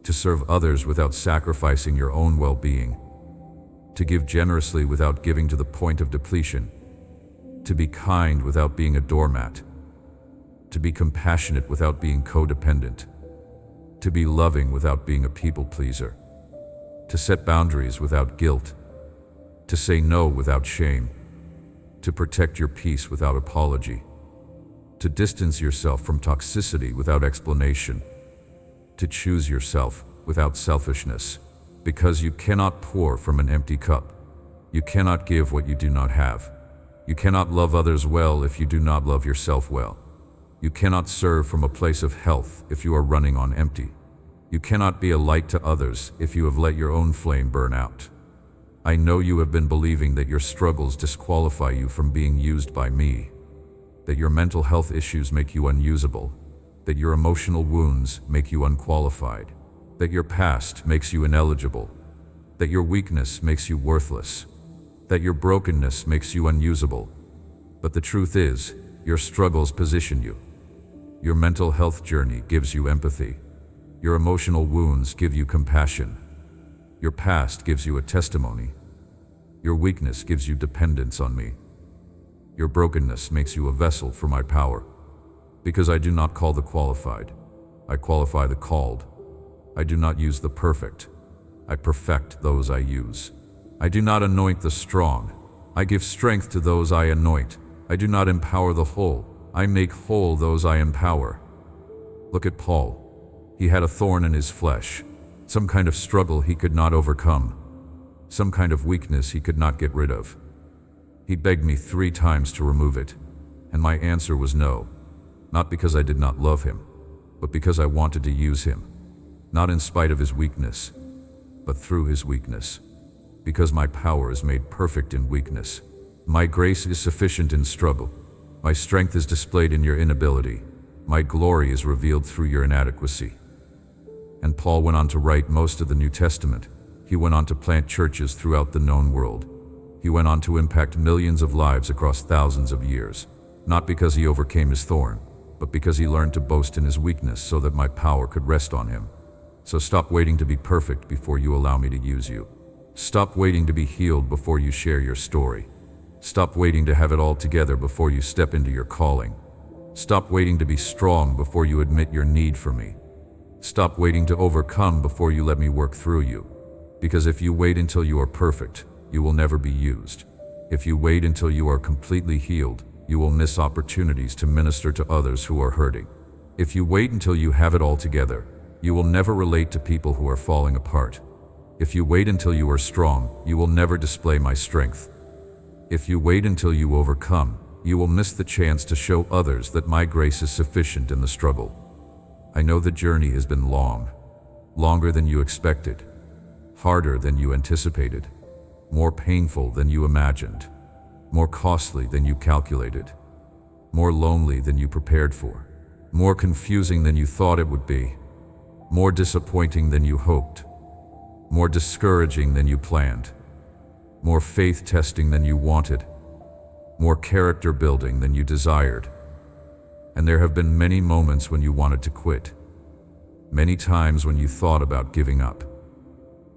to serve others without sacrificing your own well-being, to give generously without giving to the point of depletion, to be kind without being a doormat, to be compassionate without being codependent, to be loving without being a people pleaser, to set boundaries without guilt, to say no without shame, to protect your peace without apology, to distance yourself from toxicity without explanation, to choose yourself without selfishness, because you cannot pour from an empty cup. You cannot give what you do not have. You cannot love others well if you do not love yourself well. You cannot serve from a place of health if you are running on empty. You cannot be a light to others if you have let your own flame burn out. I know you have been believing that your struggles disqualify you from being used by me, that your mental health issues make you unusable, that your emotional wounds make you unqualified, that your past makes you ineligible, that your weakness makes you worthless, that your brokenness makes you unusable. But the truth is, your struggles position you. Your mental health journey gives you empathy. Your emotional wounds give you compassion. Your past gives you a testimony. Your weakness gives you dependence on me. Your brokenness makes you a vessel for my power. Because I do not call the qualified, I qualify the called. I do not use the perfect, I perfect those I use. I do not anoint the strong, I give strength to those I anoint. I do not empower the whole, I make whole those I empower. Look at Paul. He had a thorn in his flesh, some kind of struggle he could not overcome, some kind of weakness he could not get rid of. He begged me 3 times to remove it, and my answer was no, not because I did not love him, but because I wanted to use him. Not in spite of his weakness, but through his weakness. Because my power is made perfect in weakness. My grace is sufficient in struggle. My strength is displayed in your inability. My glory is revealed through your inadequacy. And Paul went on to write most of the New Testament. He went on to plant churches throughout the known world. He went on to impact millions of lives across thousands of years. Not because he overcame his thorn, but because he learned to boast in his weakness so that my power could rest on him. So stop waiting to be perfect before you allow me to use you. Stop waiting to be healed before you share your story. Stop waiting to have it all together before you step into your calling. Stop waiting to be strong before you admit your need for me. Stop waiting to overcome before you let me work through you. Because if you wait until you are perfect, you will never be used. If you wait until you are completely healed, you will miss opportunities to minister to others who are hurting. If you wait until you have it all together, you will never relate to people who are falling apart. If you wait until you are strong, you will never display my strength. If you wait until you overcome, you will miss the chance to show others that my grace is sufficient in the struggle. I know the journey has been long, longer than you expected, harder than you anticipated, more painful than you imagined, more costly than you calculated, more lonely than you prepared for, more confusing than you thought it would be, more disappointing than you hoped, more discouraging than you planned, more faith-testing than you wanted, more character-building than you desired. And there have been many moments when you wanted to quit, many times when you thought about giving up,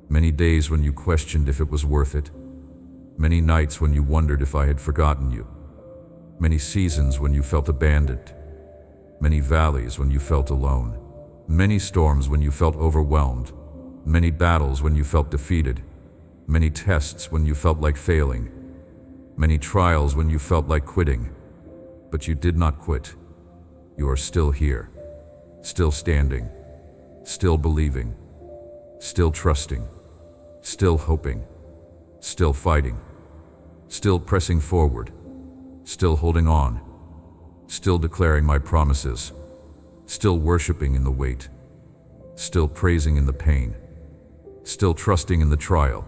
many days when you questioned if it was worth it, many nights when you wondered if I had forgotten you, many seasons when you felt abandoned, many valleys when you felt alone, many storms when you felt overwhelmed, many battles when you felt defeated, many tests when you felt like failing, many trials when you felt like quitting. But you did not quit. You are still here, still standing, still believing, still trusting, still hoping, still fighting, still pressing forward, still holding on, still declaring my promises, still worshiping in the wait, still praising in the pain, still trusting in the trial,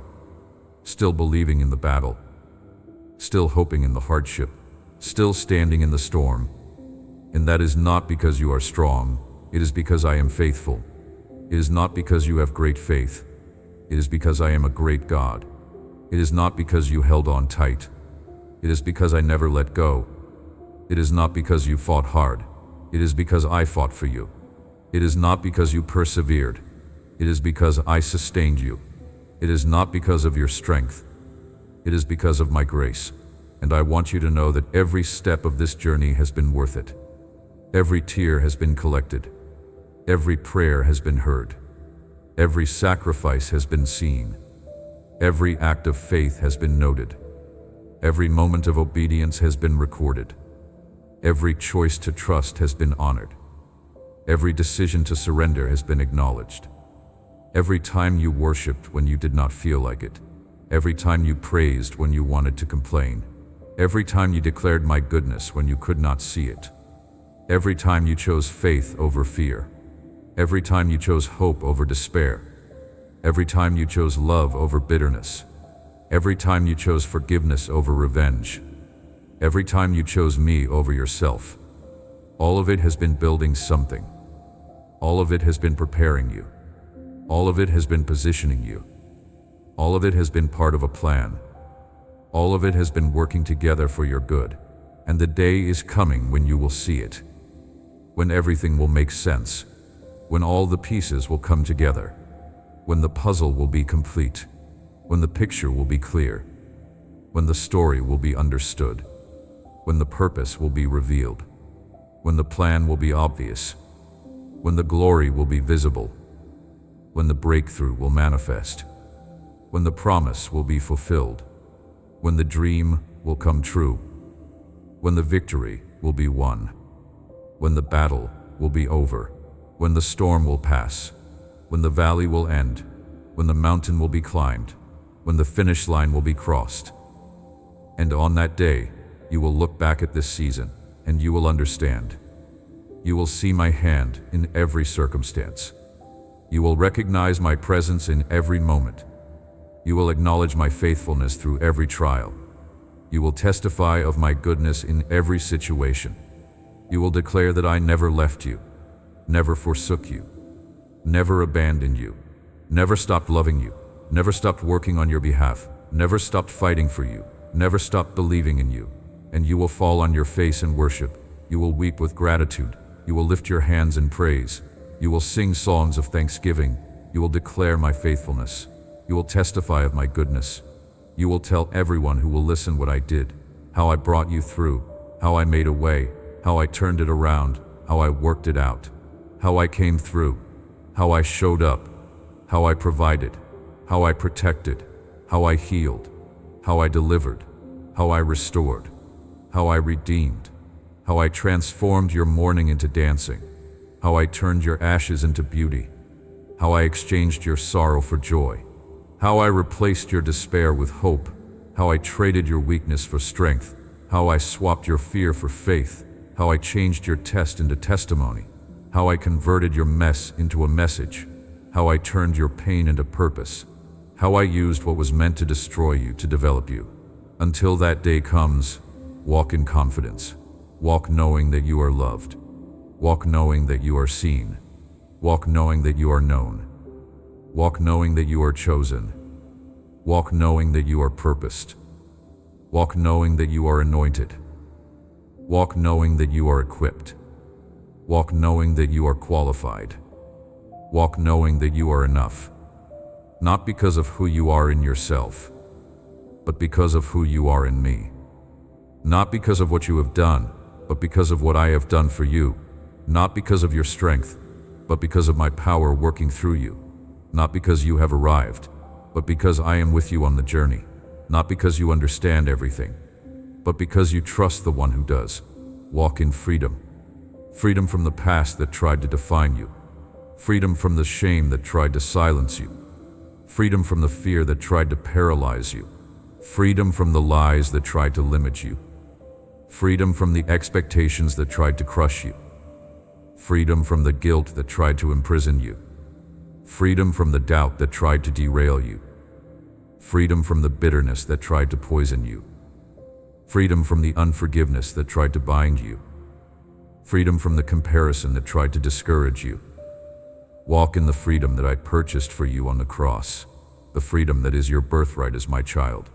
still believing in the battle, still hoping in the hardship, still standing in the storm. And that is not because you are strong, it is because I am faithful. It is not because you have great faith, it is because I am a great God. It is not because you held on tight, it is because I never let go. It is not because you fought hard, it is because I fought for you. It is not because you persevered, it is because I sustained you. It is not because of your strength, it is because of my grace. And I want you to know that every step of this journey has been worth it. Every tear has been collected. Every prayer has been heard. Every sacrifice has been seen. Every act of faith has been noted. Every moment of obedience has been recorded. Every choice to trust has been honored. Every decision to surrender has been acknowledged. Every time you worshiped when you did not feel like it. Every time you praised when you wanted to complain. Every time you declared my goodness when you could not see it. Every time you chose faith over fear. Every time you chose hope over despair. Every time you chose love over bitterness. Every time you chose forgiveness over revenge. Every time you chose me over yourself. All of it has been building something. All of it has been preparing you. All of it has been positioning you. All of it has been part of a plan. All of it has been working together for your good. And the day is coming when you will see it. When everything will make sense. When all the pieces will come together. When the puzzle will be complete. When the picture will be clear. When the story will be understood. When the purpose will be revealed. When the plan will be obvious. When the glory will be visible. When the breakthrough will manifest. When the promise will be fulfilled. When the dream will come true. When the victory will be won. When the battle will be over. When the storm will pass. When the valley will end. When the mountain will be climbed. When the finish line will be crossed. And on that day, you will look back at this season, and you will understand. You will see my hand in every circumstance. You will recognize my presence in every moment. You will acknowledge my faithfulness through every trial. You will testify of my goodness in every situation. You will declare that I never left you, never forsook you, never abandoned you, never stopped loving you, never stopped working on your behalf, never stopped fighting for you, never stopped believing in you. And you will fall on your face in worship. You will weep with gratitude. You will lift your hands in praise. You will sing songs of thanksgiving. You will declare my faithfulness. You will testify of my goodness. You will tell everyone who will listen what I did, how I brought you through, how I made a way, how I turned it around, how I worked it out, how I came through, how I showed up, how I provided, how I protected, how I healed, how I delivered, how I restored, how I redeemed, how I transformed your mourning into dancing, how I turned your ashes into beauty, how I exchanged your sorrow for joy, How I replaced your despair with hope, how I traded your weakness for strength, how I swapped your fear for faith, how I changed your test into testimony, how I converted your mess into a message, how I turned your pain into purpose, how I used what was meant to destroy you to develop you. Until that day comes, walk in confidence. Walk knowing that you are loved. Walk knowing that you are seen. Walk knowing that you are known. Walk knowing that you are chosen. Walk knowing that you are purposed. Walk knowing that you are anointed. Walk knowing that you are equipped. Walk knowing that you are qualified. Walk knowing that you are enough. Not because of who you are in yourself, but because of who you are in me. Not because of what you have done, but because of what I have done for you. Not because of your strength, but because of my power working through you. Not because you have arrived, but because I am with you on the journey. Not because you understand everything, but because you trust the one who does. Walk in freedom. Freedom from the past that tried to define you. Freedom from the shame that tried to silence you. Freedom from the fear that tried to paralyze you. Freedom from the lies that tried to limit you. Freedom from the expectations that tried to crush you. Freedom from the guilt that tried to imprison you. Freedom from the doubt that tried to derail you. Freedom from the bitterness that tried to poison you. Freedom from the unforgiveness that tried to bind you. Freedom from the comparison that tried to discourage you. Walk in the freedom that I purchased for you on the cross. The freedom that is your birthright as my child.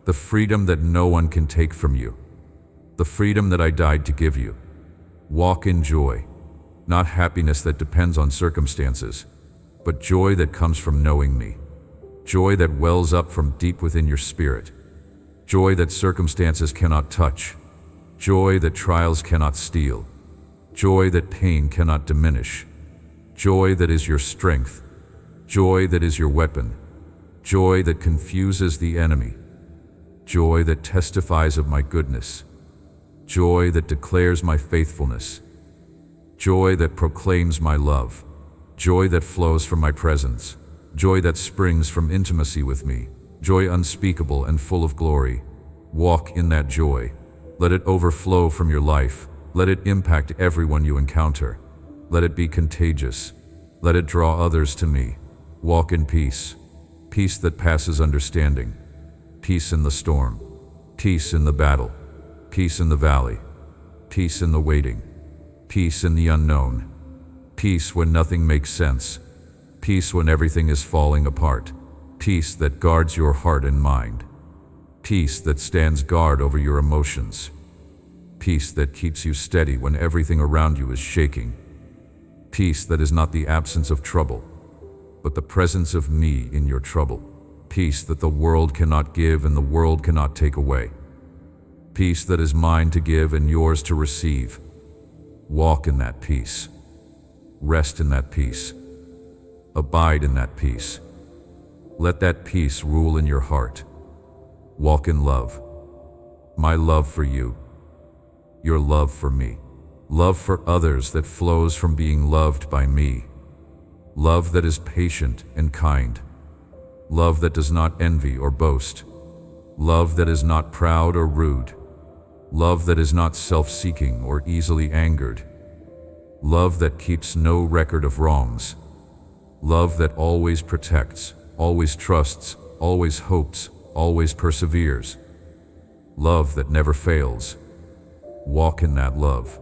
The freedom that no one can take from you. The freedom that I died to give you. Walk in joy, not happiness that depends on circumstances, but joy that comes from knowing me. Joy that wells up from deep within your spirit. Joy that circumstances cannot touch. Joy that trials cannot steal. Joy that pain cannot diminish. Joy that is your strength. Joy that is your weapon. Joy that confuses the enemy. Joy that testifies of my goodness. Joy that declares my faithfulness. Joy that proclaims my love. Joy that flows from my presence. Joy that springs from intimacy with me. Joy unspeakable and full of glory. Walk in that joy. Let it overflow from your life. Let it impact everyone you encounter. Let it be contagious. Let it draw others to me. Walk in peace. Peace that passes understanding. Peace in the storm. Peace in the battle. Peace in the valley. Peace in the waiting. Peace in the unknown. Peace when nothing makes sense. Peace when everything is falling apart. Peace that guards your heart and mind. Peace that stands guard over your emotions. Peace that keeps you steady when everything around you is shaking. Peace that is not the absence of trouble, but the presence of me in your trouble. Peace that the world cannot give and the world cannot take away. Peace that is mine to give and yours to receive. Walk in that peace. Rest in that peace. Abide in that peace. Let that peace rule in your heart. Walk in love. My love for you. Your love for me. Love for others that flows from being loved by me. Love that is patient and kind. Love that does not envy or boast. Love that is not proud or rude. Love that is not self-seeking or easily angered. Love that keeps no record of wrongs. Love that always protects, always trusts, always hopes, always perseveres. Love that never fails. Walk in that love.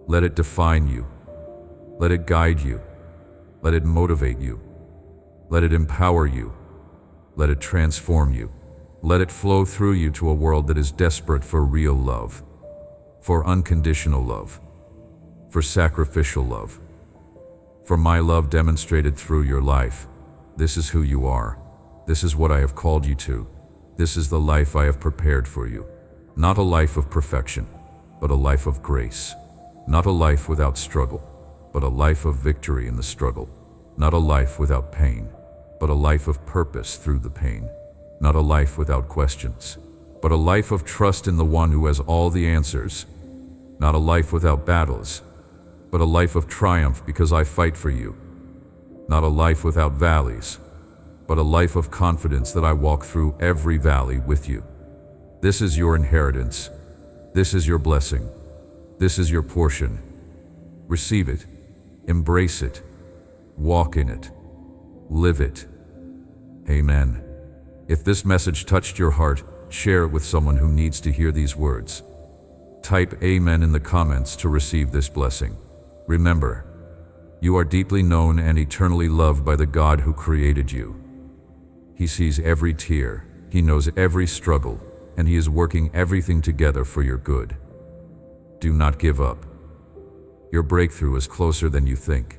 Let it define you. Let it guide you. Let it motivate you. Let it empower you. Let it transform you. Let it flow through you to a world that is desperate for real love, for unconditional love, for sacrificial love, for my love demonstrated through your life. This is who you are. This is what I have called you to. This is the life I have prepared for you. Not a life of perfection, but a life of grace. Not a life without struggle, but a life of victory in the struggle. Not a life without pain, but a life of purpose through the pain. Not a life without questions, but a life of trust in the one who has all the answers. Not a life without battles, but a life of triumph because I fight for you. Not a life without valleys, but a life of confidence that I walk through every valley with you. This is your inheritance. This is your blessing. This is your portion. Receive it. Embrace it. Walk in it. Live it. Amen. If this message touched your heart, share it with someone who needs to hear these words. Type Amen in the comments to receive this blessing. Remember, you are deeply known and eternally loved by the God who created you. He sees every tear, He knows every struggle, and He is working everything together for your good. Do not give up. Your breakthrough is closer than you think.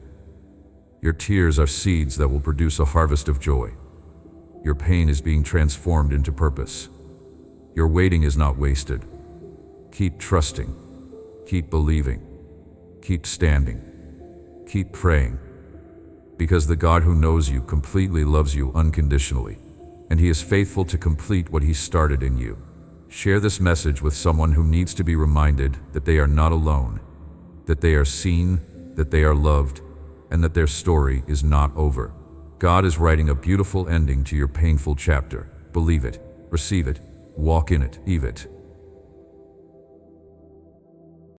Your tears are seeds that will produce a harvest of joy. Your pain is being transformed into purpose. Your waiting is not wasted. Keep trusting. Keep believing. Keep standing. Keep praying. Because the God who knows you completely loves you unconditionally, and He is faithful to complete what He started in you. Share this message with someone who needs to be reminded that they are not alone, that they are seen, that they are loved, and that their story is not over. God is writing a beautiful ending to your painful chapter. Believe it, receive it, walk in it, eve it.